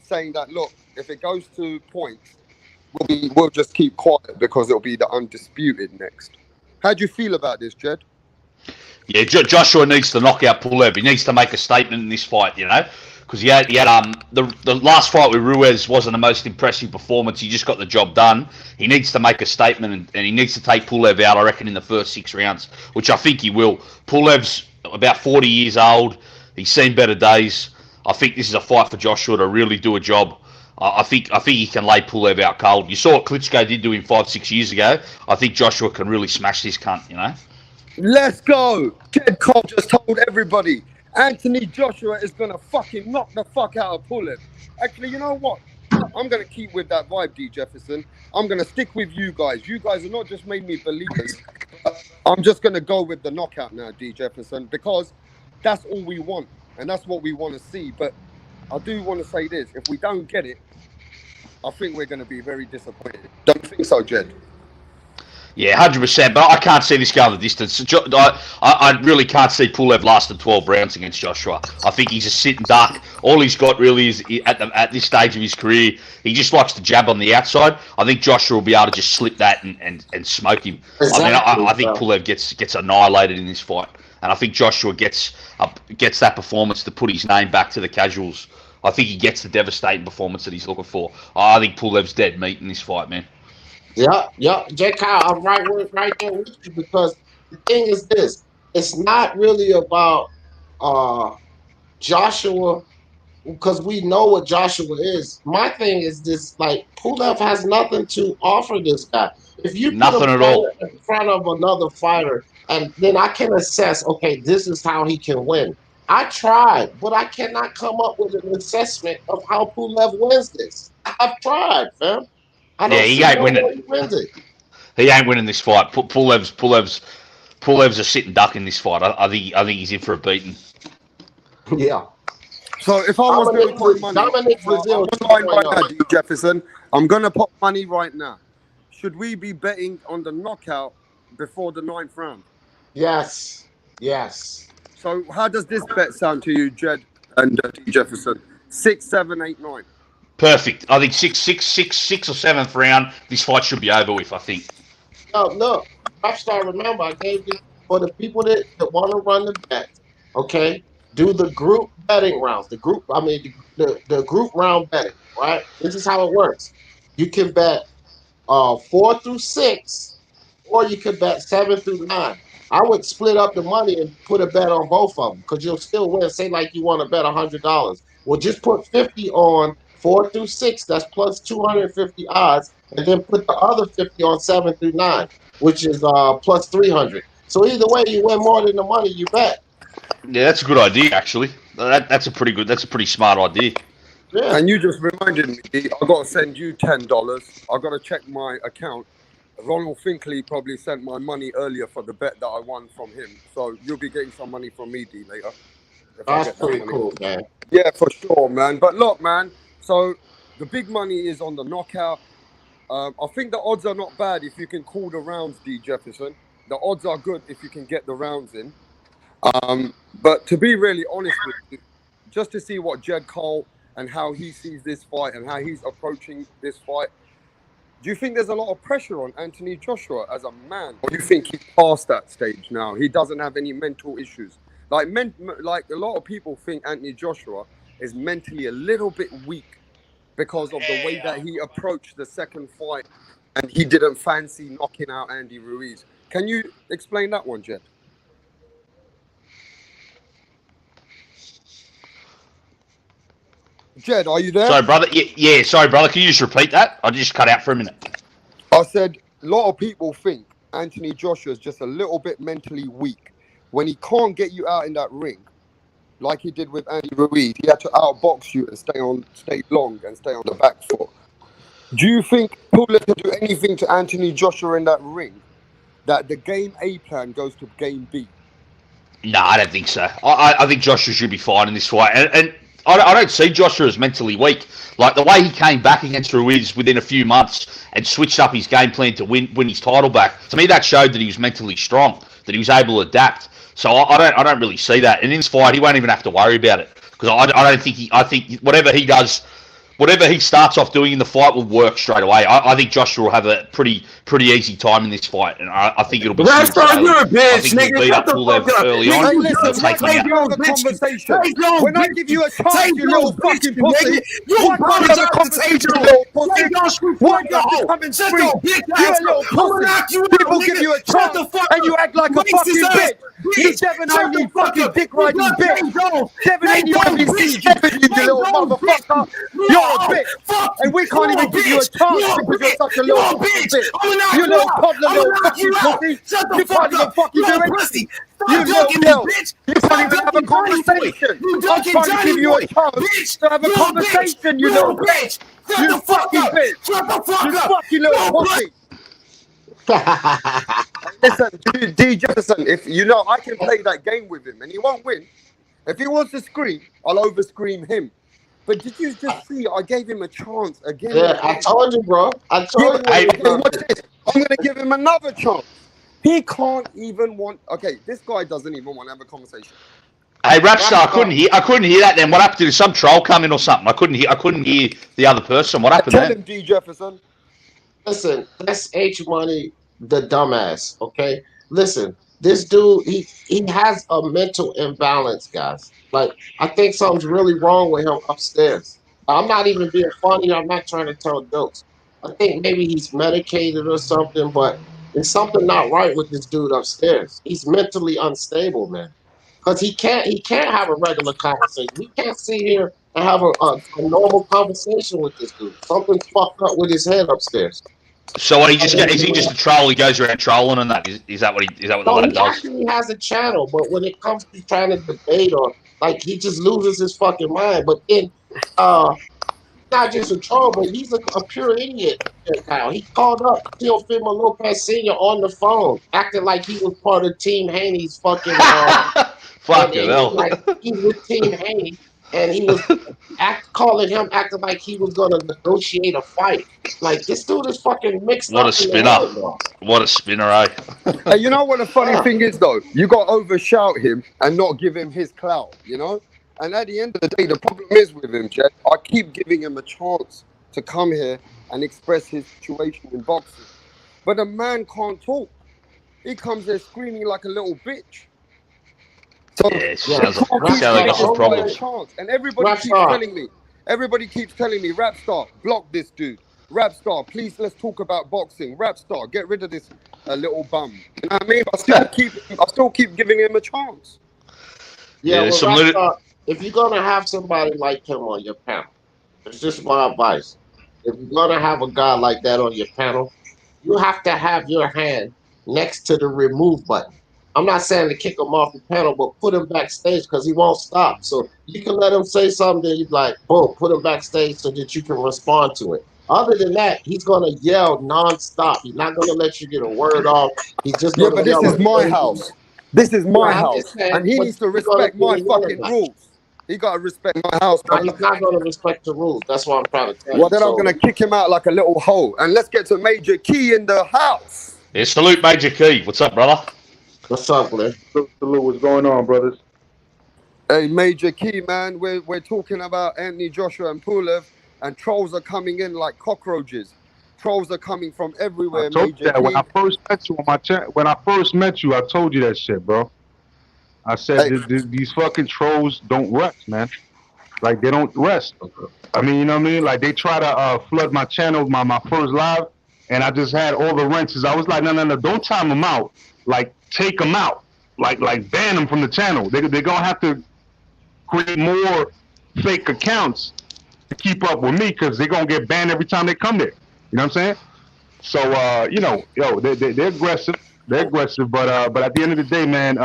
saying that, look, if it goes to points, we'll just keep quiet because it'll be the undisputed next. How do you feel about this, Jed?
Yeah, Joshua needs to knock out Pulev. He needs to make a statement in this fight, because he had the last fight with Ruiz wasn't the most impressive performance. He just got the job done. He needs to make a statement, and he needs to take Pulev out, I reckon, in the first 6 rounds, which I think he will. Pulev's about 40 years old. He's seen better days. I think this is a fight for Joshua to really do a job. I think he can lay Pulev out cold. You saw what Klitschko did to him 5-6 years ago. I think Joshua can really smash this cunt,
Let's go. Jed Cole just told everybody Anthony Joshua is going to fucking knock the fuck out of Pulev. Actually, you know what? I'm going to keep with that vibe, D. Jefferson. I'm going to stick with you guys. You guys have not just made me believers. I'm just going to go with the knockout now, D. Jefferson, because that's all we want. And that's what we want to see. But I do want to say this. If we don't get it, I think we're going to be very disappointed. Don't you think so, Jed?
Yeah, 100%. But I can't see this going the distance. I really can't see Pulev lasting 12 rounds against Joshua. I think he's a sitting duck. All he's got really is at this stage of his career, he just likes to jab on the outside. I think Joshua will be able to just slip that and smoke him. Exactly. I think Pulev gets annihilated in this fight, and I think Joshua gets that performance to put his name back to the casuals. I think he gets the devastating performance that he's looking for. I think Pulev's dead meat in this fight, man.
Yeah. J. Kyle, I'm right there with you, because the thing is this. It's not really about Joshua, because we know what Joshua is. My thing is this, like, Pulev has nothing to offer this guy. If you
nothing at all
in front of another fighter, and then I can assess, okay, this is how he can win. I tried, but I cannot come up with an assessment of how Pulev wins this. I've tried, fam.
He ain't winning. He ain't winning this fight. Pulev's a sitting duck in this fight. I think he's in for a beating.
Yeah.
So if I was going to put money, I'm right now, D. Jefferson. I'm going to put money right now. Should we be betting on the knockout before the 9th round?
Yes.
So how does this bet sound to you, Jed and D. Jefferson? 6, 7, 8, 9.
Perfect. I think 6 or 7th round, this fight should be over with, I think.
No. Rockstar, remember, I gave you, for the people that want to run the bet, okay, do the group betting rounds. The group round betting, right? This is how it works. You can bet 4 through 6, or you can bet 7 through 9. I would split up the money and put a bet on both of them, because you'll still win. Say like you want to bet $100. Well, just put 50 on 4 through 6, that's plus 250 odds, and then put the other 50 on 7 through 9, which is plus 300. So either way, you win more than the money you bet.
Yeah, that's a good idea, actually. That's a pretty smart idea.
Yeah. And you just reminded me, I got to send you $10. I got to check my account. Ronald Finkley probably sent my money earlier for the bet that I won from him. So you'll be getting some money from me, D, later.
That's pretty cool, man.
Yeah, for sure, man. But look, man. So The big money is on the knockout. I think the odds are not bad if you can call the rounds, D. Jefferson. The odds are good if you can get the rounds in. But to be really honest with you, just to see what Jed Cole and how he sees this fight and how he's approaching this fight, do you think there's a lot of pressure on Anthony Joshua as a man? Or do you think he's past that stage now? He doesn't have any mental issues. Like a lot of people think Anthony Joshua is mentally a little bit weak because of the way that he approached the second fight and he didn't fancy knocking out Andy Ruiz. Can you explain that one, Jed? Jed, are you there?
Sorry, brother. Yeah, sorry, brother. Can you just repeat that? I just cut out for a minute.
I said a lot of people think Anthony Joshua is just a little bit mentally weak. When he can't get you out in that ring, like he did with Andy Ruiz, he had to outbox you and stay long and stay on the back foot. Do you think Pulev can do anything to Anthony Joshua in that ring that the game A plan goes to game B?
No, I don't think so. I think Joshua should be fine in this fight. And I don't see Joshua as mentally weak. Like, the way he came back against Ruiz within a few months and switched up his game plan to win his title back, to me that showed that he was mentally strong, that he was able to adapt. So I don't really see that. And in this fight, he won't even have to worry about it. Because I don't think I think whatever he does, whatever he starts off doing in the fight will work straight away. I think Joshua will have a pretty easy time in this fight, and I think it'll be.
Rapstar, you're a bitch,
I think he'll beat up Pulev early on.
Hey, listen, why can't you have a conversation? When I give you a chance, you little fucking pussy, why can't you have a conversation, you little pussy? Why don't you come and scream? You're a little pussy. People give you a chance, and you act like a fucking bitch. You Devin only fucking dick riding bitch. Devin ain't even Devin, you little motherfucker. You're a bitch, and we can't even give you a chance because you're such a little bitch. You little toddler, little fucking pussy. You can't even fucking do anything. You little girl. You can't even have a conversation. I'm trying to give you a chance to have a conversation, you little bitch. You fucking bitch. You fucking little pussy. Listen, D. Jefferson, if you know I can play that game with him and he won't win. If he wants to scream, I'll over scream him. But did you just see? I gave him a chance again.
Yeah, I told you, bro. I told you.
Okay, watch this. I'm going to give him another chance. He can't even want. Okay, this guy doesn't even want to have a conversation.
Hey, Rapstar, I couldn't hear that. Then what happened? Did some troll come in or something? I couldn't hear the other person. What happened?
Tell him, D. Jefferson.
Listen, that's H Money, the dumbass. Okay, listen. This dude, he has a mental imbalance, guys. Like, I think something's really wrong with him upstairs. I'm not even being funny. I'm not trying to tell jokes. I think maybe he's medicated or something, but there's something not right with this dude upstairs. He's mentally unstable, man. Because he can't have a regular conversation. He can't sit here and have a normal conversation with this dude. Something's fucked up with his head upstairs.
So what? Is he just a troll? He goes around trolling and that. Is that what the lad does?
He actually has a channel, but when it comes to trying to debate or like, he just loses his fucking mind. But then, not just a troll, but he's a pure idiot. Kyle. He called up Teofimo Lopez Sr. on the phone, acting like he was part of Team Haney's fucking.
Fucking hell.
Like, he was Team Haney, and he was calling him, acting like he was gonna negotiate a fight. Like, this dude is fucking mixed
What
up.
a spinner! What a spinner, eh?
Hey, you know what the funny thing is though? You got to overshout him and not give him his clout. You know. And at the end of the day, the problem is with him, Jed. I keep giving him a chance to come here and express his situation in boxing, but the man can't talk. He comes there screaming like a little bitch. So
yeah, sounds like it's a problem.
And everybody keeps telling me, Rapstar, block this dude. Rapstar, please, let's talk about boxing. Rapstar, get rid of this little bum. You know what I mean? I still keep giving him a chance.
Yeah, if you're gonna have somebody like him on your panel, it's just my advice. If you're gonna have a guy like that on your panel, you have to have your hand next to the remove button. I'm not saying to kick him off the panel, but put him backstage because he won't stop. So you can let him say something, then you like, boom, put him backstage so that you can respond to it. Other than that, he's gonna yell nonstop. He's not gonna let you get a word off. He's just gonna
but this is my house. This is my house, and he needs to respect my fucking rules. He got to respect my house,
No,
brother.
he's not going to respect the rules. That's what I'm trying to tell
Well,
you.
then I'm going to kick him out like a little hoe. And let's get to Major Key in the house.
Yeah, salute Major Key. What's up, brother?
What's up, man?
Salute, what's going on, brothers?
Hey, Major Key, man. We're talking about Anthony Joshua and Pulev, and trolls are coming in like cockroaches. Trolls are coming from everywhere,
I told
Major
you that
Key.
when I first met you on my chat. When I first met you, I told you that shit, bro. I said these fucking trolls don't rest, man. Like they don't rest. I mean, you know what I mean? Like they try to flood my channel, my first live, and I just had all the wrenches. I was like, no, don't time them out. Like take them out. Like ban them from the channel. They're gonna have to create more fake accounts to keep up with me because they're gonna get banned every time they come there. You know what I'm saying? So they're aggressive. They're aggressive, but at the end of the day, man,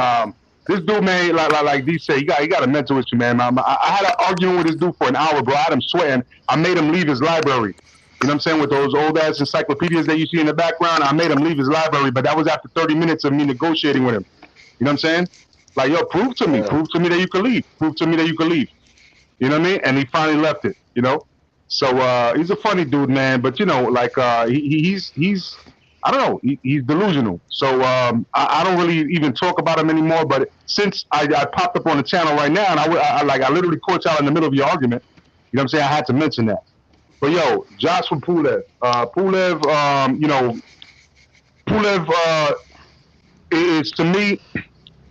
this dude, man, like D said, he got a mental issue, man. I had an argument with this dude for an hour, bro. I had him sweating. I made him leave his library. You know what I'm saying? With those old ass encyclopedias that you see in the background, I made him leave his library, but that was after 30 minutes of me negotiating with him. You know what I'm saying? Like, yo, prove to me that you can leave. Prove to me that you can leave. You know what I mean? And he finally left it, you know? So he's a funny dude, man. But, you know, like he's I don't know, he's delusional. So I don't really even talk about him anymore. But since I popped up on the channel right now, and I literally caught y'all in the middle of your argument, you know what I'm saying? I had to mention that. But, yo, Josh from Pulev. Pulev, you know, Pulev is, to me,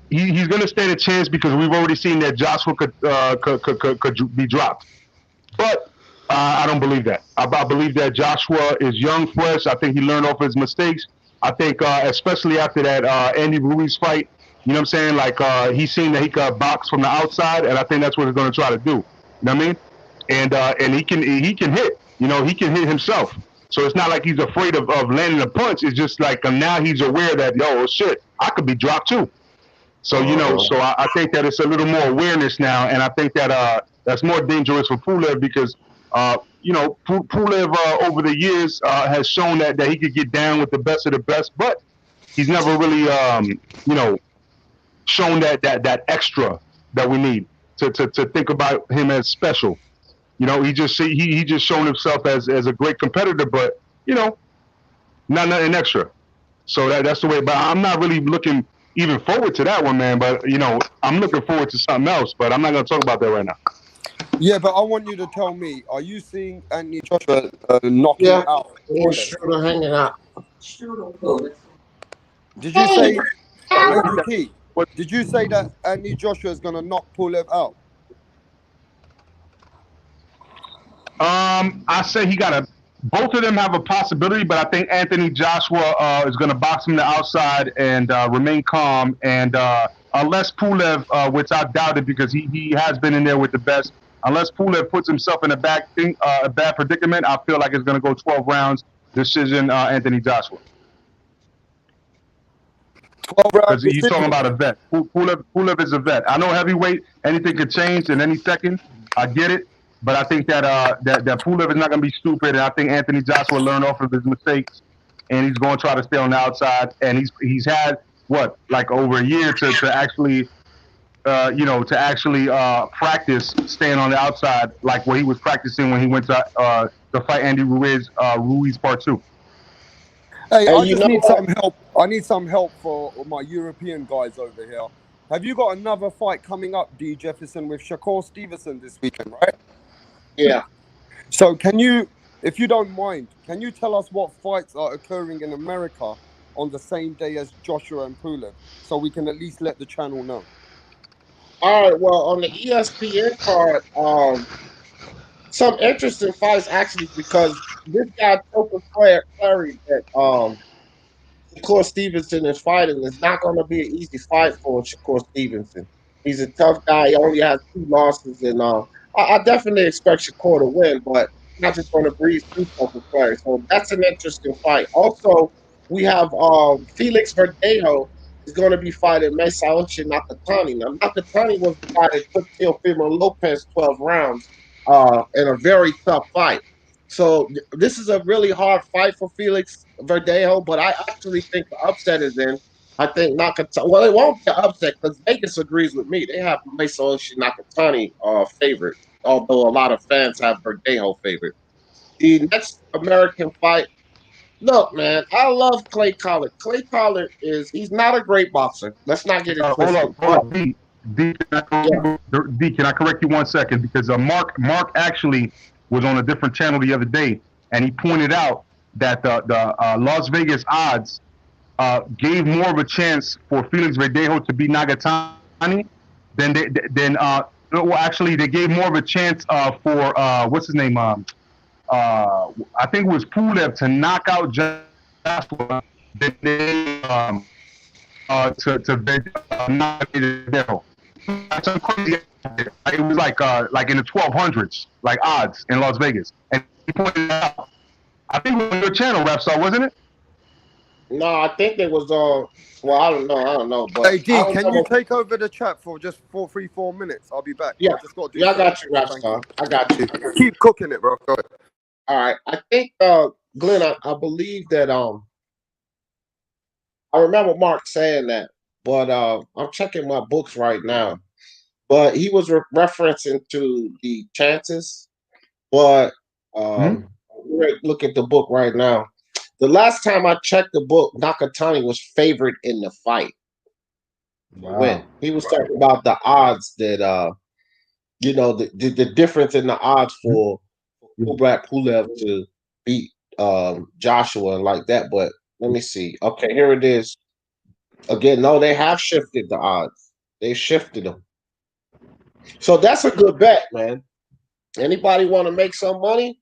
he's going to stand a chance because we've already seen that Joshua could be dropped. But I don't believe that. I believe that Joshua is young, fresh. I think he learned off his mistakes. I think, especially after that Andy Ruiz fight, you know what I'm saying? Like, he's seen that he could box from the outside, and I think that's what he's going to try to do. You know what I mean? And he can hit. You know, he can hit himself. So it's not like he's afraid of landing a punch. It's just like now he's aware that, yo, shit, I could be dropped too. So, you know, so I think that it's a little more awareness now, and I think that that's more dangerous for Pulev because, you know, Pulev over the years has shown that he could get down with the best of the best, but he's never really, you know, shown that extra that we need to think about him as special. You know, he just shown himself as a great competitor, but, you know, nothing extra. So that's the way. But I'm not really looking even forward to that one, man. But, you know, I'm looking forward to something else, but I'm not going to talk about that right now.
Yeah, but I want you to tell me, are you seeing Anthony Joshua knocking out?
Shooter hanging out.
Did you say, Major Key, did you say that Anthony Joshua is going to knock Pulev out?
I say both of them have a possibility, but I think Anthony Joshua is going to box him to the outside and remain calm. And unless Pulev, which I doubt it because he has been in there with the best, unless Pulev puts himself in a bad predicament, I feel like it's going to go 12 rounds, decision Anthony Joshua.
12 rounds.
Because you're talking about a vet. Pulev is a vet. I know heavyweight, anything could change in any second. I get it. But I think that Pulev is not going to be stupid, and I think Anthony Joshua learned off of his mistakes, and he's going to try to stay on the outside. And he's had like over a year to actually, practice staying on the outside, like what he was practicing when he went to fight Andy Ruiz Part 2.
Hey, I just need some help. I need some help for my European guys over here. Have you got another fight coming up, D. Jefferson, with Shakur Stevenson this weekend, right?
Yeah.
So can you, if you don't mind, can you tell us what fights are occurring in America on the same day as Joshua and Pulev, so we can at least let the channel know?
All right. Well, on the ESPN card, some interesting fights actually because this guy Topa Clary that Shakur Stevenson is fighting is not going to be an easy fight for Shakur Stevenson. He's a tough guy. He only has 2 losses, and I definitely expect Shakur to win, but I'm not just going to breeze through Topa Clary. So that's an interesting fight. Also, we have Felix Verdejo is going to be fighting Masaoshi Nakatani. Now, Nakatani was the guy that took Teofimo Lopez 12 rounds in a very tough fight. So this is a really hard fight for Felix Verdejo, but I actually think the upset is in I think Nakatani. Well, it won't be an upset because Vegas agrees with me. They have Masaoshi Nakatani favorite, although a lot of fans have Verdejo favorite. The next American fight. Look, man, I love Clay Collard. Clay Collard he's not a great boxer. Let's not get it twisted.
Hold up, D.
Yeah,
D, can I correct you 1 second? Because Mark actually was on a different channel the other day, and he pointed out that the Las Vegas odds gave more of a chance for Felix Verdejo to beat Nagatani well, actually, they gave more of a chance for what's his name? I think it was Pulev to knock out Joshua than they to knock Verdejo. Some crazy. It was like in the 1200s, like odds in Las Vegas, and he pointed out. I think it was on your channel, Rapstar, wasn't it?
no, I think it was well, I don't know, but
Hey, D, can you take over the chat for just 4 minutes? I'll be back.
Yeah,
I just got to do
I got you, Rapstar. I got you.
Keep cooking it, bro. Go ahead.
All right, I think Glenn, I believe that I remember Mark saying that, but I'm checking my books right now. But he was referencing to the chances. But look at the book right now. The last time I checked the book, Nakatani was favored in the fight.
Wow.
When he was talking about the odds that the difference in the odds for Pulev to beat Joshua and like that. But let me see. Okay, here it is. Again, no, they have shifted the odds. They shifted them. So that's a good bet, man. Anybody want to make some money?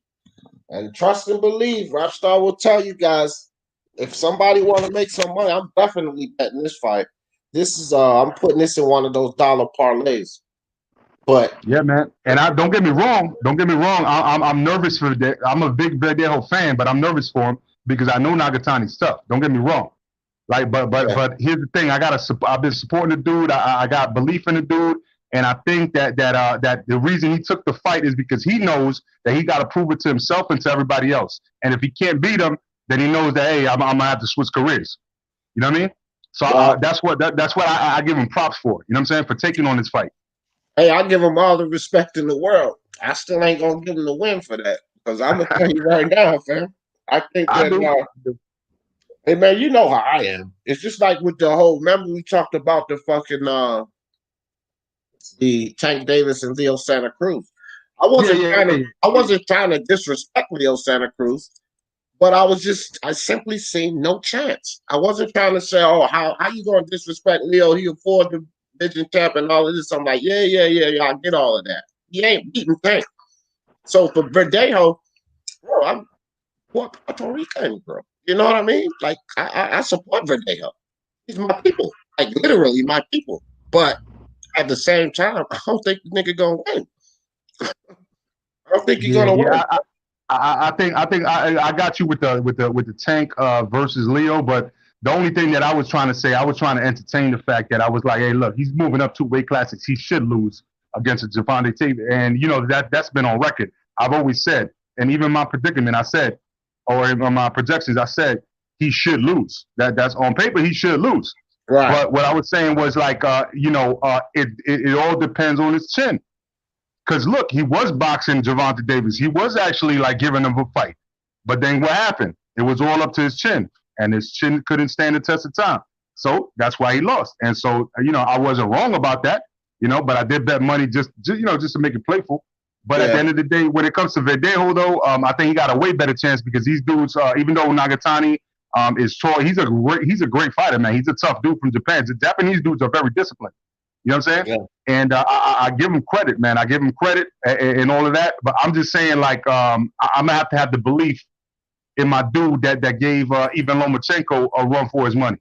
And trust and believe, Rapstar will tell you guys, if somebody want to make some money, I'm definitely betting this fight. This is I'm putting this in one of those dollar parlays. But
yeah, man. And don't get me wrong. I'm nervous for that. I'm a big Verdejo fan, but I'm nervous for him because I know Nagatani's tough. Don't get me wrong. Like, but here's the thing. I've been supporting the dude. I got belief in the dude, and I think that the reason he took the fight is because he knows that he got to prove it to himself and to everybody else. And if he can't beat him, then he knows that hey, I'm gonna have to switch careers. You know what I mean? So that's what I give him props for. You know what I'm saying? For taking on this fight.
Hey, I give him all the respect in the world. I still ain't gonna give him the win for that because I'm gonna tell you right now, fam. I think that. Hey man, you know how I am. It's just like with the whole. Remember we talked about the fucking the Tank Davis and Leo Santa Cruz. I wasn't trying to disrespect Leo Santa Cruz, but I simply seen no chance. I wasn't trying to say, oh, how you gonna disrespect Leo? He afford the division champ and all of this. I'm like, yeah, I get all of that. He ain't beating Tank. So for Verdejo, bro, I'm Puerto Rican, bro. You know what I mean? Like I support Verdejo. He's my people, like literally my people. But at the same time, I don't think the nigga gonna win. I don't think he's gonna win.
I think I got you with the Tank versus Leo, but the only thing that I was trying to say, I was trying to entertain the fact that I was like, hey, look, he's moving up 2 weight classes. He should lose against Javante Tate, and you know that's been on record. I've always said, and even my predicament, I said, or in my projections, I said he should lose. That's on paper, he should lose.
Right.
But what I was saying was like, it all depends on his chin. Because look, he was boxing Javante Davis. He was actually like giving him a fight. But then what happened? It was all up to his chin, and his chin couldn't stand the test of time. So that's why he lost. And so I wasn't wrong about that. But I did bet money just to make it playful. But at the end of the day, when it comes to Verdejo, though, I think he got a way better chance because these dudes, even though Nagatani is tall, he's a great fighter, man. He's a tough dude from Japan. The Japanese dudes are very disciplined. You know what I'm saying? Yeah. And I give him credit, man. I give him credit and all of that. But I'm just saying, like, I'm gonna have the belief in my dude that gave Ivan Lomachenko a run for his money.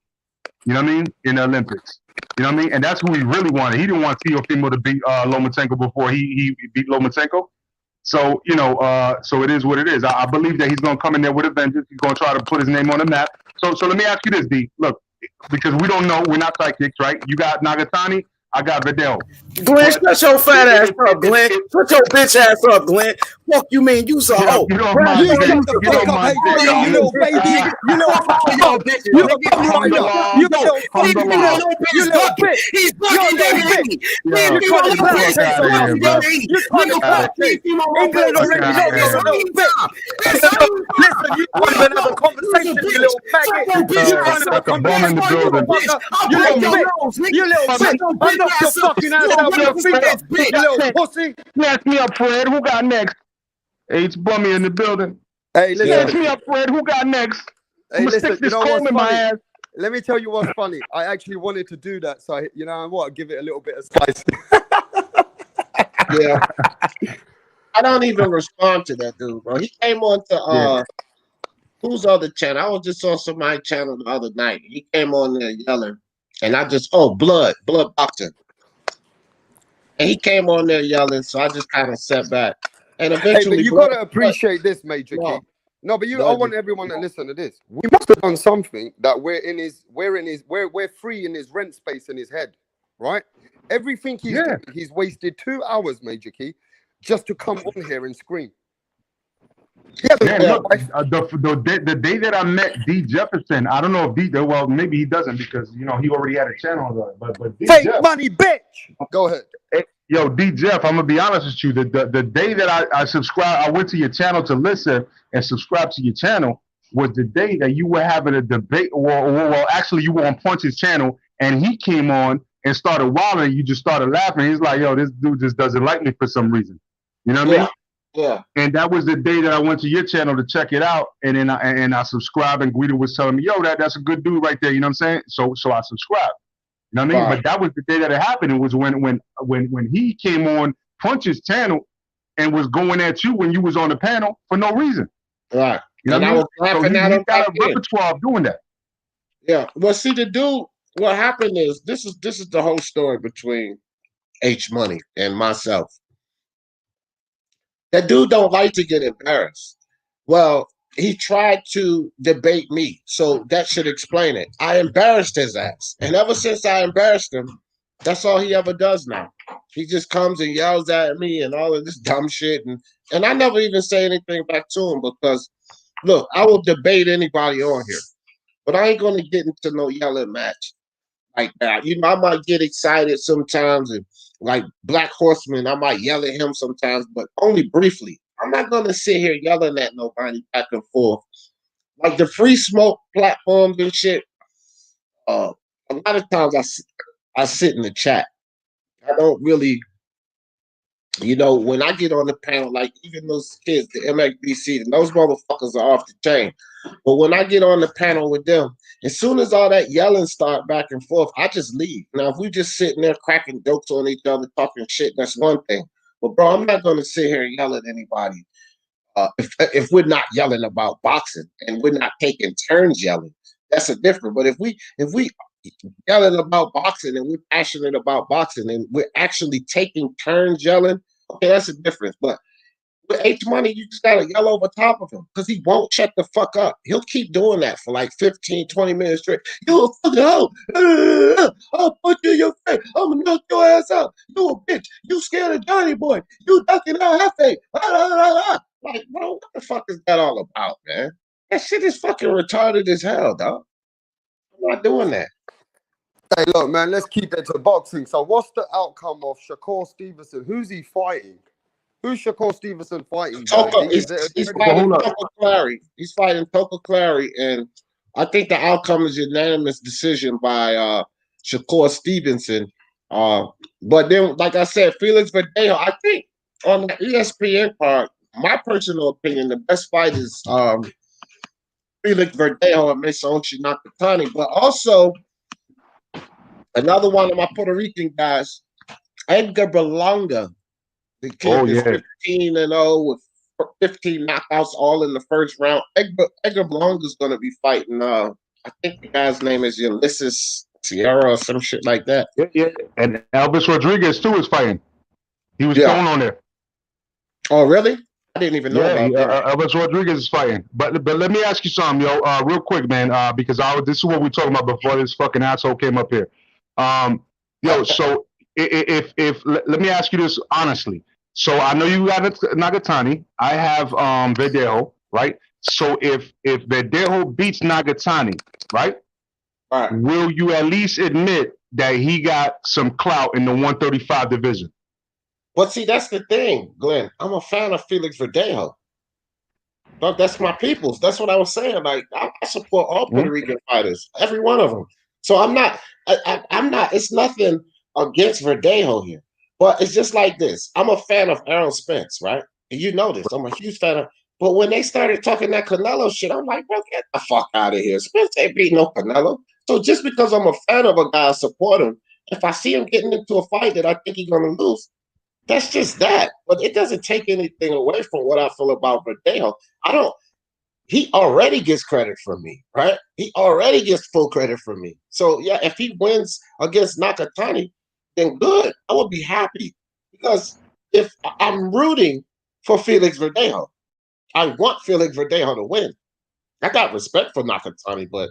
You know what I mean? In the Olympics. You know what I mean? And that's who he really wanted. He didn't want Teofimo to beat Lomachenko before he beat Lomachenko. So, so it is what it is. I believe that he's going to come in there with a vengeance. He's going to try to put his name on the map. So let me ask you this, D. Look, because we don't know. We're not psychics, right? You got Nagatani. I got video.
Glenn, shut your fat ass up, Glenn. Shut your bitch ass up, Glenn. Fuck you mean you so old.
Get off my
You
dick.
shut the
Get
fuck
off
up,
my
hey,
dick.
you little baby. You little fuck. You a bum rider. You little fuck. You little bitch.
He's
You're a
fucking
little
bigger than
bitch.
me.
You trying to clout chase on us, bro. You trying to clout chase. England already know you're a little bitch. Listen, you can't even have a conversation, you little maggot. You can't have a
Like a bum in the
conversation,
building.
motherfucker. You little bitch. You little bitch. I knocked your fucking ass out with your finger. You little pussy.
Snatch me up, Fred. Who got next? Hey, it's Bummy in the building.
Hey,
Snatch
listen.
me up, Fred. Who got next?
Hey,
I'm gonna
listen,
stick
you
this
know
comb
what's
in my
funny?
ass.
Let me tell you what's funny. I actually wanted to do that, so you know what? Give it a little bit of spice.
Yeah. I don't even respond to that dude, bro. He came on to whose other channel? I was just on somebody's channel the other night. He came on there yelling, and I just blood boxing. And he came on there yelling, so I just kind of sat back. And
Hey,
eventually,
but you
Blood-
gotta appreciate this, Major
No.
Key. No, but I
Blood
want
just-
everyone to listen to this. We must have done something that we're free in his rent space in his head, right? Everything he's doing, he's wasted 2 hours, Major Key, just to come on here and scream.
Man, look, the day that I met D Jefferson, I don't know if D, well, maybe he doesn't because you know he already had a channel, but D
Fake
Jeff,
money, bitch. Go ahead.
yo, D Jeff, I'm gonna be honest with you. The day that I subscribed, I went to your channel to listen and subscribe to your channel was the day that you were having a debate. Well, actually, you were on Punch's channel, and he came on and started wilding. And you just started laughing. He's like, "Yo, this dude just doesn't like me for some reason." You know what I mean?
Yeah.
And that was the day that I went to your channel to check it out, and then I subscribed. And Guido was telling me, "Yo, that's a good dude right there." You know what I'm saying? So I subscribed. You know what I mean?
Right.
But that was the day that it happened. It was when he came on Punch's channel and was going at you when you was on the panel for no reason.
Right.
You know
And
what
I
I mean?
was laughing
So
at
he
him.
got a repertoire of doing that.
Yeah. Well, see, the dude. What happened is this is the whole story between H Money and myself. That dude don't like to get embarrassed. Well, he tried to debate me, so that should explain it. I embarrassed his ass, and ever since I embarrassed him, that's all he ever does now. He just comes and yells at me and all of this dumb shit, and I never even say anything back to him because, look, I will debate anybody on here, but I ain't gonna get into no yelling match like that. You know, I might get excited sometimes, and like Black Horseman, I might yell at him sometimes, but only briefly. I'm not gonna sit here yelling at nobody back and forth. Like the free smoke platforms and shit. A lot of times I sit in the chat. I don't really, you know, when I get on the panel, like even those kids, the MXBC, and those motherfuckers are off the chain. But when I get on the panel with them, as soon as all that yelling start back and forth, I just leave. Now, if we just sitting there cracking jokes on each other, talking shit, that's one thing. But bro, I'm not gonna sit here and yell at anybody if we're not yelling about boxing and we're not taking turns yelling. That's a different. But if we yelling about boxing and we're passionate about boxing and we're actually taking turns yelling, okay, that's a difference. But with H Money, you just gotta yell over top of him because he won't shut the fuck up. He'll keep doing that for like 15, 20 minutes straight. You a fucking hoe. I'll put you in your face. I'm gonna knock your ass out. You a bitch. You scared of Johnny Boy. You ducking out Hefe. Like, bro, what the fuck is that all about, man? That shit is fucking retarded as hell, dog. I'm not doing that.
Hey, look, man, let's keep it to boxing. So what's the outcome of Shakur Stevenson? Who's he fighting? Who's Shakur Stevenson fighting?
He's fighting Toka Clary. He's fighting Toka Clary, and I think the outcome is unanimous decision by Shakur Stevenson. But then, like I said, Felix Verdejo, I think on the ESPN card, my personal opinion, the best fight is Felix Verdejo and Masaoshi Nakatani. But also, another one of my Puerto Rican guys, Edgar Berlanga. The kid is 15-0 with 15 knockouts, all in the first round. Edgar Berlanga is going to be fighting. I think the guy's name is Ulysses Sierra or some shit like that.
Yeah. And Elvis Rodriguez too is fighting. He was thrown on there.
Oh, really? I didn't even know about that.
Elvis Rodriguez is fighting. But let me ask you something, yo, real quick, man, because this is what we were talking about before this fucking asshole came up here. So if let me ask you this honestly. So I know you got Nagatani. I have Verdejo, right? So if Verdejo beats Nagatani, right?
Right.
Will you at least admit that he got some clout in the 135 division?
But see, that's the thing, Glenn. I'm a fan of Felix Verdejo. But that's my peoples. That's what I was saying. Like I support all Puerto Rican fighters, every one of them. So I'm not. I'm not. It's nothing against Verdejo here, but it's just like this. I'm a fan of Errol Spence, right? And you know this. I'm a huge fan of. But when they started talking that Canelo shit, I'm like, bro, get the fuck out of here. Spence ain't beating no Canelo. So just because I'm a fan of a guy, I support him. If I see him getting into a fight that I think he's gonna lose, that's just that. But it doesn't take anything away from what I feel about Verdejo. I don't. He already gets credit from me, right? He already gets full credit from me. So yeah, if he wins against Nakatani, then good. I would be happy because if I'm rooting for Felix Verdejo, I want Felix Verdejo to win. I got respect for Nakatani, but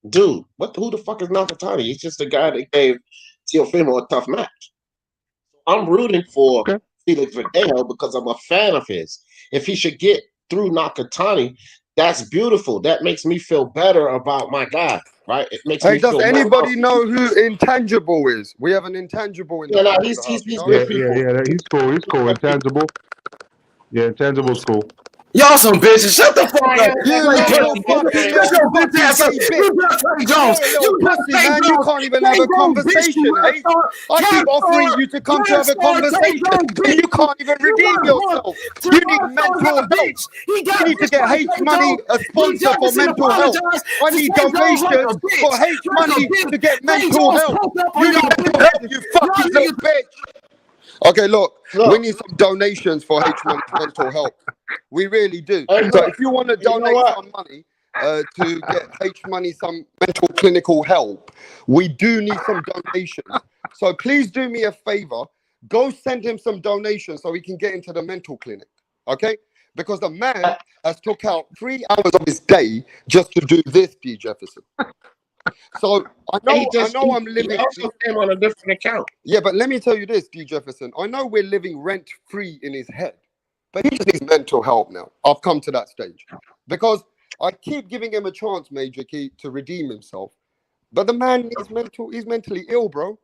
dude, who the fuck is Nakatani? He's just a guy that gave Teofimo a tough match. I'm rooting for Felix Verdejo because I'm a fan of his. If he should get through Nakatani, that's beautiful. That makes me feel better about my guy, right? It makes me
Does
feel
anybody
better.
know who Intangible is? We have an Intangible in the
Yeah, no,
back of
he's
the house.
he's
You know?
good people.
Yeah. He's cool. He's cool. Intangible. Yeah, Intangible's cool.
Y'all some bitches. Shut the fuck up.
You little fucking
Shut your bitch
fucking
ass up.
gay
You
bitch.
just Trey Jones.
You're a little
You just
pussy,
Trey
man. You
Jones.
can't even have a conversation, H. I keep offering you to come to have a conversation, and you can't even redeem yourself. You need mental help. You need to get H Money a sponsor for mental health. I need donations for H Money to get mental help. You need mental help, you fucking little bitch. Okay, look, we need some donations for H Money's mental health. We really do. So if you want to donate some money to get H Money some mental clinical help, we do need some donations. So please do me a favor. Go send him some donations so he can get into the mental clinic. Okay? Because the man has took out 3 hours of his day just to do this, D. Jefferson. So I know I'm living.
He also came on a different account.
Yeah, but let me tell you this, D. Jefferson. I know we're living rent free in his head, but he just needs mental help now. I've come to that stage because I keep giving him a chance, Major Key, to redeem himself. But the man is he's mentally ill, bro.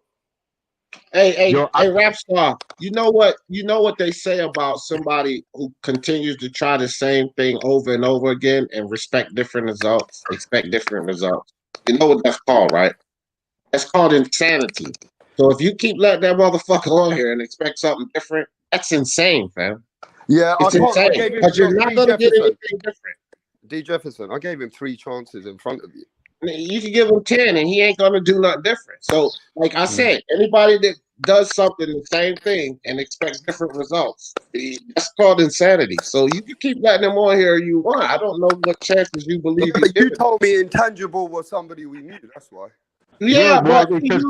Hey, Rapstar, you know what they say about somebody who continues to try the same thing over and over again and expect different results. You know what that's called, right? That's called insanity. So if you keep letting that motherfucker on here and expect something different, that's insane, fam.
Yeah,
it's insane because you're not going to get anything different.
D. Jefferson, I gave him 3 chances in front of you.
You can give him 10 and he ain't going to do nothing different. So, like I said, anybody that does something the same thing and expects different results, that's called insanity. So you can keep letting him on here you want. I don't know what chances you believe
you told me Intangible was somebody we knew. That's why.
Yeah,
well,
but
because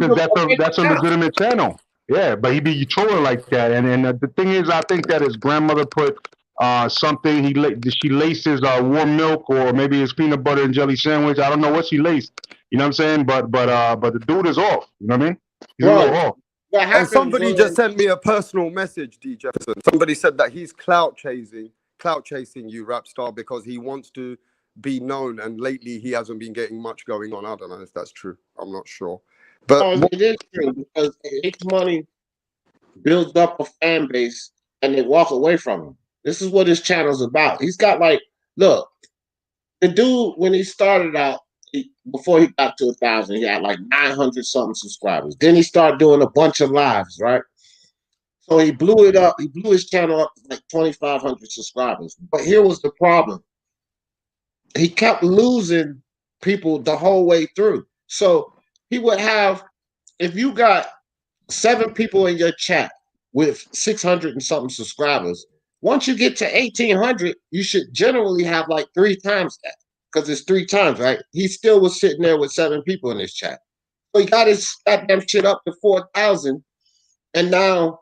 that's a legitimate channel. Yeah, but he be trolling like that, and the thing is, I think that his grandmother put something she laces warm milk or maybe his peanut butter and jelly sandwich. I don't know what she laced. You know what I'm saying? But the dude is off. You know what I mean? He's a little off.
And somebody just sent me a personal message, D. Jefferson. Somebody said that he's clout chasing you, Rapstar, because he wants to be known, and lately he hasn't been getting much going on. I don't know if that's true. I'm not sure. But
it is true because H Money builds up a fan base and they walk away from him. This is what his channel's about. He's got look, the dude when he started out, before he got to 1,000, he had like 900 something subscribers. Then he started doing a bunch of lives, right? So he blew it up. He blew his channel up to like 2,500 subscribers. But here was the problem. He kept losing people the whole way through. So he would have, if you got 7 people in your chat with 600 and something subscribers, once you get to 1,800, you should generally have like 3 times that because it's 3 times, right? He still was sitting there with 7 people in his chat. So he got his goddamn shit up to 4,000, and now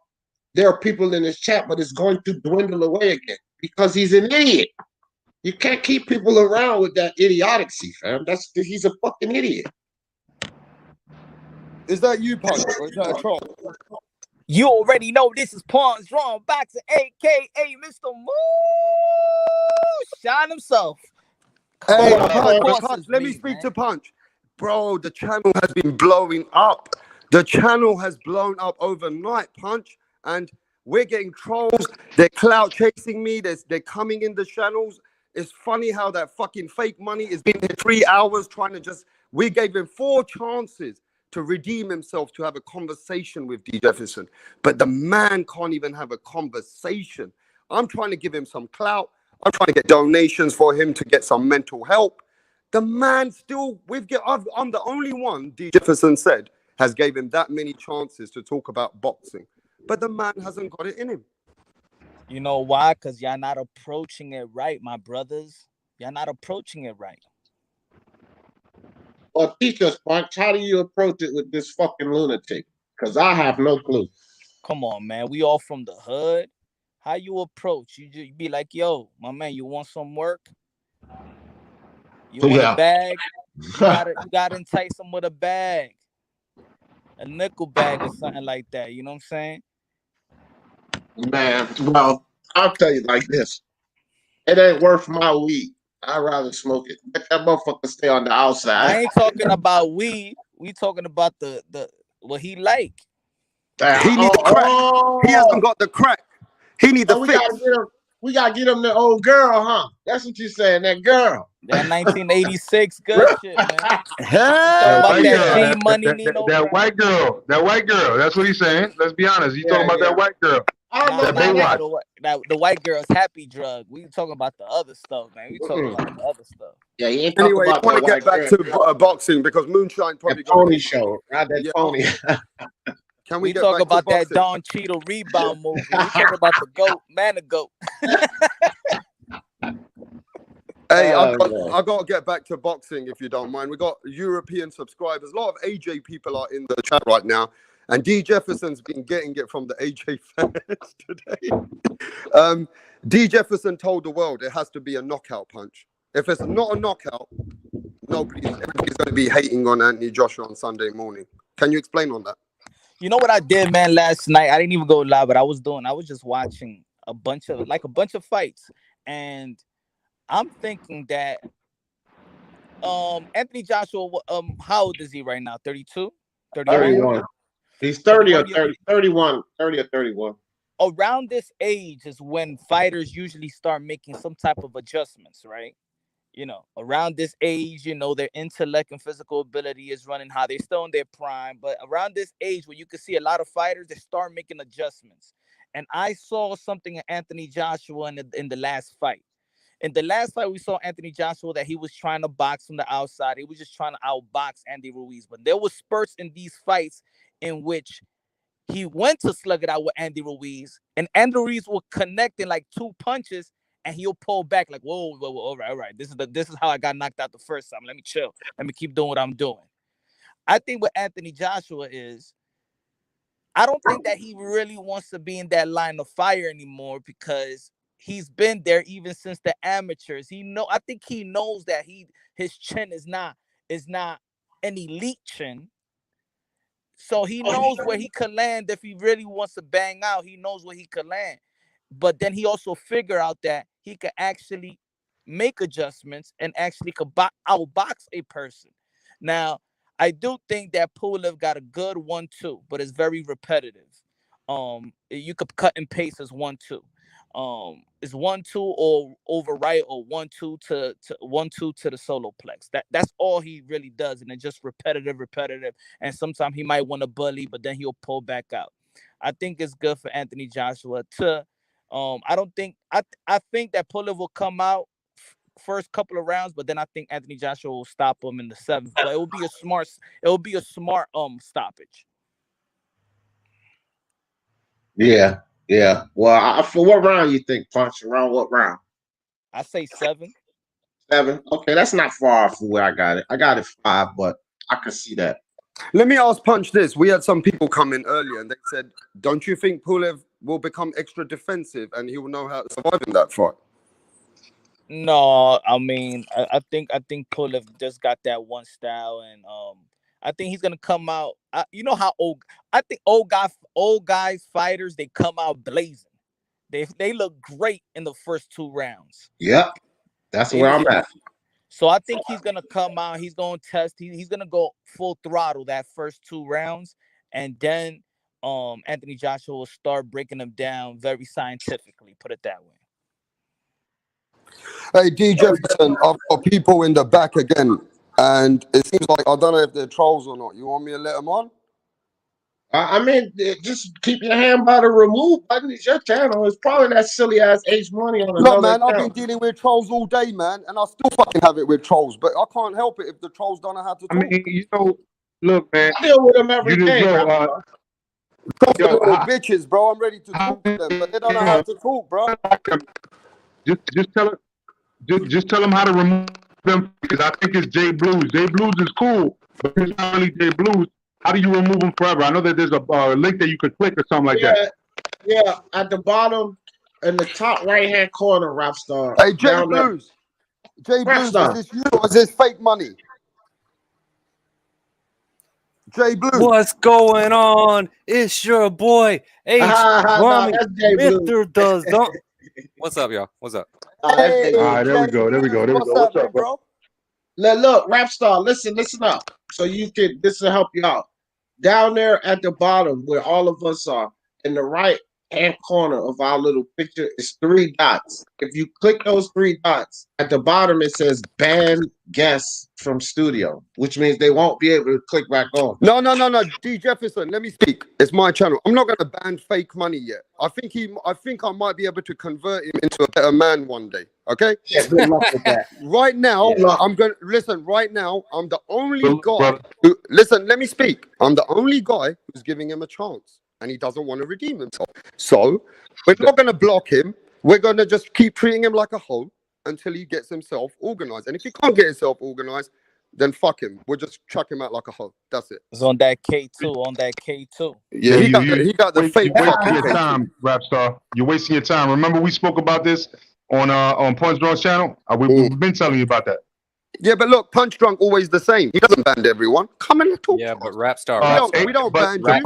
there are people in his chat, but it's going to dwindle away again because he's an idiot. You can't keep people around with that idiocy, fam. He's a fucking idiot.
Is that you, Punch, or is that a troll?
You already know this is Pawns Wrong Boxing, aka Mr. Moose Shine himself.
Hey,
Come on, man. Of
Punch,
course
Punch,
it's
let me
me,
speak
man.
to Punch. Bro, the channel has been blowing up. The channel has blown up overnight, Punch. And we're getting trolls. They're clout chasing me. They're coming in the channels. It's funny how that fucking fake money has been here 3 hours trying to just... We gave him 4 chances to redeem himself, to have a conversation with D. Jefferson. But the man can't even have a conversation. I'm trying to give him some clout. I'm trying to get donations for him to get some mental help. The man still, I'm the only one, D. Jefferson said, has gave him that many chances to talk about boxing. But the man hasn't got it in him.
You know why? Because y'all not approaching it right, my brothers. Y'all not approaching it right.
Well, teach us, Punch. How do you approach it with this fucking lunatic? Because I have no clue.
Come on, man. We all from the hood. How you approach? You be like, yo, my man, you want some work? You want a bag? You gotta entice them with a bag. A nickel bag or something like that. You know what I'm saying?
Man, well, I'll tell you like this. It ain't worth my weed. I'd rather smoke it. Let that motherfucker stay on the outside.
I ain't talking about weed. We talking about the what he like.
He needs the crack. He hasn't got the crack. He needs the fix.
We gotta get him the old girl, huh? That's what you saying, that girl.
That 1986 good shit, man.
Hey!
About that
girl,
G Money Nino.
that white girl. That's what he's saying. Let's be honest. He's talking about that white girl.
The white girl's happy drug. We talking about the other stuff, man. We talking about the other stuff.
Yeah, he ain't talking
Anyway, I
about
want to
that
get back to boxing because Moonshine probably
that pony show. Not that pony.
Can
we
get
talk
back
about
to
that Don Cheadle rebound movie. We talk about the goat, man, the goat.
Hey, I got to get back to boxing if you don't mind. We got European subscribers. A lot of AJ people are in the chat right now, and D Jefferson's been getting it from the AJ fans today. D Jefferson told the world it has to be a knockout punch. If it's not a knockout, everybody's going to be hating on Anthony Joshua on Sunday morning. Can you explain on that?
You know what I did, man, last night? I didn't even go live, but I was just watching a bunch of fights, and I'm thinking that Anthony Joshua, how old is he right now? 32?
31. He's 30 or 30, 31, 30 or 31.
Around this age is when fighters usually start making some type of adjustments, right? You know, around this age, you know, their intellect and physical ability is running high. They're still in their prime, but around this age where you can see a lot of fighters, they start making adjustments. And I saw something in Anthony Joshua in the last fight. In the last fight, we saw Anthony Joshua that he was trying to box from the outside. He was just trying to outbox Andy Ruiz. But there was spurts in these fights in which he went to slug it out with Andy Ruiz, and Andy Ruiz will connect in like 2 punches, and he'll pull back like, whoa, all right. This is how I got knocked out the first time. Let me chill. Let me keep doing what I'm doing. I think what Anthony Joshua is, I don't think that he really wants to be in that line of fire anymore because he's been there even since the amateurs. I think he knows that his chin is not an elite chin. So he knows where he could land if he really wants to bang out. He knows where he could land. But then he also figure out that he could actually make adjustments and actually could outbox a person. Now, I do think that Pulev got a good 1-2, but it's very repetitive. You could cut and paste as 1-2. It's 1-2 or over right or 1-2 to 1-2 to the solo plex. That's all he really does, and it's just repetitive. And sometimes he might want to bully, but then he'll pull back out. I think it's good for Anthony Joshua to. I don't think I think that Pulev will come out first couple of rounds, but then I think Anthony Joshua will stop him in the 7th. But it will be a smart stoppage.
Yeah. Well, for what round you think, Punch? Around what round?
I say 7.
7. Okay, that's not far from where I got it. I got it 5, but I can see that.
Let me ask Punch this. We had some people come in earlier and they said, don't you think Pulev will become extra defensive and he will know how to survive in that fight?
No, I mean, I think Pulev just got that one style, and I think he's gonna come out. You know how old? I think old guys fighters, they come out blazing. They look great in the first 2 rounds.
Yep, that's
They
where
look,
I'm at.
so I think he's gonna come out. He's gonna test. He's gonna go full throttle that first 2 rounds, and then Anthony Joshua will start breaking them down very scientifically. Put it that way.
Hey, D. Jefferson, I've got people in the back again, and it seems like I don't know if they're trolls or not. You want me to let them on?
I mean, just keep your hand by the remove button. It's your channel. It's probably that silly ass H Money on
Look,
another
man, I've been
account.
dealing with trolls all day, man, and I still fucking have it with trolls, but I can't help it if the trolls don't know how to
I
talk.
mean, you know, look, man.
I deal with them every
You
day.
yo,
Trolls are
yo,
little bitches, bro. I'm ready to talk to them, but they don't know how to talk, bro.
just tell them how to remove them, because I think it's J Blues. J Blues is cool, but it's not really J Blues. How do you remove them forever? I know that there's a link that you could click or something like that.
Yeah, at the bottom in the top right hand corner, Rapstar.
Hey, J
down there.
Blues. J Blues, is
Rapstar.
this you or is this fake money? J Blues.
What's going on? It's your boy H.
No, that's J Blue.
Mr. Does don't. What's up, y'all? What's up?
Hey,
All right, there we
J
go. There we go.
Blues,
There we
what's
go. What's
happening,
up, bro?
Now, look, Rapstar, listen up. So you can, this will help you out. Down there at the bottom where all of us are, in the right hand corner of our little picture is 3 dots. If you click those 3 dots, at the bottom it says ban guests from studio, which means they won't be able to click back on.
No. D Jefferson, let me speak. It's my channel. I'm not gonna ban fake money yet. I think I might be able to convert him into a better man one day. Okay?
Yeah, good luck with that.
Right now,
Yeah.
I'm gonna listen. Right now, I'm the only
Good luck,
guy
brother.
who listen. Let me speak. I'm the only guy who's giving him a chance, and he doesn't want to redeem himself. So we're not gonna block him. We're gonna just keep treating him like a hoe until he gets himself organized. And if he can't get himself organized, then fuck him. We'll just chuck him out like a hoe. That's it.
It's on that K2. On that K2.
Yeah, he got the fake.
You're wasting
fucking
your
page.
time, Rapstar. You're wasting your time. Remember we spoke about this on Punch Drunk's channel? We've been telling you about that.
Yeah, but look, Punch Drunk always the same. He doesn't ban everyone. Come and talk.
Yeah,
to
but
us.
Rapstar.
We don't ban
the
you.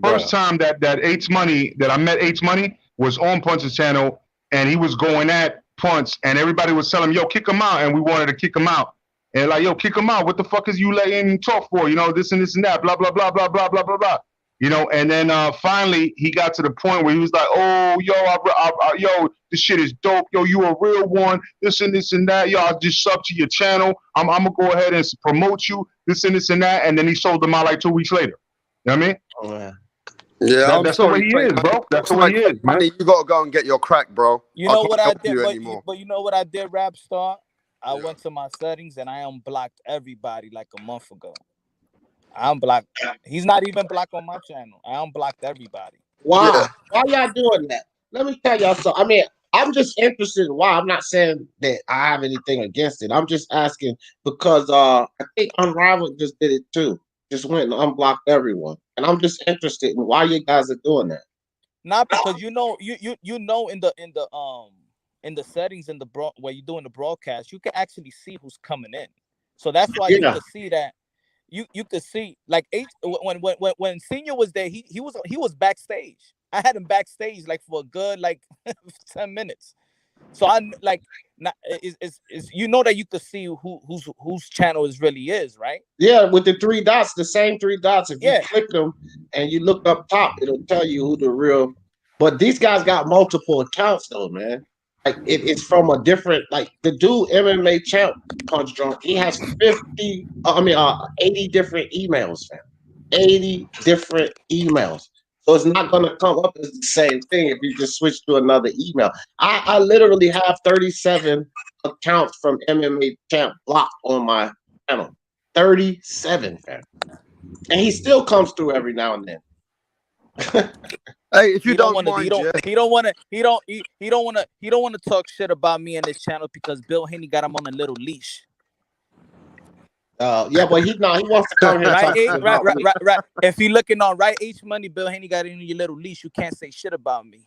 first time that H Money that I met H Money was on Punch's channel, and he was going at Punch, and everybody was telling him, "Yo, kick him out," and we wanted to kick him out, and like, "Yo, kick him out. What the fuck is you letting him talk for? You know, this and that, blah blah blah blah blah blah blah blah." You know, and then finally he got to the point where he was like, "Oh, yo, this shit is dope. Yo, you a real one. This and that. Yo, I just sub to your channel. I'm gonna go ahead and promote you. This and that." And then he sold them out like 2 weeks later. You know what I mean?
Oh, yeah.
Yeah,
That's the way he is, bro. That's the way he is, man.
Money, you gotta go and get your crack, bro.
You know
can't
what I
help
did,
you
but
anymore.
you know what I did, Rapstar? I
Yeah.
went to my settings and I unblocked everybody like a month ago. I unblocked. He's not even blocked on my channel. I unblocked everybody.
Why?
Yeah.
Why y'all doing that? Let me tell y'all something. I mean, I'm just interested in why. I'm not saying that I have anything against it. I'm just asking because I think Unrivaled just did it too. Just went and unblocked everyone. And I'm just interested in why you guys are doing that.
Not because you know in the settings in the where you're doing the broadcast, you can actually see who's coming in. So that's why you can see that. You could see like when Senior was there, he was backstage. I had him backstage like for a good like 10 minutes. So I like is you know that you could see whose channel it really is, right?
Yeah, with the 3 dots, the same 3 dots. If you
Yeah.
click them and you look up top, it'll tell you who the real. But these guys got multiple accounts though, man. Like it's from a different, like the dude MMA champ Punch Drunk. He has 80 different emails, fam. 80 different emails. So it's not gonna come up as the same thing if you just switch to another email. I literally have 37 accounts from MMA champ blocked on my channel. 37, fam. And he still comes through every now and then.
Hey, if you
He
don't
want to.
mind,
He don't want to talk shit about me in this channel because Bill Haney got him on a little leash.
Yeah, but he wants to come here.
Right, right. If he looking on right H Money, Bill Haney got in your little leash. You can't say shit about me.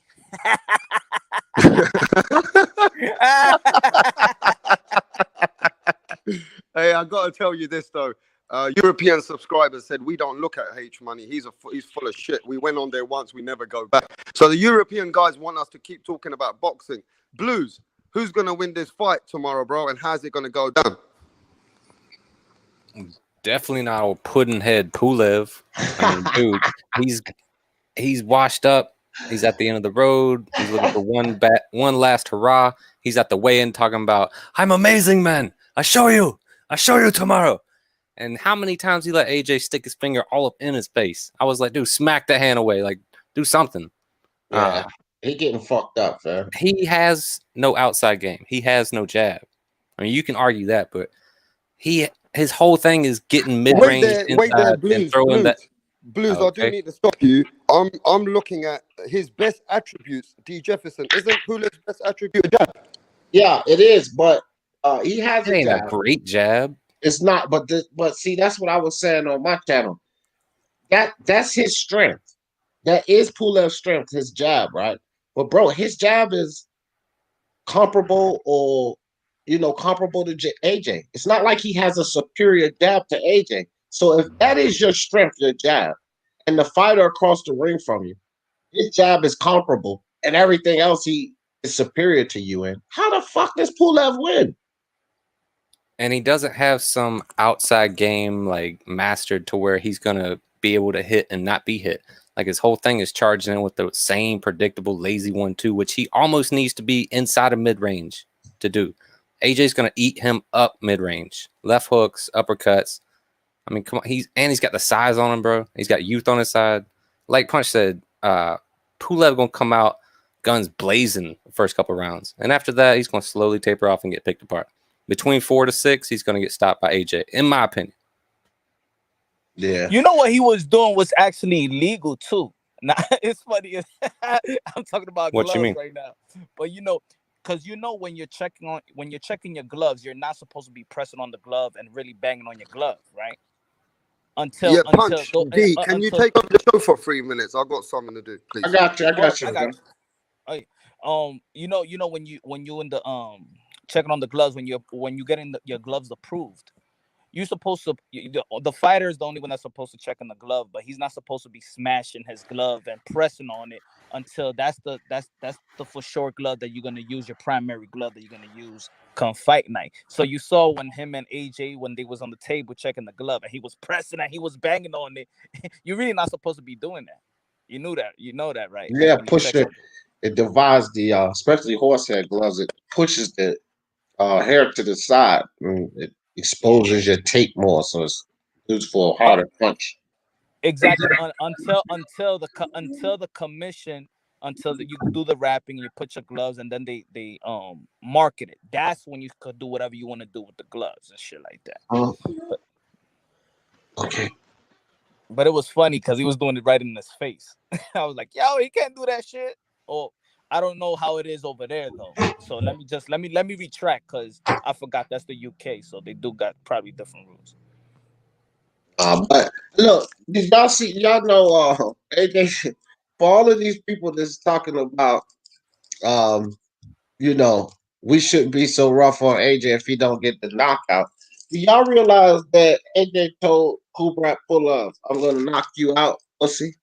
Hey, I gotta tell you this though. European subscribers said we don't look at H Money. He's full of shit. We went on there once, we never go back. So the European guys want us to keep talking about boxing. Blues, who's gonna win this fight tomorrow, bro? And how's it gonna go down?
Definitely not old Puddinhead Pulev. I mean, dude, he's washed up. He's at the end of the road. He's looking for one last hurrah. He's at the weigh-in talking about, "I'm amazing, man. I show you tomorrow." And how many times he let AJ stick his finger all up in his face? I was like, dude, smack that hand away. Like, do something.
Yeah, he getting fucked up, man.
He has no outside game. He has no jab. I mean, you can argue that, but his whole thing is getting mid-range inside and throwing that.
Blues, okay. I do need to stop you. I'm looking at his best attributes. D. Jefferson, isn't Pulev's best attribute a jab?
Yeah, it is, but he has
a jab. A great jab.
It's not, but see, that's what I was saying on my channel. That's his strength. That is Pulev's strength, his jab, right? But bro, his jab is comparable or comparable to AJ. It's not like he has a superior jab to AJ. So if that is your strength, your jab, and the fighter across the ring from you, his jab is comparable, and everything else he is superior to you in, how the fuck does Pulev win?
And he doesn't have some outside game like mastered to where he's gonna be able to hit and not be hit. Like his whole thing is charging in with the same predictable lazy 1-2, which he almost needs to be inside of mid-range to do. AJ's gonna eat him up mid-range, left hooks, uppercuts. I mean, come on, he's got the size on him, bro. He's got youth on his side. Like Punch said, Pulev gonna come out guns blazing the first couple rounds, and after that, he's gonna slowly taper off and get picked apart. Between 4 to 6, he's gonna get stopped by AJ, in my opinion.
Yeah.
You know what he was doing was actually illegal too. Now it's funny. I'm talking about
what
gloves
you mean?
right now, but because when you're checking your gloves, you're not supposed to be pressing on the glove and really banging on your glove, right?
Punch. D, can you take up the show for 3 minutes? I've got something to do, please.
I got you. I got you.
Hey, when you in the checking on the gloves, when you getting your gloves approved, you're supposed to. The fighter is the only one that's supposed to check in the glove, but he's not supposed to be smashing his glove and pressing on it until that's the for sure glove that you're gonna use, your primary glove that you're gonna use come fight night. So you saw when him and AJ, when they was on the table checking the glove and he was pressing and he was banging on it. You're really not supposed to be doing that. You knew that. You know that, right?
Yeah, push it. It divides the especially horsehair gloves. It pushes the hair to the side. It exposes your tape more, so it's used for a harder punch.
Exactly. Until the commission, until you do the wrapping, you put your gloves, and then they market it. That's when you could do whatever you want to do with the gloves and shit like that.
Okay.
But it was funny because he was doing it right in his face. I was like, yo, he can't do that shit. Or I don't know how it is over there though. So let me retract because I forgot that's the UK, so they do got probably different rules.
But look, did y'all see? Y'all know, AJ, for all of these people that's talking about, we shouldn't be so rough on AJ if he don't get the knockout. Do y'all realize that AJ told Kubrat Pulev, "I'm gonna knock you out, pussy"?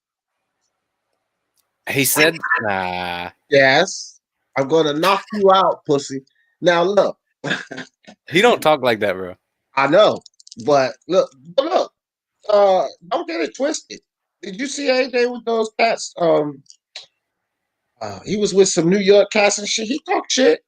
He said, "Nah."
Yes, I'm gonna knock you out, pussy. Now look,
he don't talk like that, bro.
I know, but look. Don't get it twisted. Did you see AJ with those cats? He was with some New York cats and shit. He talk shit.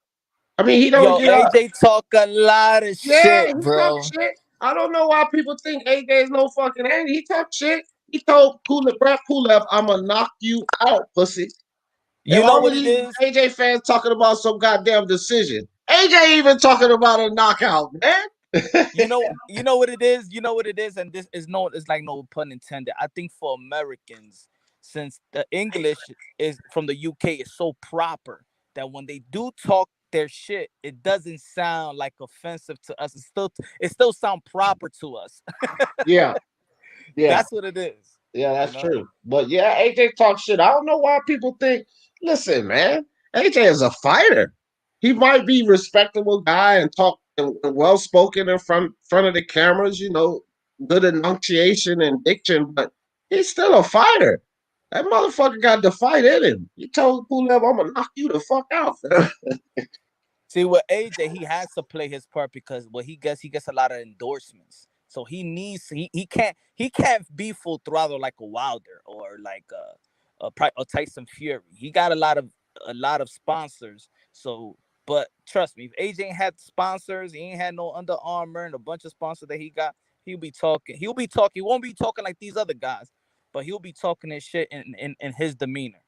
I mean, he don't.
AJ talk a lot of shit, bro.
Talk shit. I don't know why people think AJ is no fucking angry. He talk shit. He told Pulev, "I'm gonna knock you out, pussy."
You know what it is?
AJ fans talking about some goddamn decision. AJ even talking about a knockout, man.
You know what it is. You know what it is, and this is it's like no pun intended. I think for Americans, since the English is from the UK is so proper that when they do talk their shit, it doesn't sound like offensive to us. It still sound proper to us.
Yeah,
that's what it is.
Yeah, that's true. But yeah, AJ talks shit. I don't know why people think. Listen, man, AJ is a fighter. He might be a respectable guy and talk well spoken in front of the cameras, good enunciation and diction, but he's still a fighter. That motherfucker got the fight in him. He told Pulev, I'm gonna knock you the fuck out.
See, with AJ, he has to play his part because what he gets a lot of endorsements. So he can't be full throttle like a Wilder or like a Tyson Fury. He got a lot of sponsors. So, but trust me, if AJ ain't had sponsors, he ain't had no Under Armour and a bunch of sponsors that he got, he'll be talking. He won't be talking like these other guys, but he'll be talking his shit in his demeanor.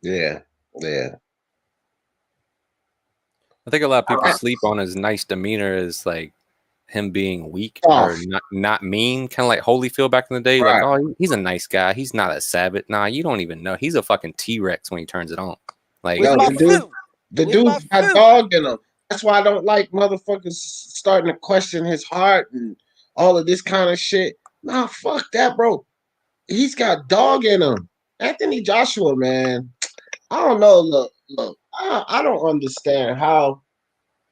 Yeah.
I think a lot of people sleep on his nice demeanor as like him being weak or not mean, kind of like Holyfield back in the day.
Right.
Like, oh, he's a nice guy. He's not a savage. Nah, you don't even know. He's a fucking T-Rex when he turns it on. Like,
the dude's got dog in him. That's why I don't like motherfuckers starting to question his heart and all of this kind of shit. Nah, fuck that, bro. He's got dog in him. Anthony Joshua, man. I don't know. Look. I don't understand how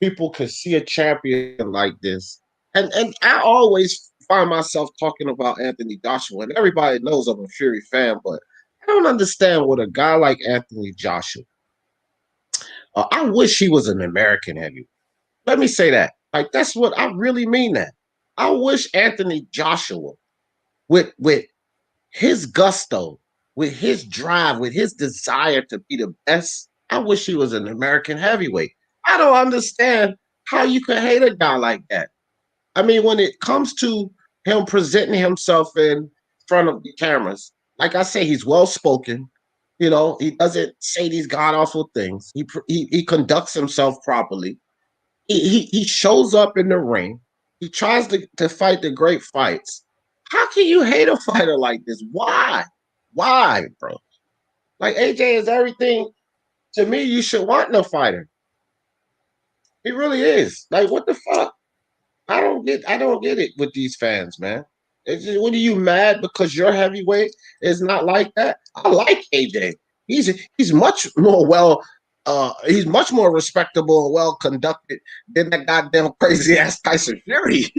people could see a champion like this. And I always find myself talking about Anthony Joshua, and everybody knows I'm a Fury fan, but I don't understand what a guy like Anthony Joshua. I wish he was an American heavyweight. Let me say that. Like, that's what I really mean that. I wish Anthony Joshua, with his gusto, with his drive, with his desire to be the best, I wish he was an American heavyweight. I don't understand how you could hate a guy like that. I mean, when it comes to him presenting himself in front of the cameras, like I say, he's well-spoken. You know, he doesn't say these god-awful things. He conducts himself properly. He shows up in the ring. He tries to fight the great fights. How can you hate a fighter like this? Why? Why, bro? Like, AJ is everything to me you should want in a fighter. He really is. Like, what the fuck? I don't get it with these fans, man. What are you mad because your heavyweight is not like that? I like AJ. He's much more he's much more respectable and well conducted than that goddamn crazy ass Tyson Fury.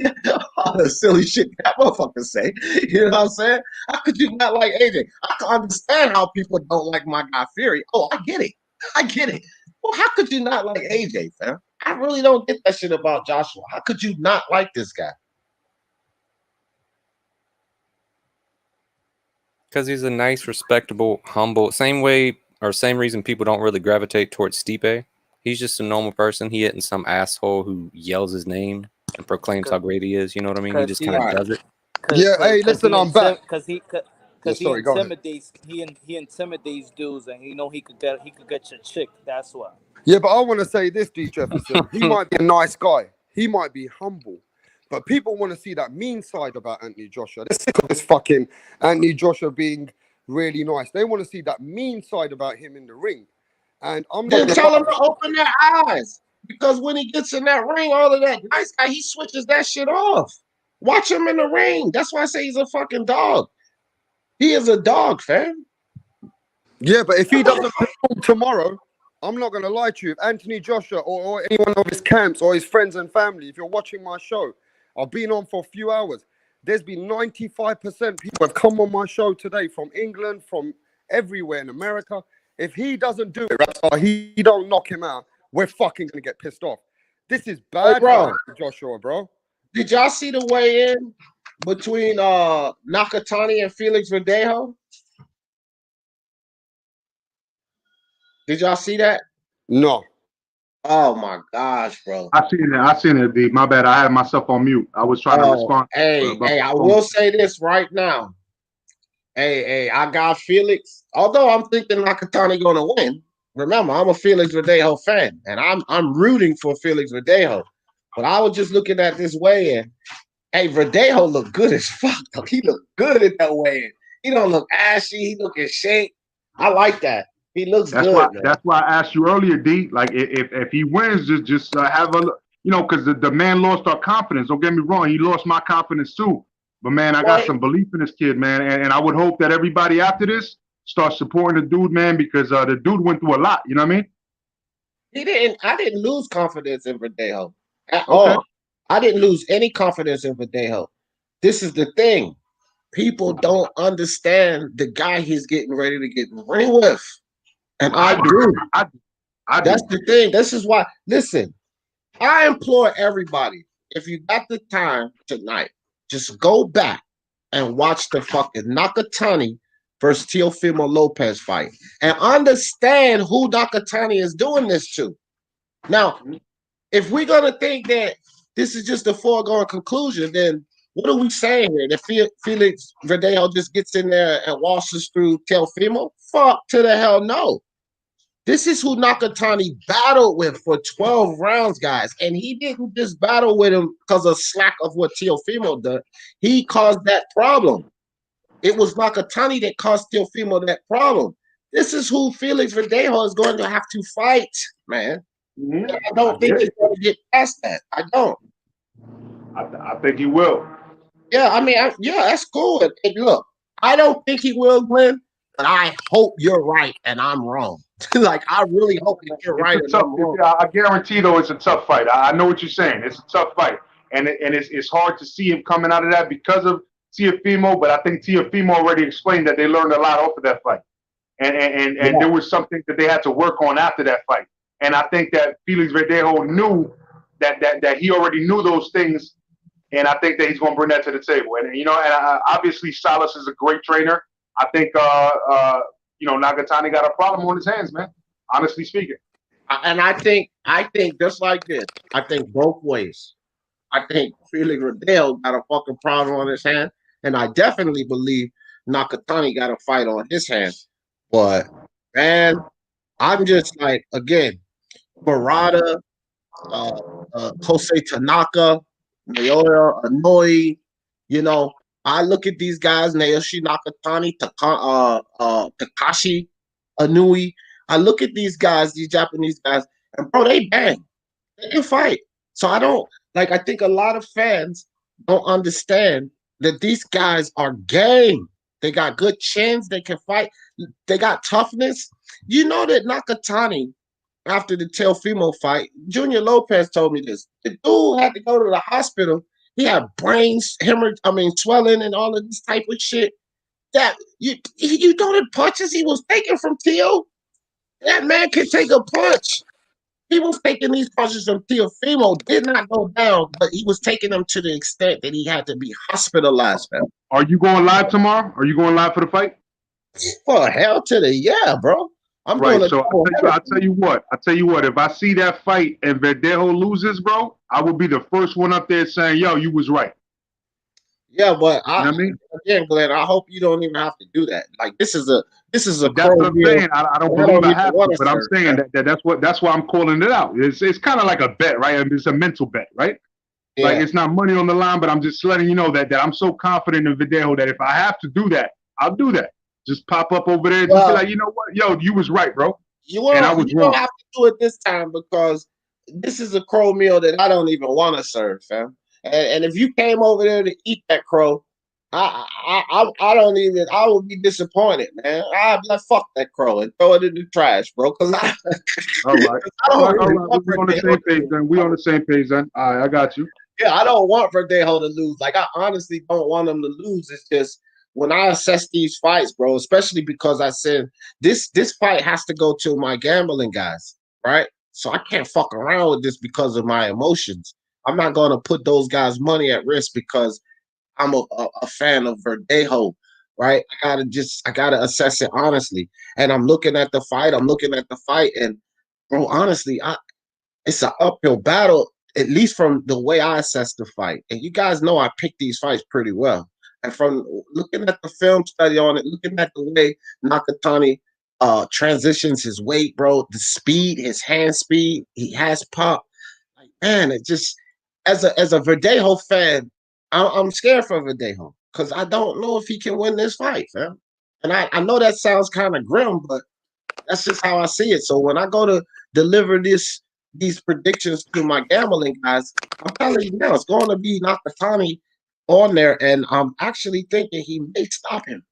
All the silly shit that motherfucker say. You know what I'm saying? How could you not like AJ? I can understand how people don't like my guy Fury. Oh, I get it. Well, how could you not like AJ, fam? I really don't get that shit about Joshua. How could you not like this guy?
because he's a nice, respectable, humble. Same reason people don't really gravitate towards Stipe. He's just a normal person. He isn't some asshole who yells his name and proclaims how great he is. You know what I mean? He just kind of does it.
Yeah, hey, listen, I'm back.
Because he intimidates dudes, and he could get your chick. That's why.
Yeah, but I want to say this, D. Jefferson. He might be a nice guy. He might be humble. But people want to see that mean side about Anthony Joshua. They're sick of this fucking Anthony Joshua being really nice. They want to see that mean side about him in the ring. And I'm not
Then tell him to open their eyes. Because when he gets in that ring, all of that nice guy, he switches that shit off. Watch him in the ring. That's why I say he's a fucking dog. He is a dog, fam.
Yeah, but if he doesn't perform tomorrow, I'm not going to lie to you. If Anthony Joshua or any one of his camps or his friends and family, if you're watching my show, I've been on for a few hours. There's been 95% people have come on my show today from England, from everywhere in America. If he doesn't do it, or he don't knock him out, we're fucking going to get pissed off. This is bad,
hey, bro.
Joshua, bro.
Did y'all see the weigh-in between Nakatani and Felix Verdejo? Did y'all see that?
No.
Oh my gosh, bro.
I seen it, D. My bad. I had myself on mute. I was trying to respond.
Hey, I will say this right now. Hey, I got Felix. Although I'm thinking Nakatani gonna win. Remember, I'm a Felix Verdejo fan, and I'm rooting for Felix Verdejo. But I was just looking at this weigh-in. Hey, Verdejo looked good as fuck. He looked good at that weigh-in. He don't look ashy. He look in shape. I like that. He looks good.
That's why I asked you earlier, D. Like, if he wins, just have a, because the man lost our confidence. Don't get me wrong. He lost my confidence too. But man, I got some belief in this kid, man, and I would hope that everybody after this starts supporting the dude, man, because the dude went through a lot. You know what I mean?
I didn't lose confidence in Verdejo at all. I didn't lose any confidence in Verdejo. This is the thing. People don't understand the guy he's getting ready to get in the ring with. And I do.
I
That's
do.
the thing. This is why, listen, I implore everybody, if you got the time tonight, just go back and watch the fucking Nakatani versus Teofimo Lopez fight and understand who Nakatani is doing this to. Now, if we're going to think that this is just a foregone conclusion, then what are we saying here? That Felix Verdejo just gets in there and washes through Teofimo? Fuck to the hell no. This is who Nakatani battled with for 12 rounds, guys. And he didn't just battle with him because of slack of what Teofimo did. He caused that problem. It was Nakatani that caused Teofimo that problem. This is who Felix Verdejo is going to have to fight, man.
Mm-hmm.
I don't think he's going to get past that. I don't.
I think he will.
Yeah, I mean, yeah, that's cool. And look, I don't think he will, Glenn, but I hope you're right and I'm wrong. Like, I really hope that you're right and I'm wrong.
I guarantee, though, it's a tough fight. I know what you're saying. It's a tough fight. And it's hard to see him coming out of that because of Teofimo, but I think Teofimo already explained that they learned a lot off of that fight. And there was something that they had to work on after that fight. And I think that Felix Verdejo knew that he already knew those things, and I think that he's going to bring that to the table. And obviously Salas is a great trainer. I think Nagatani got a problem on his hands, man. Honestly speaking.
And I think just like this, I think both ways. I think Felix Verdejo got a fucking problem on his hand, and I definitely believe Nakatani got a fight on his hands. But man, I'm just like, again, Barada, Kosei Tanaka, Naoya Inoue, I look at these guys, Naoshi Nakatani, Takashi Inoue. I look at these guys, these Japanese guys, and bro, they bang. They can fight. So I think a lot of fans don't understand that these guys are game. They got good chins. They can fight. They got toughness. You know that Nakatani, after the Teofimo fight, Junior Lopez told me this. The dude had to go to the hospital. He had swelling and all of this type of shit. That you know the punches he was taking from Teo? That man can take a punch. He was taking these punches from Teofimo, did not go down, but he was taking them to the extent that he had to be hospitalized, man.
Are you going live tomorrow? Are you going live for the fight?
For hell to the yeah, bro. I'm
right.
Doing
So I'll tell you what. If I see that fight and Verdejo loses, bro, I will be the first one up there saying, "Yo, you was right."
Yeah, but
you know what I mean?
Again, Glenn, I hope you don't even have to do that. Like this is a
That's what I'm saying. I don't believe I have to, but I'm saying that's why I'm calling it out. It's kind of like a bet, right? I mean, it's a mental bet, right? Yeah. Like it's not money on the line, but I'm just letting you know that I'm so confident in Verdejo that if I have to do that, I'll do that. Just pop up over there, just be like, you know what, yo, you was right, bro.
You don't have to do it this time because this is a crow meal that I don't even want to serve, fam. And if you came over there to eat that crow, I would be disappointed, man. I'd be like, fuck that crow and throw it in the trash, bro. All right.
We're on the same page then. We on the same page then. All right, I got you.
Yeah, I don't want Verdejo to lose. Like, I honestly don't want him to lose. It's just when I assess these fights, bro, especially because I said this fight has to go to my gambling guys, right? So I can't fuck around with this because of my emotions. I'm not going to put those guys' money at risk because I'm a fan of Verdejo, right? I gotta assess it honestly. And I'm looking at the fight, and bro, honestly, it's an uphill battle, at least from the way I assess the fight. And you guys know I pick these fights pretty well. And from looking at the film study on it, looking at the way Nakatani transitions his weight, bro, the speed, his hand speed, he has pop. Like, man, it just as a Verdejo fan, I'm scared for Verdejo because I don't know if he can win this fight, fam. And I know that sounds kind of grim, but that's just how I see it. So when I go to deliver these predictions to my gambling guys, I'm telling you now, it's going to be Nakatani on there, and I'm actually thinking he may stop him.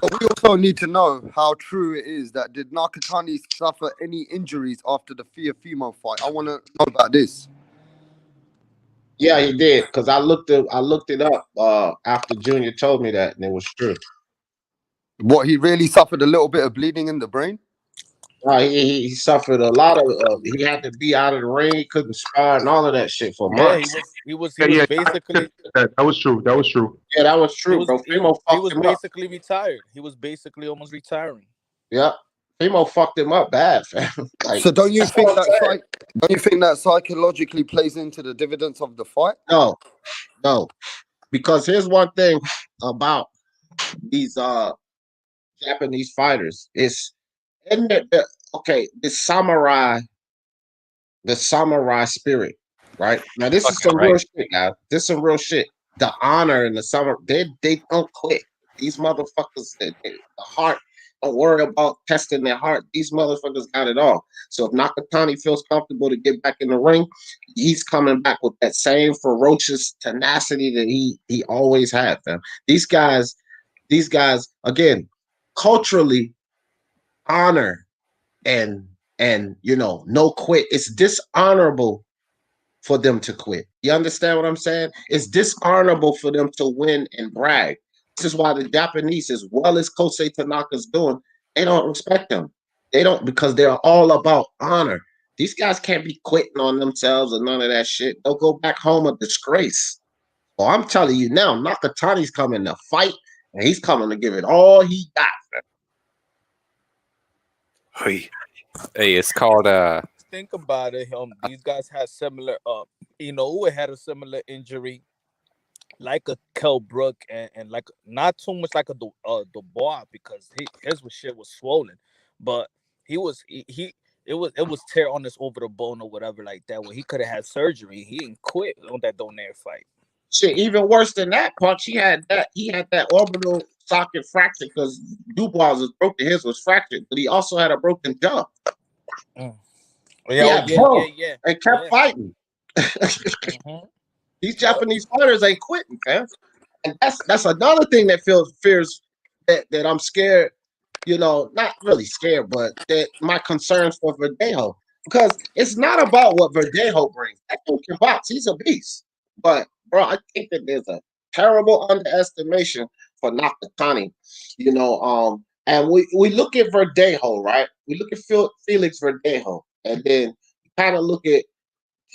But we also need to know how true it is that did Nakatani suffer any injuries after the Teofimo fight? I want to know about this.
Yeah, he did, because I looked it up after Junior told me that, and it was true.
What, he really suffered a little bit of bleeding in the brain?
He suffered a lot of. He had to be out of the ring. He couldn't spar and all of that shit for
Yeah,
months.
he was
Yeah,
basically
that was true. That was true.
Yeah, that was
he
true,
was
bro.
he,
Fimo
he
fucked
was
him up.
basically retired. He was basically almost retiring.
Yeah, Fimo fucked him up bad, fam. Like,
So don't you
that's
think
what I'm saying.
don't you think that psychologically plays into the dividends of the fight?
No, because here's one thing about these Japanese fighters is, isn't it okay, the samurai spirit, right? Now this is
Fucking
some
right.
real shit, guys. This is some real shit. The honor and the summer, they don't quit. These motherfuckers, the heart, don't worry about testing their heart. These motherfuckers got it all. So if Nakatani feels comfortable to get back in the ring, he's coming back with that same ferocious tenacity that he always had, fam. These guys, again, culturally, honor and no quit. It's dishonorable for them to quit. You understand what I'm saying? It's dishonorable for them to win and brag. This is why the Japanese, as well as Kosei Tanaka's doing, they don't respect them. They don't, because they're all about honor. These guys can't be quitting on themselves or none of that shit. They'll go back home a disgrace. Well, I'm telling you now, Nakatani's coming to fight, and he's coming to give it all he got.
Hey, it's called
Think about it. These guys had similar. Who had a similar injury, like a Kell Brook, and like not too much like a Dubois, because his shit was swollen, but it was tear on his over the bone or whatever like that, where he could have had surgery. He didn't quit on that Donaire fight.
Shit, even worse than that, Punch. He had that orbital socket fracture because Dubois was broken. His was fractured, but he also had a broken jaw. He had both and kept fighting. These Japanese fighters ain't quitting, fam. And that's another thing that fears that I'm scared. Not really scared, but that my concerns for Verdejo, because it's not about what Verdejo brings. That dude can box. He's a beast. But bro, I think that there's a terrible underestimation for Nakatani. And we look at Verdejo, right? We look at Felix Verdejo, and then kind of look at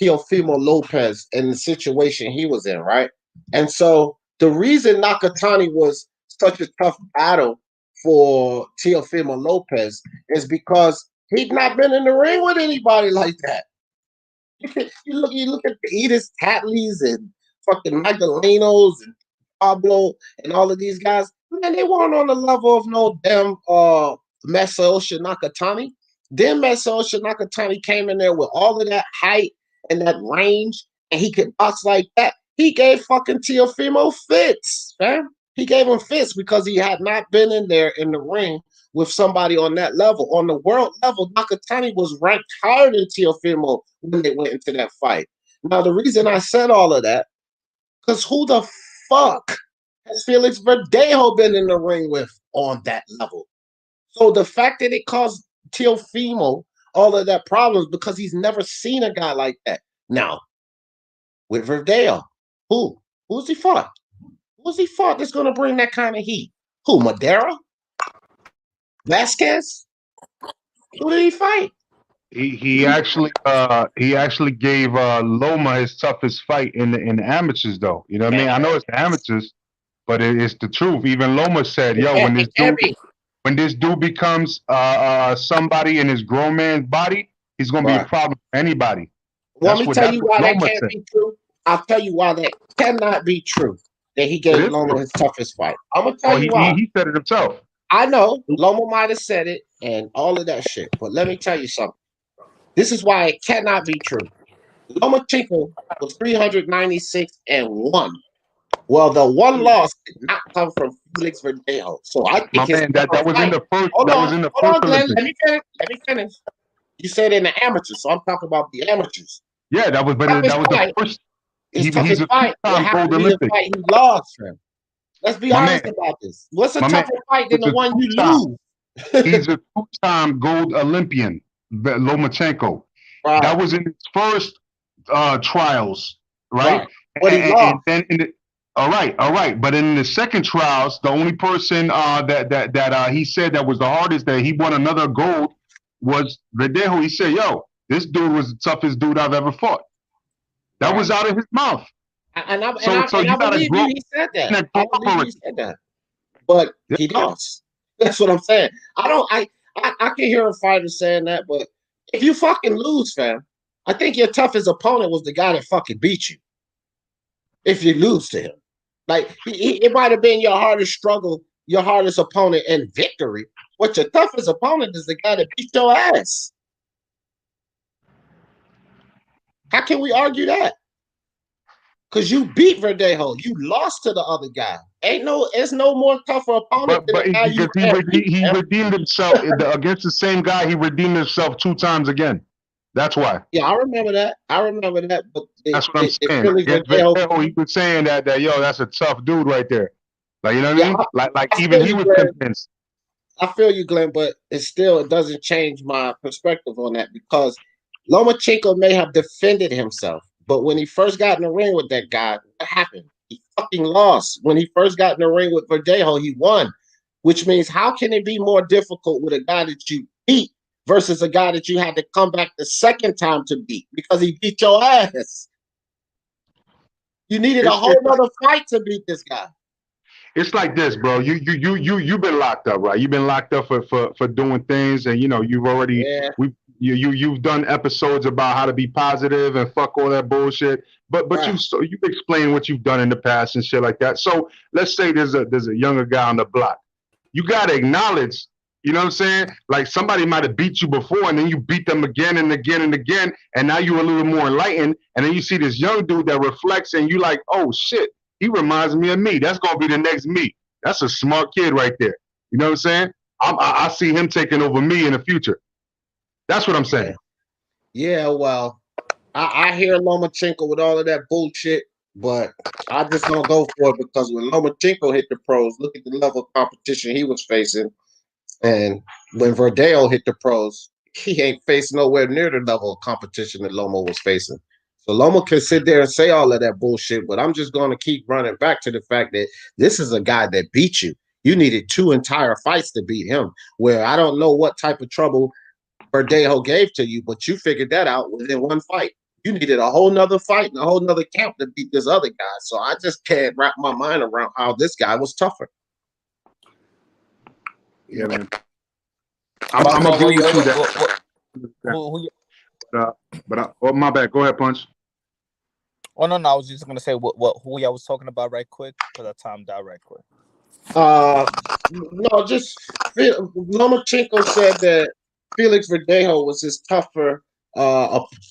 Teofimo Lopez and the situation he was in, right? And so the reason Nakatani was such a tough battle for Teofimo Lopez is because he'd not been in the ring with anybody like that. You look at the Edith Tatleys and fucking Magdalenos and Pablo and all of these guys, man, they weren't on the level of no damn Masao Nakatani. Then Masao Nakatani came in there with all of that height and that range, and he could box like that. He gave fucking Teofimo fits, man. He gave him fits because he had not been in there in the ring with somebody on that level. On the world level, Nakatani was ranked higher than Teofimo when they went into that fight. Now, the reason I said all of that, because who the fuck has Felix Verdejo been in the ring with on that level? So the fact that it caused Teofimo all of that problems because he's never seen a guy like that. Now, with Verdejo, who's he fought? Who's he fought that's going to bring that kind of heat? Who, Madera? Vasquez? Who did he fight?
He actually gave Loma his toughest fight in the amateurs, though. You know what I mean? I know it's the amateurs, but it's the truth. Even Loma said, "Yo, when this dude becomes somebody in his grown man's body, he's gonna be a problem for anybody."
Well, let me tell you why that can't be true. I'll tell you why that cannot be true. That he gave Loma his toughest fight. I'm gonna tell you why.
He said it himself.
I know Loma might have said it and all of that shit, but let me tell you something. This is why it cannot be true. Lomachenko was 396-1. Well, the one loss did not come from Felix Verdejo. So I think
that was in the first.
Hold on, Glenn.
Olympics.
Let me finish. You said in the amateurs, so I'm talking about the amateurs.
Yeah, that was the first.
His toughest fight. It happened to be the fight he lost, man. Let's be
My
honest
man,
about this. What's a
my man,
tougher fight than
it's
the
a
one you
two-time.
lose?
He's a two-time gold Olympian, Lomachenko. That
Right,
was in his first trials, right?
right. But he
And
lost.
then in the all right. But in the second trials, the only person that he said that was the hardest that he won another gold was Verdejo. He said, "Yo, this dude was the toughest dude I've ever fought." That
Right.
was out of his mouth.
And
So
I
you gotta
believe you.
grow
He said
in
that.
that
I believe
cooperate.
he said that. But
Yeah.
he lost. That's what I'm saying. I can hear a fighter saying that, but if you fucking lose, fam, I think your toughest opponent was the guy that fucking beat you. If you lose to him, like it might have been your hardest struggle, your hardest opponent in victory. What your toughest opponent is the guy that beat your ass. How can we argue that? Because you beat Verdejo, you lost to the other guy. It's no more tougher opponent than
But
the guy you
because
can't beat.
he
Man.
redeemed himself against the same guy, he redeemed himself 2 times again. That's why.
Yeah, I remember that. But
That's what I'm
it
saying.
really
Against
Verdejo.
Verdejo, he was saying that yo, that's a tough dude right there. Like, you know what I
Yeah,
mean? Like
I
even
feel
he
you,
was
Glenn.
convinced.
I feel you, Glenn, but it doesn't change my perspective on that because Lomachenko may have defended himself, but when he first got in the ring with that guy, what happened? He fucking lost. When he first got in the ring with Verdejo, he won, which means how can it be more difficult with a guy that you beat versus a guy that you had to come back the second time to beat because he beat your ass? You needed a whole other fight to beat this guy.
It's like this, bro. You've been locked up, right? You've been locked up for doing things, and you know you've already
Yeah.
you've done episodes about how to be positive and fuck all that bullshit. But
Right.
you explain what you've done in the past and shit like that. So let's say there's a younger guy on the block. You gotta acknowledge, you know what I'm saying? Like somebody might have beat you before, and then you beat them again and again and again, and now you're a little more enlightened, and then you see this young dude that reflects, and you like, oh shit. He reminds me of me. That's gonna be the next me. That's a smart kid right there. You know what I'm saying? I see him taking over me in the future. That's what I'm saying.
Yeah, well, I hear Lomachenko with all of that bullshit, but I just don't go for it because when Lomachenko hit the pros, look at the level of competition he was facing. And when Verdeo hit the pros, he ain't facing nowhere near the level of competition that Loma was facing. So Loma can sit there and say all of that bullshit, but I'm just going to keep running back to the fact that this is a guy that beat you. You needed 2 entire fights to beat him, where I don't know what type of trouble Verdejo gave to you, but you figured that out within 1 fight. You needed a whole nother fight and a whole nother camp to beat this other guy. So I just can't wrap my mind around how this guy was tougher.
Yeah, man. I'm agree with you that. Oh, my bad. Go ahead, Punch.
Oh no, I was just gonna say who y'all was talking about right quick because I timed out right quick.
No, just Lomachenko said that Felix Verdejo was his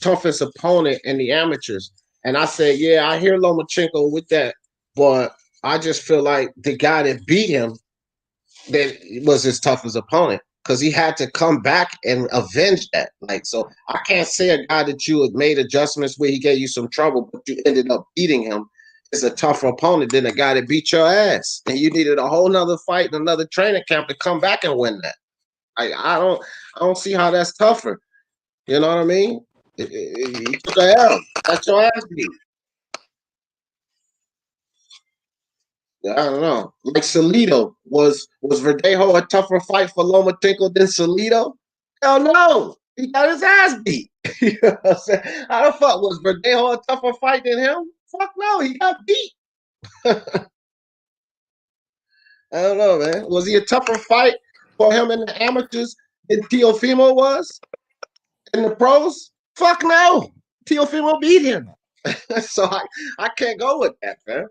toughest opponent in the amateurs, and I said, yeah, I hear Lomachenko with that, but I just feel like the guy that beat him that was his toughest opponent because he had to come back and avenge that. Like, so I can't say a guy that you had made adjustments where he gave you some trouble, but you ended up beating him is a tougher opponent than a guy that beat your ass. And you needed a whole nother fight and another training camp to come back and win that. I don't see how that's tougher. You know what I mean? You took a L. That's your ass beat. I don't know. Like Salido, was Verdejo a tougher fight for Lomachenko than Salido? Hell no. He got his ass beat. You know what I'm saying? How the fuck was Verdejo a tougher fight than him? Fuck no, he got beat. I don't know, man. Was he a tougher fight for him in the amateurs than Teofimo was in the pros? Fuck no. Teofimo beat him. So I can't go with that, man.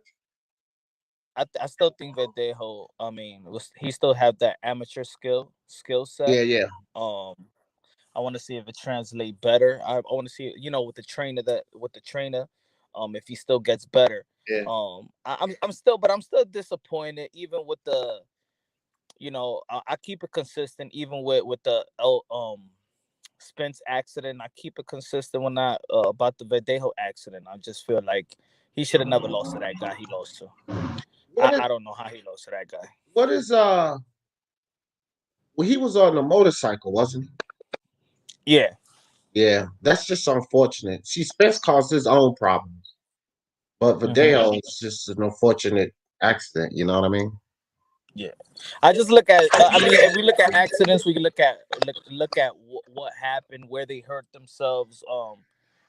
I still think Verdejo, I mean, he still have that amateur skill set.
Yeah.
I want to see if it translates better. I want to see, with the trainer if he still gets better.
Yeah.
I'm still disappointed even with the, I keep it consistent even with the Spence accident. I keep it consistent when about the Verdejo accident. I just feel like he should have never lost to that guy he lost to. I don't know how he lost to that guy.
What is well, he was on the motorcycle, wasn't he?
Yeah.
Yeah, that's just unfortunate. See, Spence caused his own problems, but Verdejo is just an unfortunate accident. You know what I mean?
Yeah, I just look at. I mean, if we look at accidents, we can look at what happened, where they hurt themselves.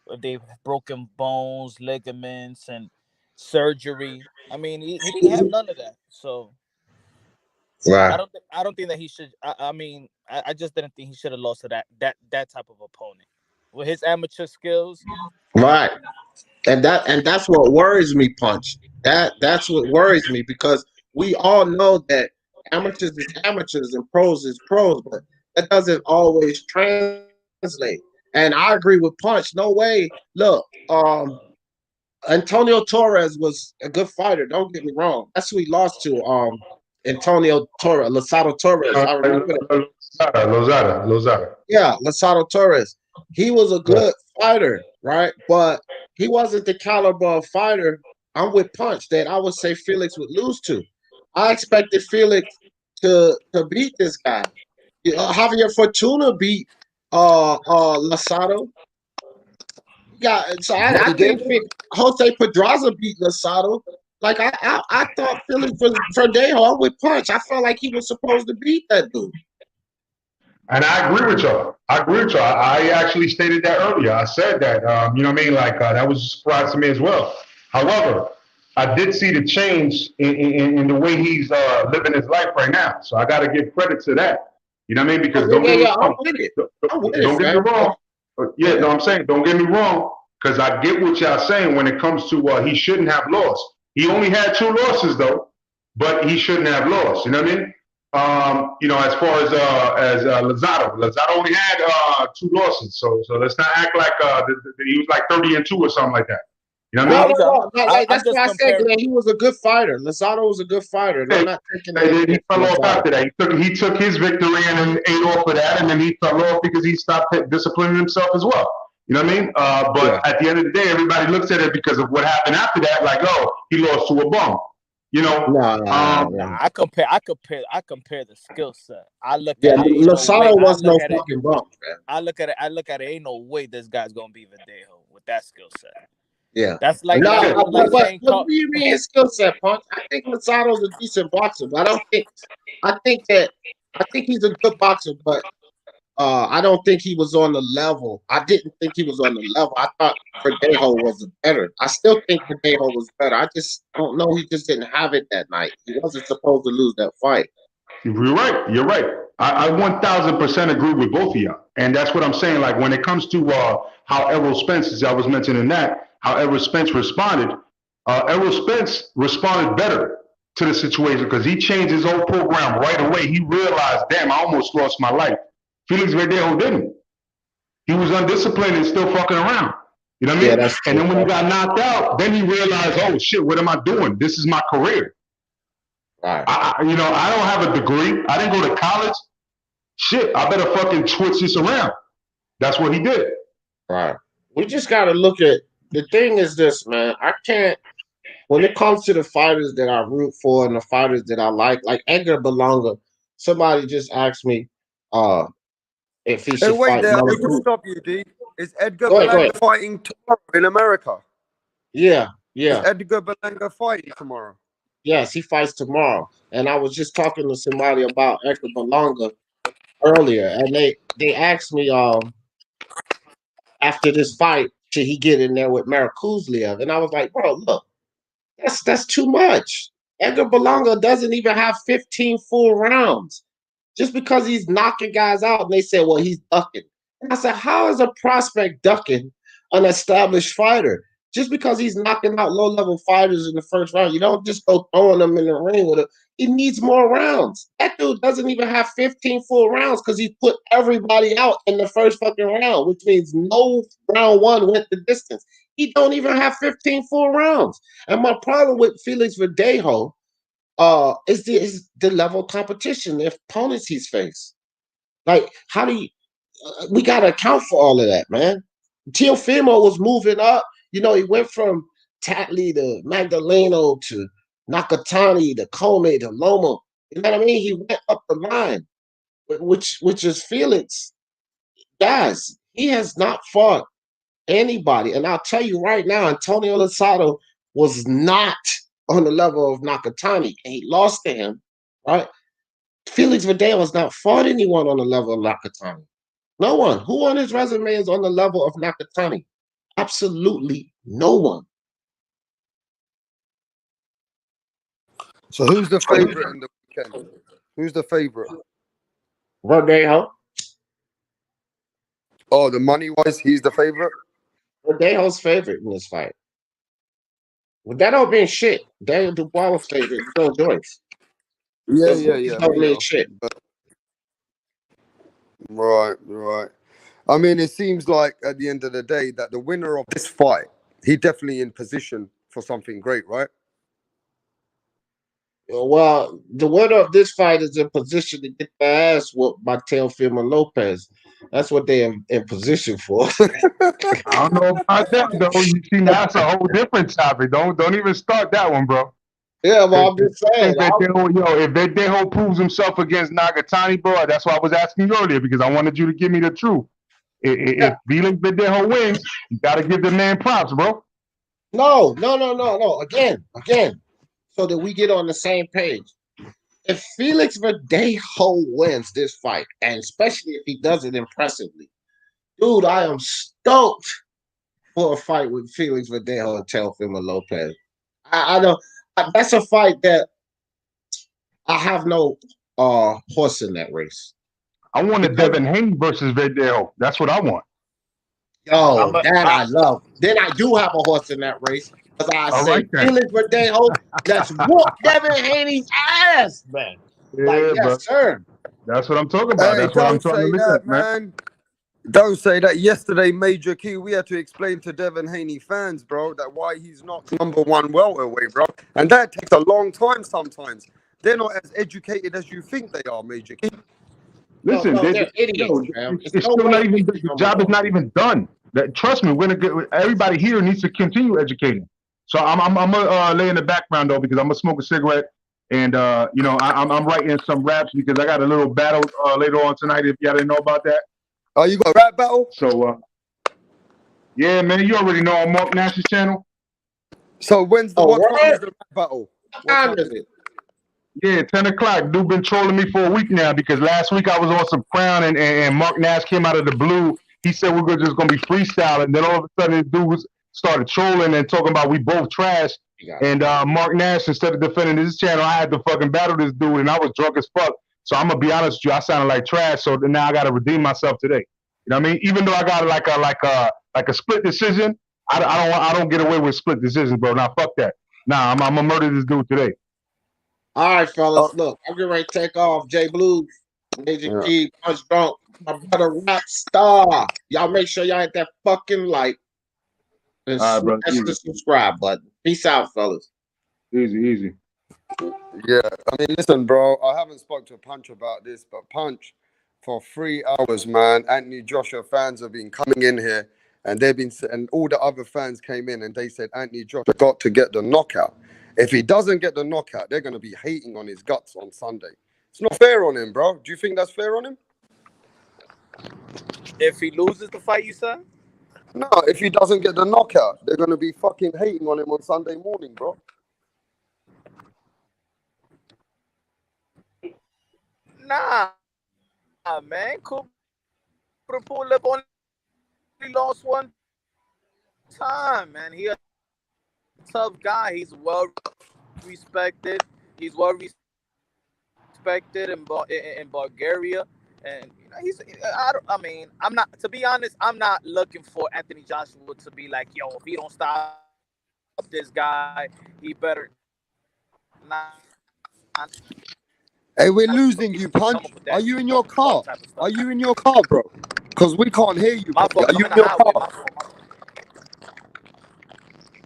If they've broken bones, ligaments, and surgery. I mean, he didn't have none of that. So
Right.
I don't think that he should. I mean, I just didn't think he should have lost to that type of opponent with his amateur skills.
Right. And that's what worries me, Punch. That's what worries me because we all know that amateurs is amateurs and pros is pros, but that doesn't always translate. And I agree with Punch. No way. Look, Antonio Torres was a good fighter. Don't get me wrong. That's who he lost to. Antonio Torres, Losado Torres. I remember that.
Lozada.
Yeah, Losado Torres. He was a good fighter, right? But he wasn't the caliber of fighter. I'm with Punch that I would say Felix would lose to. I expected Felix to beat this guy. Javier Fortuna beat Losado. Yeah, so I think Jose Pedraza beat Losado. Like I thought Felix Verdejo with Punch. I felt like he was supposed to beat that dude.
And I agree with y'all. I actually stated that earlier. I said that, you know what I mean? Like, that was a surprise to me as well. However, I did see the change in the way he's living his life right now. So I got to give credit to that. You know what I mean? Because don't get me wrong. Don't get me wrong. Yeah, no, I'm saying, don't get me wrong. Because I get what y'all saying when it comes to he shouldn't have lost. He only had 2 losses, though. But he shouldn't have lost. You know what I mean? You know, as far as Lozado only had 2 losses, so let's not act like he was like 30-2 or something like that. You know what I mean?
That's why I said that he was a good fighter. Lozado was a good fighter. I'm not taking that.
He fell off after that. He took his victory and then ate off of that, and then he fell off because he stopped disciplining himself as well. You know what I mean? But at the end of the day, everybody looks at it because of what happened after that. Like, oh, he lost to a bum. You know,
I compare the skill set. I look at
Losado was no fucking bum, man.
I look at it. Ain't no way this guy's gonna be Verdejo with that skill set.
Yeah,
that's like
what do you mean his skill set, Punch? I think Losado's a decent boxer, but I think he's a good boxer, but I don't think he was on the level. I didn't think he was on the level. I thought Verdejo was better. I still think Verdejo was better. I just don't know. He just didn't have it that night. He wasn't supposed to lose that fight.
You're right. I 1000% agree with both of y'all. And that's what I'm saying. Like, when it comes to how Errol Spence, as I was mentioning that, how Errol Spence responded, Errol Spence responded better to the situation because he changed his whole program right away. He realized, damn, I almost lost my life. Felix Verdejo didn't. He was undisciplined and still fucking around. You know what I mean?
Yeah,
and then when he got knocked out, then he realized, oh shit, what am I doing? This is my career.
Right.
I don't have a degree. I didn't go to college. Shit, I better fucking switch this around. That's what he did.
Right. We just got to look at, the thing is this, man. I can't, when it comes to the fighters that I root for and the fighters that I like Edgar Berlanga, somebody just asked me, if he should fight.
I need to stop you, D. Is Edgar Berlanga fighting tomorrow in America?
Yeah.
Is Edgar Berlanga fighting tomorrow?
Yes, he fights tomorrow. And I was just talking to somebody about Edgar Berlanga earlier, and they asked me after this fight, should he get in there with Marakuzliev? And I was like, bro, look, that's too much. Edgar Berlanga doesn't even have 15 full rounds. Just because he's knocking guys out, and they say, well, he's ducking. And I said, how is a prospect ducking an established fighter? Just because he's knocking out low-level fighters in the first round, you don't just go throwing them in the ring with him. He needs more rounds. That dude doesn't even have 15 full rounds because he put everybody out in the first fucking round, which means no round one went the distance. He don't even have 15 full rounds. And my problem with Felix Verdejo is the level of competition, the opponents he's faced. Like, how do you we got to account for all of that, man. Teofimo was moving up. You know, he went from Tatley to Magdaleno to Nakatani, the Kome, the Loma. You know what I mean? He went up the line, which is Felix. Guys, he has not fought anybody. And I'll tell you right now, Antonio Lozado was not on the level of Nakatani, and he lost to him, right? Felix Verdejo has not fought anyone on the level of Nakatani. No one. Who on his resume is on the level of Nakatani? Absolutely no one.
So who's the favorite in the weekend? Who's the favorite?
Verdejo.
Oh, the money wise, he's the favorite.
Verdejo's favorite in this fight. Well, that don't mean shit. Daniel Dubois was favorite. Still Joyce.
Yeah,
Don't
we
mean
know.
shit.
But, right. I mean, it seems like at the end of the day that the winner of this fight, he definitely in position for something great, right?
Well, the winner of this fight is in position to get their ass whooped by Teofimo Lopez. That's what they are in position for.
I don't know about that though. You see, now it's a whole different topic. Don't even start that one, bro.
Yeah, well, I'm just saying.
If Verdejo proves himself against Nagatani, bro, that's why I was asking you earlier because I wanted you to give me the truth. If Felix Verdejo wins, you got to give the man props, bro.
No. Again, so that we get on the same page. If Felix Verdejo wins this fight, and especially if he does it impressively, dude, I am stoked for a fight with Felix Verdejo and Teofimo Lopez. I don't. That's a fight that I have no horse in that race.
I want a Devin Haney versus Verdejo. That's what I want.
Yo, I love. Then I do have a horse in that race because I say Felix Verdejo, let's whoop Devin Haney's ass, man.
Yeah,
yes, sir.
That's what I'm talking about.
Hey,
that's what I'm trying to look at, man.
Don't say that. Yesterday, Major Key, we had to explain to Devin Haney fans, bro, that why he's not #1 welterweight, bro. And that takes a long time sometimes. They're not as educated as you think they are, Major Key.
Listen,
they're idiots,
it's still not even, the job is not even done. Trust me, everybody here needs to continue educating. So I'm gonna lay in the background though because I'm gonna smoke a cigarette and I'm writing some raps because I got a little battle later on tonight. If y'all didn't know about that.
Oh, you got a rap battle?
So yeah, man, you already know on Mark Nash's channel.
So what time is the rap battle?
What time is it?
Yeah, 10 o'clock. Dude been trolling me for a week now because last week I was on some Crown and Mark Nash came out of the blue. He said we're just going to be freestyling. Then all of a sudden this dude started trolling and talking about we both trash. And Mark Nash, instead of defending his channel, I had to fucking battle this dude and I was drunk as fuck. So I'm going to be honest with you, I sounded like trash. So now I got to redeem myself today. You know what I mean? Even though I got like a split decision, I don't get away with split decisions, bro. Now fuck that. Nah, I'm going to murder this dude today.
All right, fellas. Look, I'm getting ready to take off. J Blues, Major Key, Punch Drunk, my brother Rap Star. Y'all make sure y'all hit that fucking like and smash the subscribe button. Peace out, fellas.
Easy.
Yeah, I mean, listen, bro. I haven't spoke to Punch about this, but Punch, for 3 hours, man. Anthony Joshua fans have been coming in here, and and all the other fans came in, and they said Anthony Joshua got to get the knockout. If he doesn't get the knockout, they're going to be hating on his guts on Sunday. It's not fair on him, bro. Do you think that's fair on him?
If he loses the fight, you said?
No, if he doesn't get the knockout, they're going to be fucking hating on him on Sunday morning, bro.
Nah, man. Pulev only lost one time, man. He a tough guy. He's well respected. He's well respected in Bulgaria, and he's. I'm not. To be honest, I'm not looking for Anthony Joshua to be like, yo, if he don't stop this guy, he better not.
Hey, we're losing you, Punch. Are you in your car? Are you in your car, bro? Because we can't hear you. Are you in your car?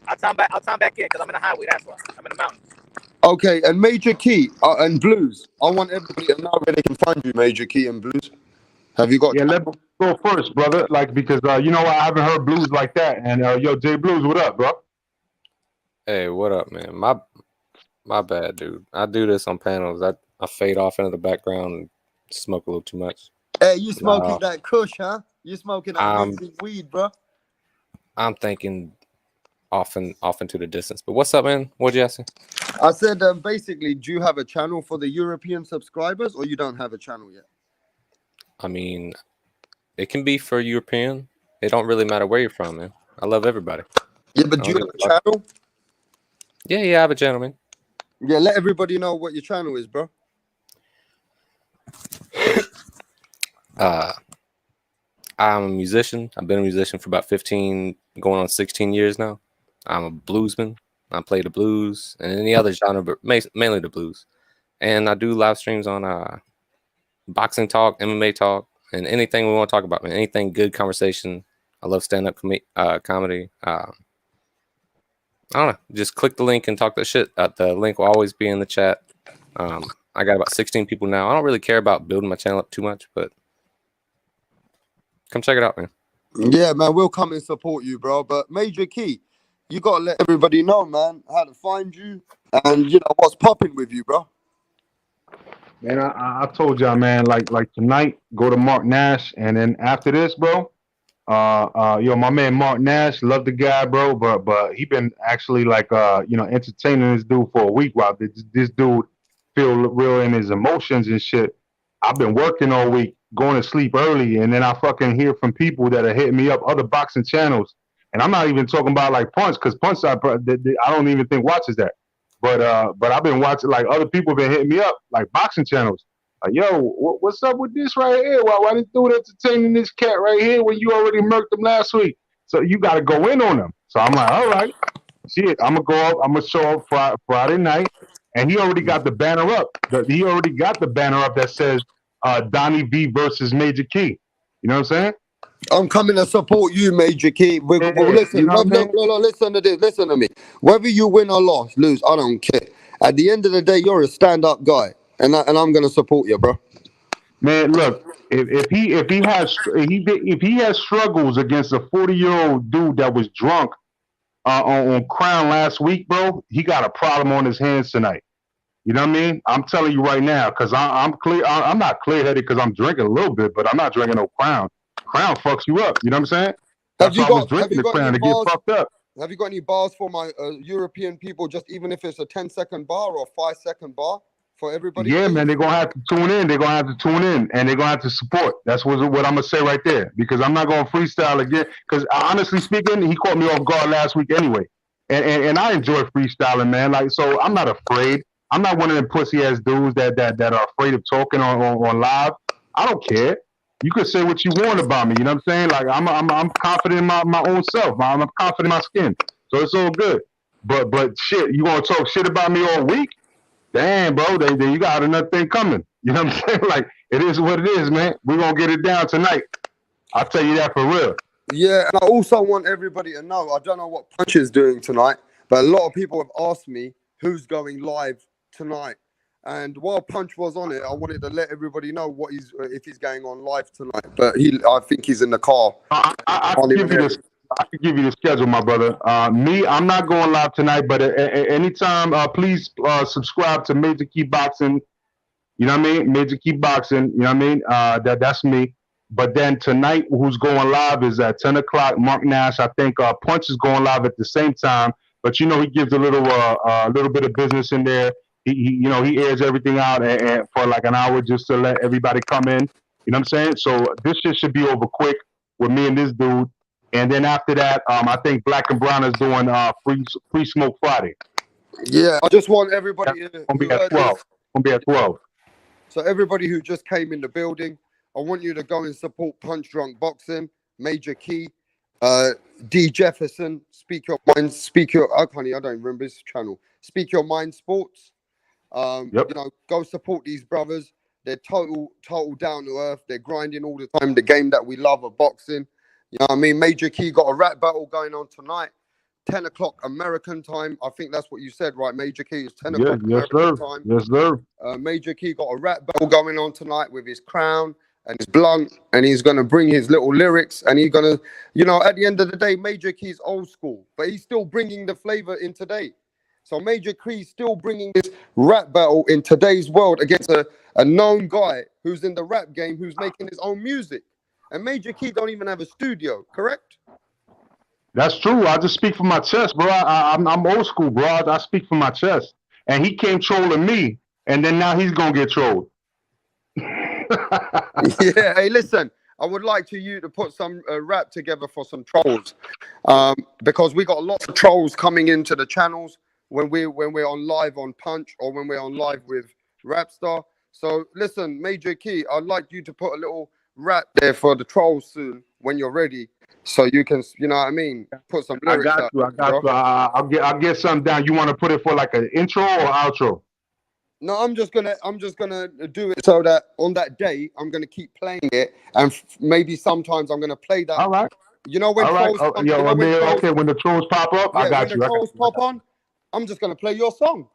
I'll time back in because I'm in the highway. That's why I'm in the mountains.
Okay, and Major Key and Blues. I want everybody to know where they can find you, Major Key and Blues. Have you got?
Yeah, let me go first, brother. Like because I haven't heard Blues like that. And yo, J Blues, what up, bro?
Hey, what up, man? My bad, dude. I do this on panels. I fade off into the background and smoke a little too much.
Hey, you smoking
Nah,
that kush, huh? You smoking that
I'm
Hazy weed, bro?
I'm thinking off into the distance. But what's up, man? What'd you ask me?
I said, basically, do you have a channel for the European subscribers, or you don't have a channel yet?
I mean, it can be for European. It don't really matter where you're from, man. I love everybody.
Yeah, but
I
do
don't
you
give
have
a
a
fuck.
channel?
Yeah, I have a channel, man.
Yeah, let everybody know what your channel is, bro.
I'm a musician. I've been a musician for about 15, going on 16 years now. I'm a bluesman. I play the blues and any other genre, but mainly the blues. And I do live streams on boxing talk, MMA talk, and anything we want to talk about, man. Anything good conversation. I love stand-up comedy. I don't know. Just click the link and talk that shit. The link will always be in the chat. I got about 16 people now. I don't really care about building my channel up too much, but come check it out, man.
Yeah, man, we'll come and support you, bro. But Major Key, you gotta let everybody know, man, how to find you and you know what's popping with you, bro.
Man, I told y'all, man, like tonight, go to Mark Nash, and then after this, bro, yo, my man Mark Nash, love the guy, bro, but he been actually like entertaining this dude for a week while this dude feel real in his emotions and shit. I've been working all week, going to sleep early, and then I fucking hear from people that are hitting me up, other boxing channels, and I'm not even talking about like Punch, because Punch I don't even think watches that. But I've been watching, like, other people been hitting me up, like boxing channels. Like, yo, what's up with this right here? Why this dude entertaining this cat right here when you already murked him last week? So you got to go in on him. So I'm like, all right, shit, I'm gonna go up. I'm gonna show up Friday night, and he already got the banner up. He already got the banner up that says Donnie V versus Major Key. You know what I'm saying?
I'm coming to support you, Major Key.
Yeah,
Listen,
you know what I'm saying?
look, listen to this. Listen to me. Whether you win or lose, I don't care. At the end of the day, you're a stand-up guy, and I'm gonna support you, bro.
Man, look, if he has struggles against a 40-year-old dude that was drunk on Crown last week, bro, he got a problem on his hands tonight. You know what I mean? I'm telling you right now, because I'm clear. I'm not clear-headed because I'm drinking a little bit, but I'm not drinking no Crown. Crown fucks you up. You know what I'm saying? That's why I was
Have
drinking
you
the
got any
Crown to get
bars?
fucked up.
Have you got any bars for my European people? Just even if it's a 10-second bar or a 5-second bar for everybody,
Yeah,
please.
man, they're gonna have to tune in. They're gonna have to tune in, and they're gonna have to support. That's what I'm gonna say right there. Because I'm not gonna freestyle again. Because honestly speaking, he caught me off guard last week anyway, and I enjoy freestyling, man. Like, so I'm not afraid. I'm not one of them pussy ass dudes that are afraid of talking on live. I don't care. You could say what you want about me. You know what I'm saying? Like, I'm confident in my own self. I'm confident in my skin, so it's all good. But shit, you gonna talk shit about me all week? Damn, bro, then you got another thing coming. You know what I'm saying? Like, it is what it is, man. We're gonna get it down tonight. I'll tell you that for real.
Yeah, and I also want everybody to know, I don't know what Punch is doing tonight, but a lot of people have asked me who's going live tonight. And while Punch was on it, I wanted to let everybody know what if he's going on live tonight. But I think he's in the car.
I
Can't
can
even
give you
hear
this.
him.
I can give you the schedule, my brother. I'm not going live tonight, but anytime, please subscribe to Major Key Boxing. You know what I mean? Major Key Boxing. You know what I mean? That's me. But then tonight, who's going live is at 10 o'clock. Mark Nash. I think Punch is going live at the same time. But you know, he gives a little bit of business in there. He airs everything out and for like an hour just to let everybody come in. You know what I'm saying? So this shit should be over quick with me and this dude. And then after that, I think Black and Brown is doing free Smoke Friday.
Yeah, I just want everybody
That's gonna
who
be at
heard
12.
this.
Gonna be at 12.
So everybody who just came in the building, I want you to go and support Punch Drunk Boxing, Major Key, D Jefferson, Speak Your Mind, I don't remember his channel. Speak Your Mind Sports.
Yep.
You know, go support these brothers. They're total down to earth. They're grinding all the time. The game that we love of boxing. You know what I mean? Major Key got a rap battle going on tonight. 10 o'clock American time. I think that's what you said, right? Major Key is 10 o'clock
Yes,
American
sir.
time.
Yes, sir.
Major Key got a rap battle going on tonight with his crown and his blunt, and he's going to bring his little lyrics, and he's going to, at the end of the day, Major Key's old school, but he's still bringing the flavor in today. So Major Key's still bringing this rap battle in today's world against a known guy who's in the rap game, who's making his own music. And Major Key don't even have a studio, correct?
That's true. I just speak for my chest, bro. I'm old school, bro. I speak for my chest. And he came trolling me, and then now he's gonna get trolled.
Yeah. Hey, listen. I would like you to put some rap together for some trolls, because we got lots of trolls coming into the channels when we're on live on Punch or when we're on live with Rapstar. So listen, Major Key, I'd like you to put a little rap there for the trolls soon when you're ready, so you can, you know what I mean, put some
I
lyrics
got
out
you. I
there,
got
bro.
you. I'll get something down. You want to put it for like an intro or outro?
No, I'm just gonna do it so that on that day I'm gonna keep playing it, and maybe sometimes I'm gonna play that.
All right.
You know when
All right.
trolls
Oh,
come,
yo,
you know
I
when
mean,
trolls,
okay, when the trolls pop up, I
yeah, when
got
the
you. I got
trolls
you.
pop on, I'm just gonna play your song,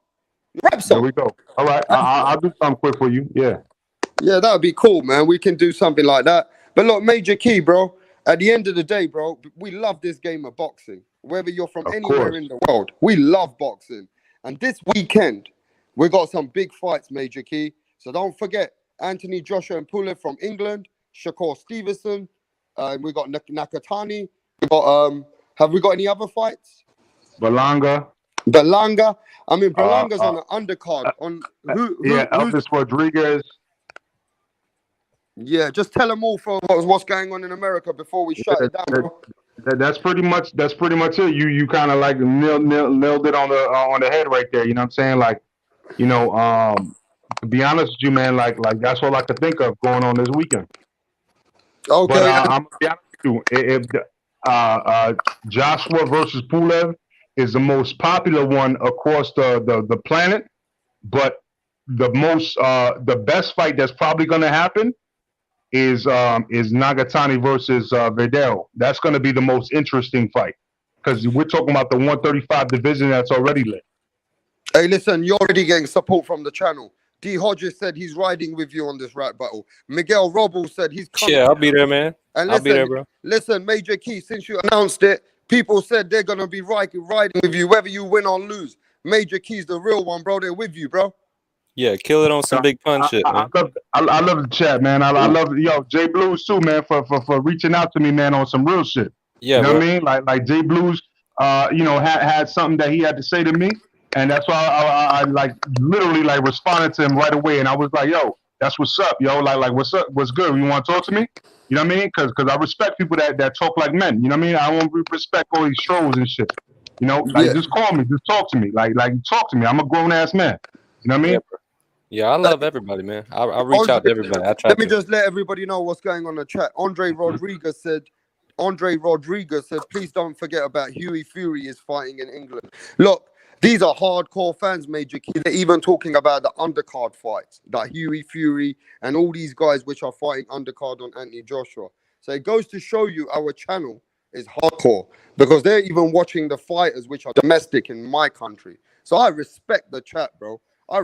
your rap
There
song.
we go. All right. I'll do something quick for you. Yeah.
Yeah, that would be cool, man. We can do something like that. But look, Major Key, bro, at the end of the day, bro, we love this game of boxing. Whether you're from
Of
anywhere
course.
in the world, we love boxing. And this weekend, we got some big fights, Major Key. So don't forget, Anthony Joshua and Pulev from England, Shakur Stevenson, we got Nakatani. We got have we got any other fights?
Balanga.
Belanga. I mean,
Uh,
Belanga's
uh,
on the undercard. On
yeah,
who's
Elvis Rodriguez.
yeah, just tell them all for what's going on in America before we shut
Yeah,
it down, bro.
that's pretty much it. You kind of like nailed it on the head right there. You know what I'm saying? Like, you know, to be honest with you, man, like that's all I could think of going on this weekend. But
Okay.
I'm gonna be honest with you. If Joshua versus Pulev is the most popular one across the planet, but the best fight that's probably gonna happen is Nagatani versus Verdell. That's going to be the most interesting fight because we're talking about the 135 division that's already lit.
Hey, listen, you're already getting support from the channel. D. Hodges said he's riding with you on this rap battle. Miguel Robles said he's coming.
Yeah, I'll be there, man.
And
I'll be there,
listen,
bro.
listen, Major Key, since you announced it, people said they're going to be riding with you, whether you win or lose. Major Key's the real one, bro. They're with you, bro.
Yeah, kill it on some big pun shit, man.
I love the chat, man. I love Jay Blues too, man, for reaching out to me, man, on some real shit.
Yeah,
you know
bro.
what I mean? Like Jay Blues, had something that he had to say to me, and that's why I like literally like responded to him right away, and I was like, yo, that's what's up, yo. Like what's up? What's good? You want to talk to me? You know what I mean? Because I respect people that talk like men. You know what I mean? I don't respect all these trolls and shit. You know, like
Yeah.
just call me, just talk to me, like talk to me. I'm a grown ass man. You know what I mean?
Yeah, bro. Yeah, I love everybody, man. I reach out to everybody. I try
Let me
to.
just let everybody know what's going on in the chat. Andre Rodriguez said, please don't forget about Huey Fury is fighting in England. Look, these are hardcore fans, Major Key. They're even talking about the undercard fights, that Huey Fury and all these guys which are fighting undercard on Anthony Joshua. So it goes to show you our channel is hardcore because they're even watching the fighters which are domestic in my country. So I respect the chat, bro. I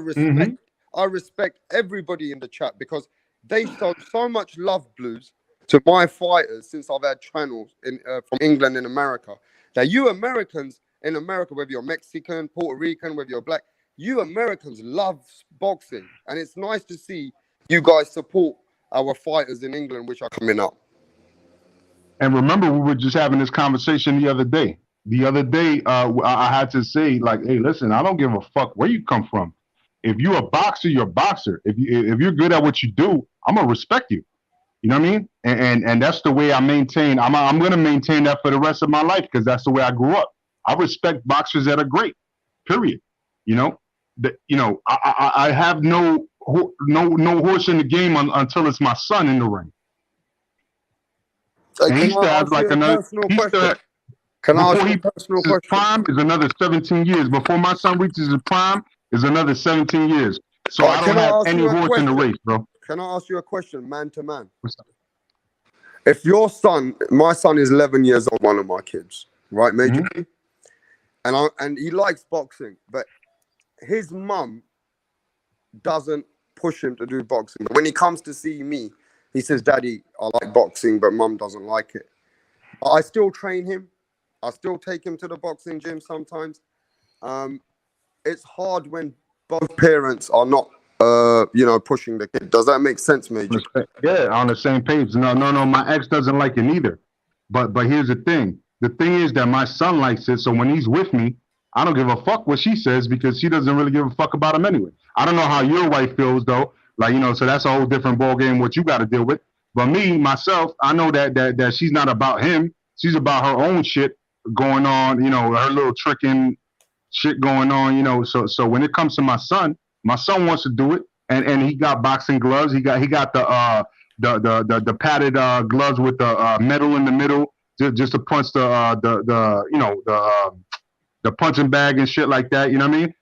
respect everybody in the chat because they showed so much love, Blues, to my fighters since I've had channels from England and America. That you Americans in America, whether you're Mexican, Puerto Rican, whether you're black, you Americans love boxing. And it's nice to see you guys support our fighters in England, which are coming up.
And remember, we were just having this conversation the other day. I had to say, like, hey, listen, I don't give a fuck where you come from. If you're a boxer, you're a boxer. If you're good at what you do, I'm gonna respect you. You know what I mean? And that's the way I maintain. I'm gonna maintain that for the rest of my life because that's the way I grew up. I respect boxers that are great. Period. You know, I have no horse in the game until it's my son in the ring. And he still has like another.
Can I ask
Before
you
he
a personal
reaches his
question?
prime is another 17 years. Before my son reaches his prime is another 17 years. So I don't have any horse in the race, bro.
Can I ask you a question, man to man? If your son, my son is 11 years old, one of my kids, right, Major Key? And he likes boxing, but his mum doesn't push him to do boxing. But when he comes to see me, he says, Daddy, I like boxing, but mum doesn't like it. I still train him. I still take him to the boxing gym sometimes. it's hard when both parents are not, pushing the kid. Does that make sense, Major?
Yeah, on the same page. No. My ex doesn't like it either. But here's the thing. The thing is that my son likes it. So when he's with me, I don't give a fuck what she says because she doesn't really give a fuck about him anyway. I don't know how your wife feels though. Like, so that's a whole different ball game what you got to deal with. But me, myself, I know that she's not about him. She's about her own shit going on, her little tricking shit going on, So when it comes to my son wants to do it, and he got boxing gloves. He got the padded gloves with the metal in the middle, just to punch the punching bag and shit like that. You know what I mean?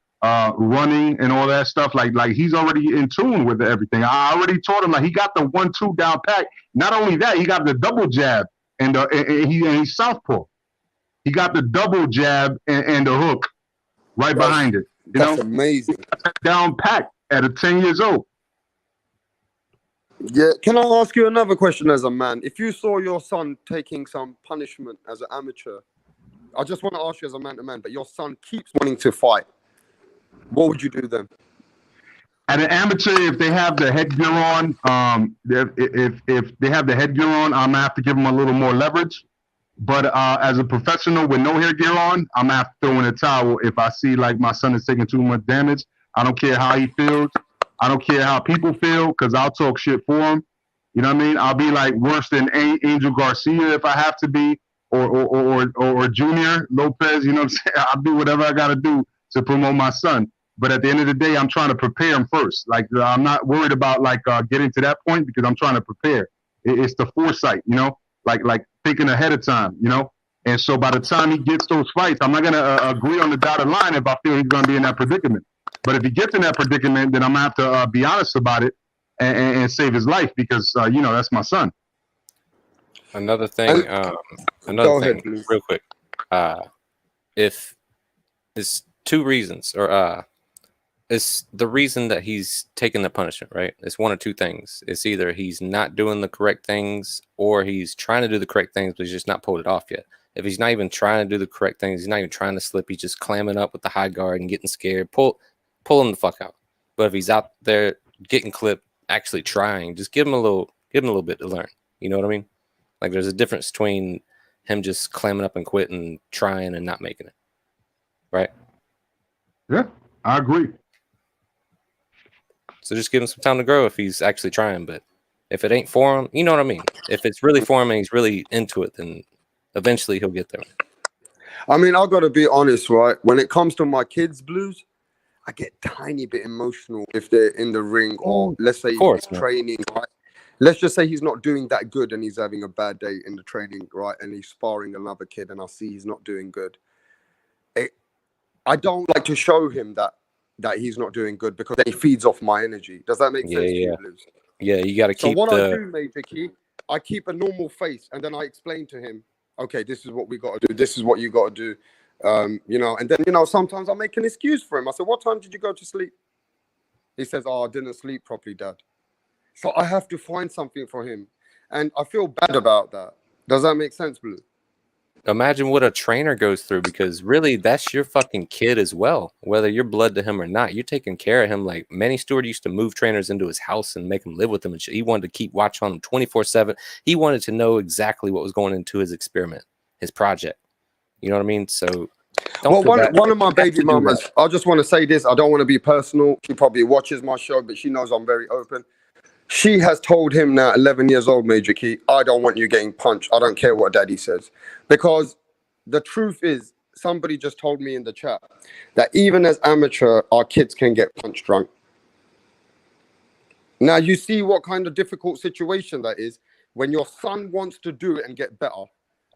Running and all that stuff. Like he's already in tune with everything. I already told him he got the 1-2 down pat. Not only that, he got the double jab and he's southpaw. He got the double jab and the hook right behind it.
That's amazing.
Down pat at 10 years old.
Yeah. Can I ask you another question as a man? If you saw your son taking some punishment as an amateur, I just want to ask you as a man to man, but your son keeps wanting to fight, what would you do then?
At an amateur, if they have the headgear on, if they have the headgear on, I'm gonna have to give them a little more leverage. But as a professional with no headgear on, I'm gonna have to throw in a towel if I see my son is taking too much damage. I don't care how he feels. I don't care how people feel, because I'll talk shit for him. You know what I mean? I'll be worse than Angel Garcia if I have to be, or Junior Lopez. You know what I'm saying? I'll do whatever I gotta do to promote my son. But at the end of the day, I'm trying to prepare him first. I'm not worried about getting to that point because I'm trying to prepare. It's the foresight, like thinking ahead of time, And so by the time he gets those fights, I'm not gonna agree on the dotted line if I feel he's gonna be in that predicament. But if he gets in that predicament, then I'm gonna have to be honest about it and save his life because that's my son.
Another thing, real quick. If it's two reasons, or it's the reason that he's taking the punishment, right? It's one of two things. It's either he's not doing the correct things, or he's trying to do the correct things, but he's just not pulled it off yet. If he's not even trying to do the correct things, he's not even trying to slip, he's just clamming up with the high guard and getting scared, pull him the fuck out. But if he's out there getting clipped, actually trying, just give him a little bit to learn. You know what I mean? There's a difference between him just clamming up and quitting, trying and not making it. Right?
Yeah, I agree.
So just give him some time to grow if he's actually trying. But if it ain't for him, you know what I mean? If it's really for him and he's really into it, then eventually he'll get there.
I mean, I've got to be honest, right? When it comes to my kids' blues, I get tiny bit emotional if they're in the ring, or let's say he's training, right? Let's just say he's not doing that good and he's having a bad day in the training, right? And he's sparring another kid and I see he's not doing good. I don't like to show him that he's not doing good because then he feeds off my energy. Does that make sense to you, Blues?
Yeah, you got to keep.
So what I do, Major Key, I keep a normal face and then I explain to him, okay, this is what we got to do. This is what you got to do. And then, sometimes I make an excuse for him. I said, what time did you go to sleep? He says, I didn't sleep properly, Dad. So I have to find something for him. And I feel bad about that. Does that make sense, Blue?
Imagine what a trainer goes through, because really that's your fucking kid as well. Whether you're blood to him or not, you're taking care of him. Like Manny Stewart used to move trainers into his house and make him live with him. And he wanted to keep watch on him 24/7. He wanted to know exactly what was going into his experiment, his project. You know what I mean? So
one of my baby mamas, I just want to say this. I don't want to be personal. She probably watches my show, but she knows I'm very open. She has told him now, 11 years old, Major Key, I don't want you getting punched. I don't care what Daddy says. Because the truth is, somebody just told me in the chat that even as amateur, our kids can get punch drunk. Now, you see what kind of difficult situation that is when your son wants to do it and get better,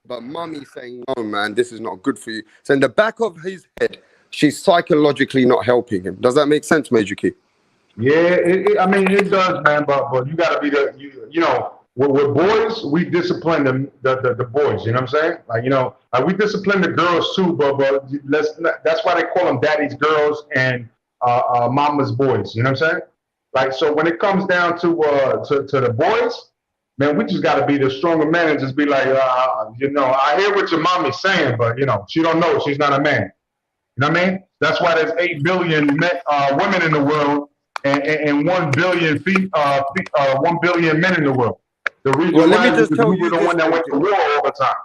but mummy's saying, no, man, this is not good for you. So in the back of his head, she's psychologically not helping him. Does that make sense, Major Key?
Yeah, it does, man. But you got to be with boys, we discipline the boys. You know what I'm saying? We discipline the girls too. But that's why they call them daddy's girls and mama's boys. You know what I'm saying? So when it comes down to the boys, man, we just got to be the stronger man and just be like, I hear what your mommy's saying, but she don't know. She's not a man. You know what I mean? That's why there's 8 billion women in the world and 1 billion 1 billion men in the world. The reason
Well, let
why
me
is
just
because
tell
we were
you
the
this,
one that went to
Major.
war all the time.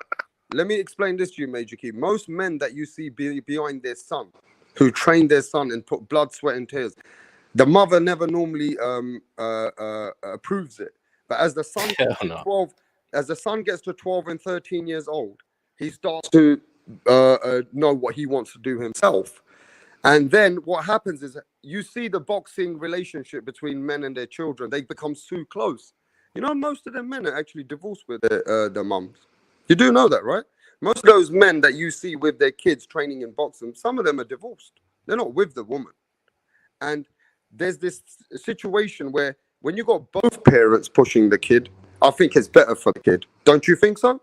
Let me explain this to you, Major Key. Most men that you see behind their son, who train their son and put blood, sweat, and tears, the mother never normally approves it. But as the son gets to 12, as the son gets to 12 and 13 years old, he starts to know what he wants to do himself. And then what happens is you see the boxing relationship between men and their children. They become too close. You know, most of them men are actually divorced with their mums. You do know that, right? Most of those men that you see with their kids training in boxing, some of them are divorced. They're not with the woman. And there's this situation where when you got both parents pushing the kid, I think it's better for the kid. Don't you think so?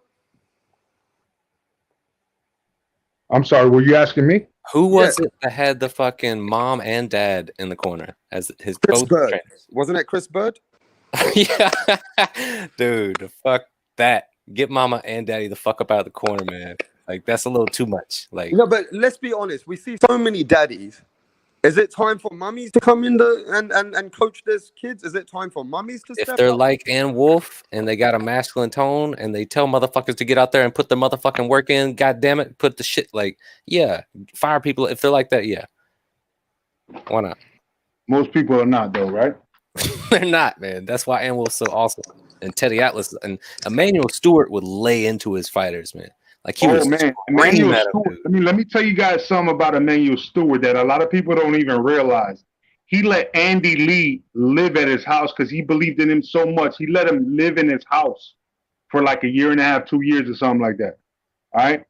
I'm sorry, were you asking me?
Who was it that had the fucking mom and dad in the corner as his
Chris
both
Bird.
trainers?
Wasn't it Chris Bird?
Yeah, dude, fuck that. Get mama and daddy the fuck up out of the corner, man. Like that's a little too much. Like
No, but let's be honest. We see so many daddies. Is it time for mummies to come in and coach their kids? Is it time for mummies to
if
step
they're
up?
like Ann Wolf and they got a masculine tone and they tell motherfuckers to get out there and put the motherfucking work in, god damn it, put the shit like yeah, fire people if they're like that, yeah. Why not?
Most people are not though, right?
They're not, man. That's why Ann Wolf's so awesome. And Teddy Atlas and Emmanuel Stewart would lay into his fighters, man. Like he was
man,
screaming
Emmanuel
at him,
Stewart.
dude.
Let me tell you guys something about Emmanuel Stewart that a lot of people don't even realize. He let Andy Lee live at his house because he believed in him so much. He let him live in his house for like 1.5 years, 2 years or something like that. All right.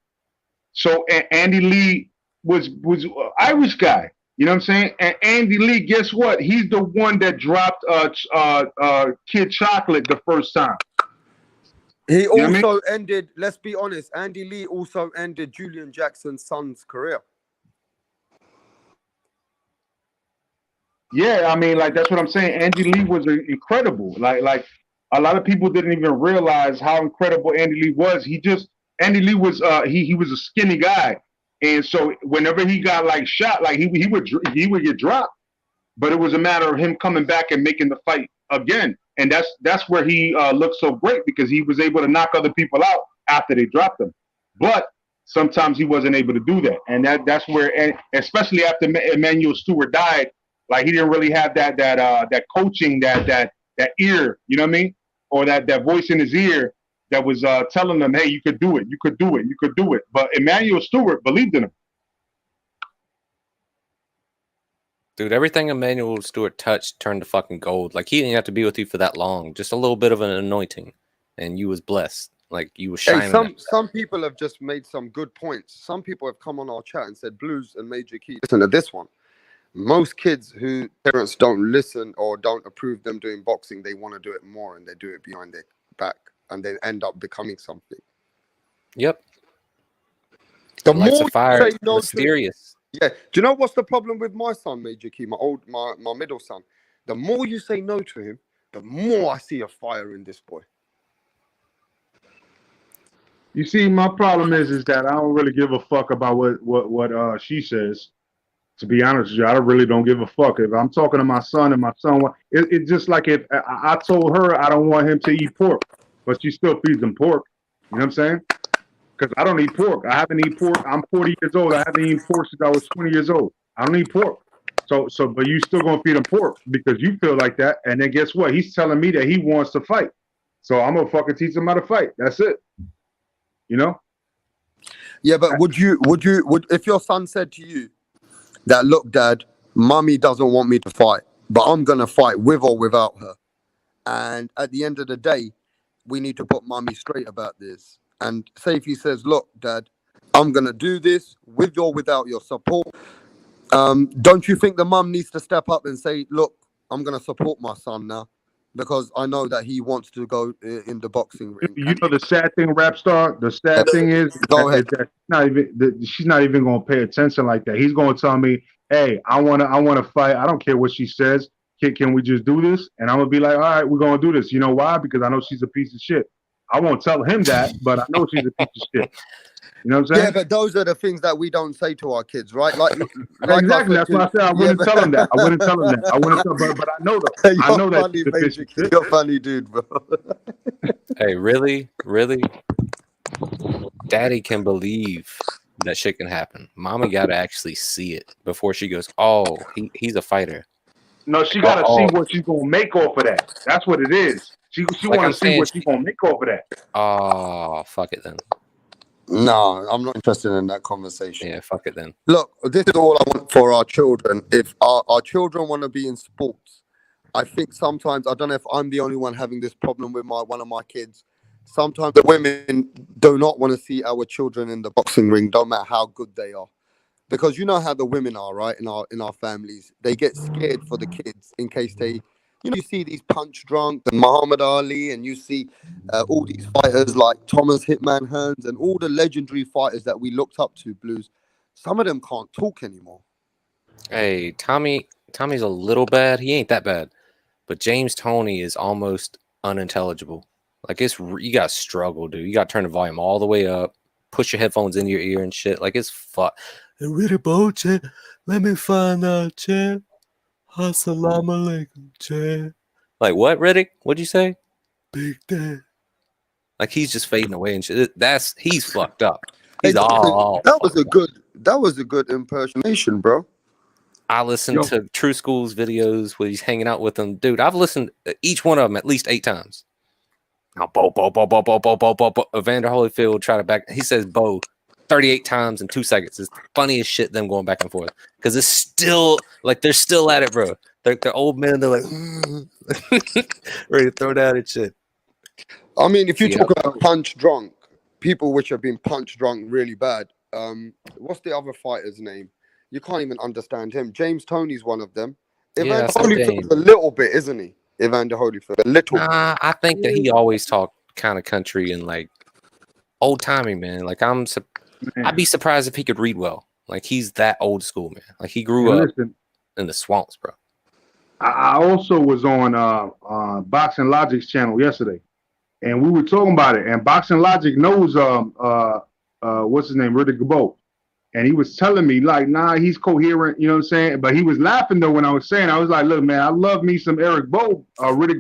So Andy Lee was an Irish guy. You know what I'm saying? And Andy Lee, guess what? He's the one that dropped Kid Chocolate the first time.
He
You know what I
also
mean?
ended, let's be honest, Andy Lee also ended Julian Jackson's son's career.
Yeah, I mean, like that's what I'm saying. Andy Lee was incredible. Like a lot of people didn't even realize how incredible Andy Lee was. Andy Lee was he was a skinny guy, and so whenever he got like shot, like he would get dropped. But it was a matter of him coming back and making the fight again, and that's where he looked so great because he was able to knock other people out after they dropped him. But sometimes he wasn't able to do that, and that's where, and especially after Emmanuel Stewart died. Like he didn't really have that coaching, that ear, you know what I mean, or that voice in his ear that was telling him, hey, you could do it, you could do it, you could do it. But Emmanuel Stewart believed in him.
Dude, everything Emmanuel Stewart touched turned to fucking gold. Like he didn't have to be with you for that long. Just a little bit of an anointing, and you was blessed. Like you was shining.
Hey, some people have just made some good points. Some people have come on our chat and said, Blues and Major Key, listen to this one. Most kids who parents don't listen or don't approve them doing boxing, they want to do it more and they do it behind their back and they end up becoming something.
Yep.
The
Lights
more
of fire,
you say no
mysterious.
yeah. Do you know what's the problem with my son, Major Key, my middle son? The more you say no to him, the more I see a fire in this boy.
You see, my problem is that I don't really give a fuck about what she says. To be honest with you, I really don't give a fuck. If I'm talking to my son and my son, it's just like if I told her I don't want him to eat pork, but she still feeds him pork. You know what I'm saying? Because I don't eat pork. I haven't eaten pork. I'm 40 years old. I haven't eaten pork since I was 20 years old. I don't eat pork. So, but you still gonna feed him pork because you feel like that. And then guess what? He's telling me that he wants to fight. So I'm gonna fucking teach him how to fight. That's it. You know?
Yeah, but would if your son said to you that, look, Dad, Mummy doesn't want me to fight, but I'm gonna fight with or without her, and at the end of the day, we need to put Mummy straight about this. And say if he says, look, Dad, I'm gonna do this with or without your support. Don't you think the mum needs to step up and say, look, I'm gonna support my son now because I know that he wants to go in the boxing ring.
You know the sad thing, rap star. The sad thing is that she's not even gonna pay attention like that. He's gonna tell me, "Hey, I wanna fight. I don't care what she says. Can we just do this?" And I'm gonna be like, "All right, we're gonna do this." You know why? Because I know she's a piece of shit. I won't tell him that, but I know she's a piece of shit. You know what I'm saying?
Yeah, but those are the things that we don't say to our kids, right? Like
Exactly. That's why I said I wouldn't tell them that. I wouldn't tell them that. I wouldn't tell, but I know though. I know that
funny,
the
Major.
bitch shit.
You're funny, dude, bro.
Hey, really? Daddy can believe that shit can happen. Mommy got to actually see it before she goes, oh, he's a fighter.
No, she got to see what she's going to make off of that. That's what it is. She
Like
want to see what she's going to make off of that.
Oh, fuck it then.
No, I'm not interested in that conversation.
Yeah, fuck it then.
Look, this is all I want for our children. If our children want to be in sports, I think sometimes, I don't know if I'm the only one having this problem with one of my kids. Sometimes the women do not want to see our children in the boxing ring, don't matter how good they are. Because you know how the women are, right? In our families, they get scared for the kids in case they, you see these punch drunk and Muhammad Ali, and you see all these fighters like Thomas Hitman Hearns and all the legendary fighters that we looked up to, Blues. Some of them can't talk anymore.
Hey, Tommy's a little bad. He ain't that bad, but James Toney is almost unintelligible. Like you gotta struggle, dude. You gotta turn the volume all the way up, push your headphones into your ear and shit. Like it's fuck. Really, Boche? Let me find out, champ. Assalamu alaikum, champ. Like what, Riddick? What'd you say? Big Dad. Like he's just fading away and shit. He's fucked up. He's
that was a good impersonation, bro.
I listened to True School's videos where he's hanging out with them. Dude, I've listened to each one of them at least 8 times. Now, Bo. Evander Holyfield try to back. He says Bo 38 times in 2 seconds. It's the funniest shit, them going back and forth. Because it's still, like, they're still at it, bro. They're old men. They're like, ready to throw down and shit.
I mean, if you talk about punch drunk, people which have been punch drunk really bad, what's the other fighter's name? You can't even understand him. James Toney's one of them. Evander Holyfield's a little bit, isn't he? Evander Holyfield, a little bit.
I think that he always talked kind of country and like old timey, man. Like I'd be surprised if he could read well. Like he's that old school, man. Like he grew up in the swamps, bro.
I also was on Boxing Logic's channel yesterday, and we were talking about it. And Boxing Logic knows what's his name, Riddick Bowe. And he was telling me, like, nah, he's coherent, you know what I'm saying? But he was laughing, though, when I was saying, I was like, look, man, I love me some Riddick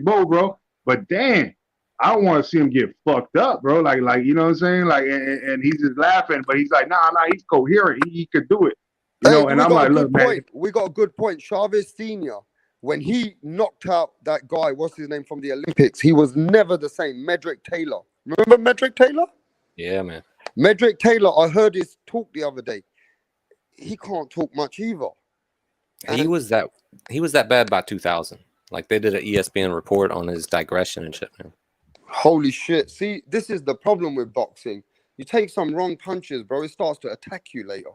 Bowe, bro. But damn, I don't want to see him get fucked up, bro. Like, you know what I'm saying? Like, and he's just laughing, but he's like, nah, he's coherent. He could do it. You know, and I'm like, look, man.
We got a good point. Chavez Sr., when he knocked out that guy, what's his name, from the Olympics, he was never the same. Medrick Taylor. Remember Medrick Taylor?
Yeah, man.
Medrick Taylor, I heard his talk the other day. He can't talk much either.
He was that bad by 2000. Like they did an ESPN report on his digression and shit, man.
Holy shit. See, this is the problem with boxing. You take some wrong punches, bro, it starts to attack you later.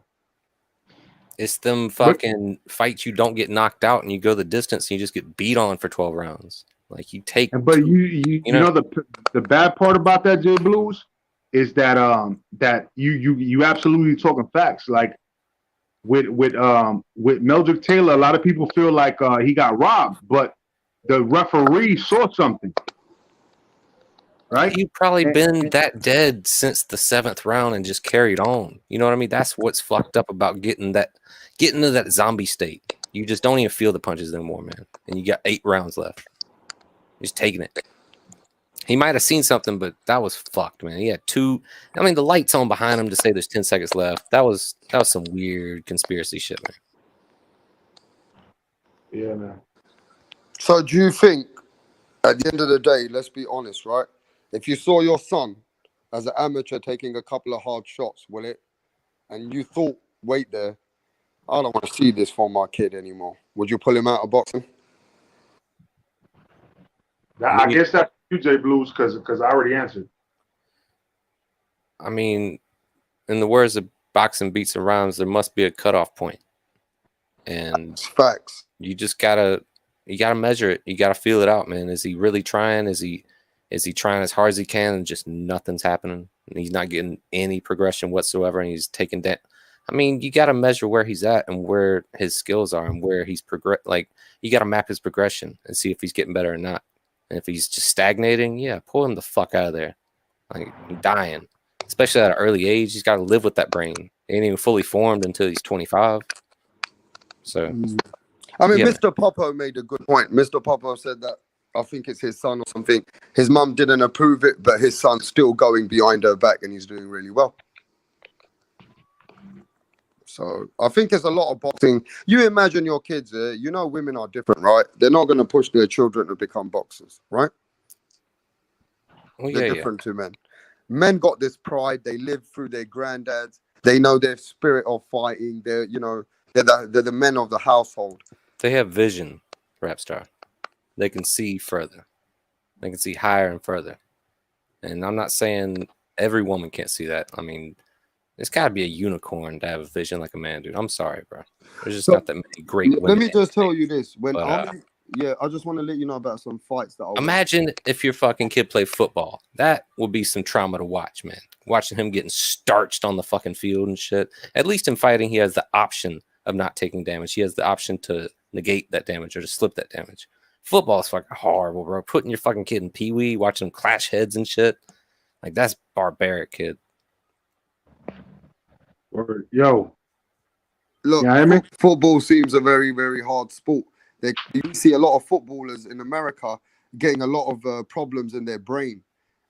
It's them fucking fights you don't get knocked out and you go the distance and you just get beat on for 12 rounds. Like you take.
But you know the bad part about that, J Blues, is that that you absolutely talking facts. Like with Meldrick Taylor, a lot of people feel like he got robbed, but the referee saw something. Right?
He'd probably been that dead since the 7th round and just carried on. You know what I mean? That's what's fucked up about getting to that zombie state. You just don't even feel the punches anymore, man. And you got 8 rounds left. Just taking it. He might have seen something, but that was fucked, man. He had 2. I mean, the light's on behind him to say there's 10 seconds left. That was some weird conspiracy shit, man.
Yeah, man.
So do you think, at the end of the day, let's be honest, right? If you saw your son as an amateur taking a couple of hard shots, will it? And you thought, wait there, I don't want to see this from my kid anymore. Would you pull him out of boxing?
I guess that's UJ Blues because I already answered.
I mean, in the words of Boxing Beats and Rhymes, there must be a cutoff point. And
facts.
You just gotta measure it. You gotta feel it out, man. Is he really trying? Is he trying as hard as he can and just nothing's happening? And he's not getting any progression whatsoever, and he's taking that. I mean, you got to measure where he's at and where his skills are and where he's like, you got to map his progression and see if he's getting better or not. And if he's just stagnating, yeah, pull him the fuck out of there. Like, he's dying. especially at an early age. He's got to live with that brain. He ain't even fully formed until he's 25. So,
I mean,
yeah,
Mr. Popo made a good point. Mr. Popo said that I think it's his son or something. His mum didn't approve it, but his son's still going behind her back and he's doing really well. So I think there's a lot of boxing. You imagine your kids, you know, women are different, right? They're not going to push their children to become boxers, right?
well,
They're
yeah.
different to men. Men got this pride. They live through their granddads. They know their spirit of fighting. They're, you know, they're the men of the household.
They have vision, rap star. They can see further. They can see higher and further. And I'm not saying every woman can't see that. I mean, it's got to be a unicorn to have a vision like a man, dude. I'm sorry, bro. There's just not that many great women.
Let me just tell you this. When
but,
I just want to let you know about some fights that I
imagine if your fucking kid played football. That would be some trauma to watch, man. Watching him getting starched on the fucking field and shit. At least in fighting, he has the option of not taking damage. He has the option to negate that damage or to slip that damage. Football is fucking horrible, bro. Putting your fucking kid in pee-wee, watching him clash heads and shit. Like, that's barbaric, kid.
Yo.
look,
Yeah, I mean,
football seems a very, very hard sport. You see a lot of footballers in America getting a lot of problems in their brain,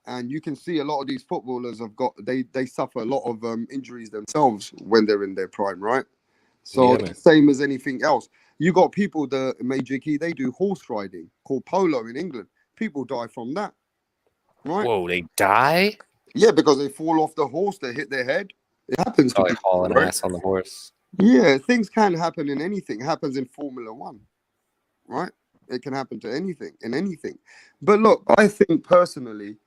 and you can see a lot of these footballers have got they suffer a lot of injuries themselves when they're in their prime, right? So
Yeah,
same as anything else. You got people, the Major Key, they do horse riding called polo in England. People die from that, right?
Whoa, they die?
Yeah, because they fall off the horse, they hit their head. It happens to
Oh, they
people,
haul an
right?
ass on the horse.
Yeah, things can happen in anything. It happens in Formula One, right? It can happen to anything, in anything. But look, I think personally,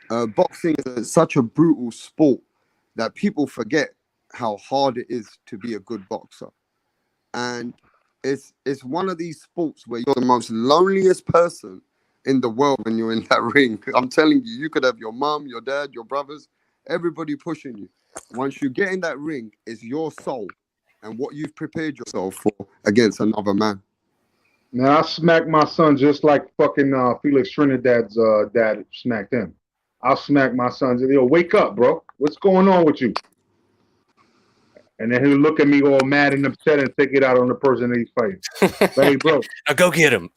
boxing is such a brutal sport that people forget how hard it is to be a good boxer. And it's one of these sports where you're the most loneliest person in the world when you're in that ring. I'm telling you, you could have your mom, your dad, your brothers, everybody pushing you. Once you get in that ring, it's your soul and what you've prepared yourself for against another man.
now I smacked my son just like fucking Felix Trinidad's dad smacked him. I'll smack my son. Yo, wake up, bro. What's going on with you? And then he'll look at me all mad and upset and take it out on the person that he's fighting. But hey, bro.
Now go get him.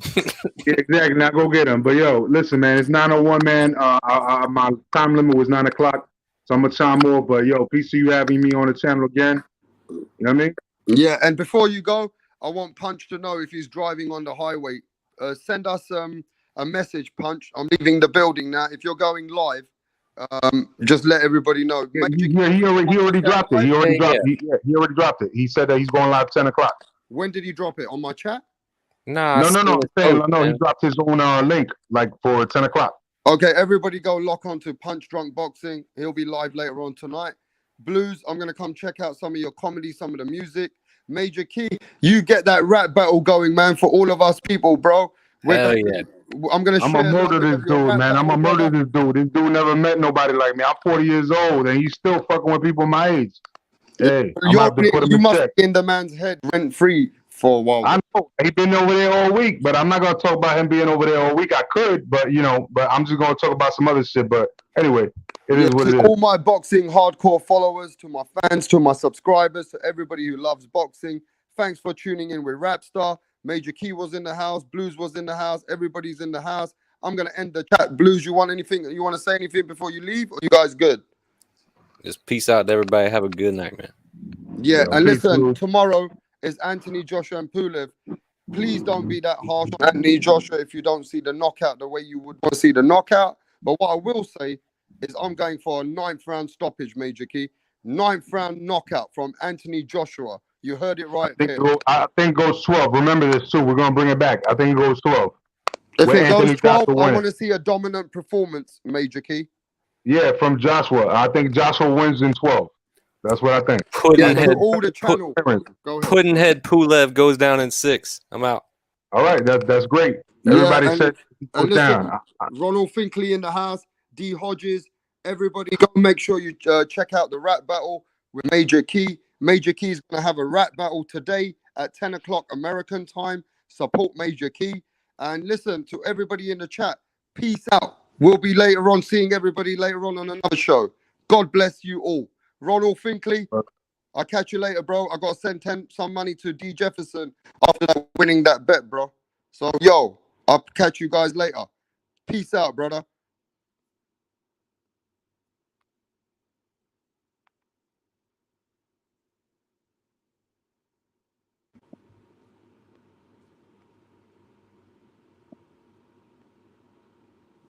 Yeah, exactly. Now go get him. But yo, listen, man. It's 9:01, man. My time limit was 9 o'clock, so I'm gonna chime off. But yo, peace to you having me on the channel again. You know what I mean?
Yeah, and before you go, I want Punch to know if he's driving on the highway. Send us a message, Punch. I'm leaving the building now. If you're going live, just let everybody know.
Yeah, he already dropped it. He already dropped it. He said that he's going live 10 o'clock.
When did he drop it? On my chat?
Nah,
No. He dropped his own link like for 10 o'clock.
Okay, everybody go lock on to Punch Drunk Boxing. He'll be live later on tonight. Blues, I'm going to come check out some of your comedy, some of the music. Major Key, you get that rap battle going, man, for all of us people, bro.
Hell yeah.
I'm going to
I'm gonna murder this dude, man. I'm gonna murder this dude. This dude never met nobody like me. I'm 40 years old, and he's still fucking with people my age. Hey,
you must be in the man's head rent free for a while.
I know he been over there all week, but I'm not gonna talk about him being over there all week. I could, but but I'm just gonna talk about some other shit. But anyway, it is what it is.
All my boxing hardcore followers, to my fans, to my subscribers, to everybody who loves boxing, thanks for tuning in with Rapstar. Major Key was in the house, Blues was in the house, everybody's in the house. I'm gonna end the chat. Blues, you want to say anything before you leave, or you guys good?
Just peace out to everybody. Have a good night, man.
Yeah, and listen, tomorrow is Anthony Joshua and Pulev. Please don't be that harsh on Anthony Joshua if you don't see the knockout the way you would want to see the knockout. But what I will say is I'm going for a 9th round stoppage, Major Key. 9th round knockout from Anthony Joshua. You heard it right there.
I think it goes 12. Remember this too. We're gonna bring it back. I think it goes 12.
If it goes 12, I want to see a dominant performance, Major Key.
Yeah, from Joshua. I think Joshua wins in 12. That's what I think.
Puddinhead
Pulev
goes down in 6. I'm out.
All right, that's great. Everybody said put down.
Ronald Finkley in the house, D Hodges, everybody go make sure you check out the rap battle with Major Key. Major Key is going to have a rap battle today at 10 o'clock American time. Support Major Key. And listen to everybody in the chat. Peace out. We'll be later on seeing everybody later on another show. God bless you all. Ronald Finkley, I'll catch you later, bro. I got to send some money to D. Jefferson after winning that bet, bro. So, yo, I'll catch you guys later. Peace out, brother.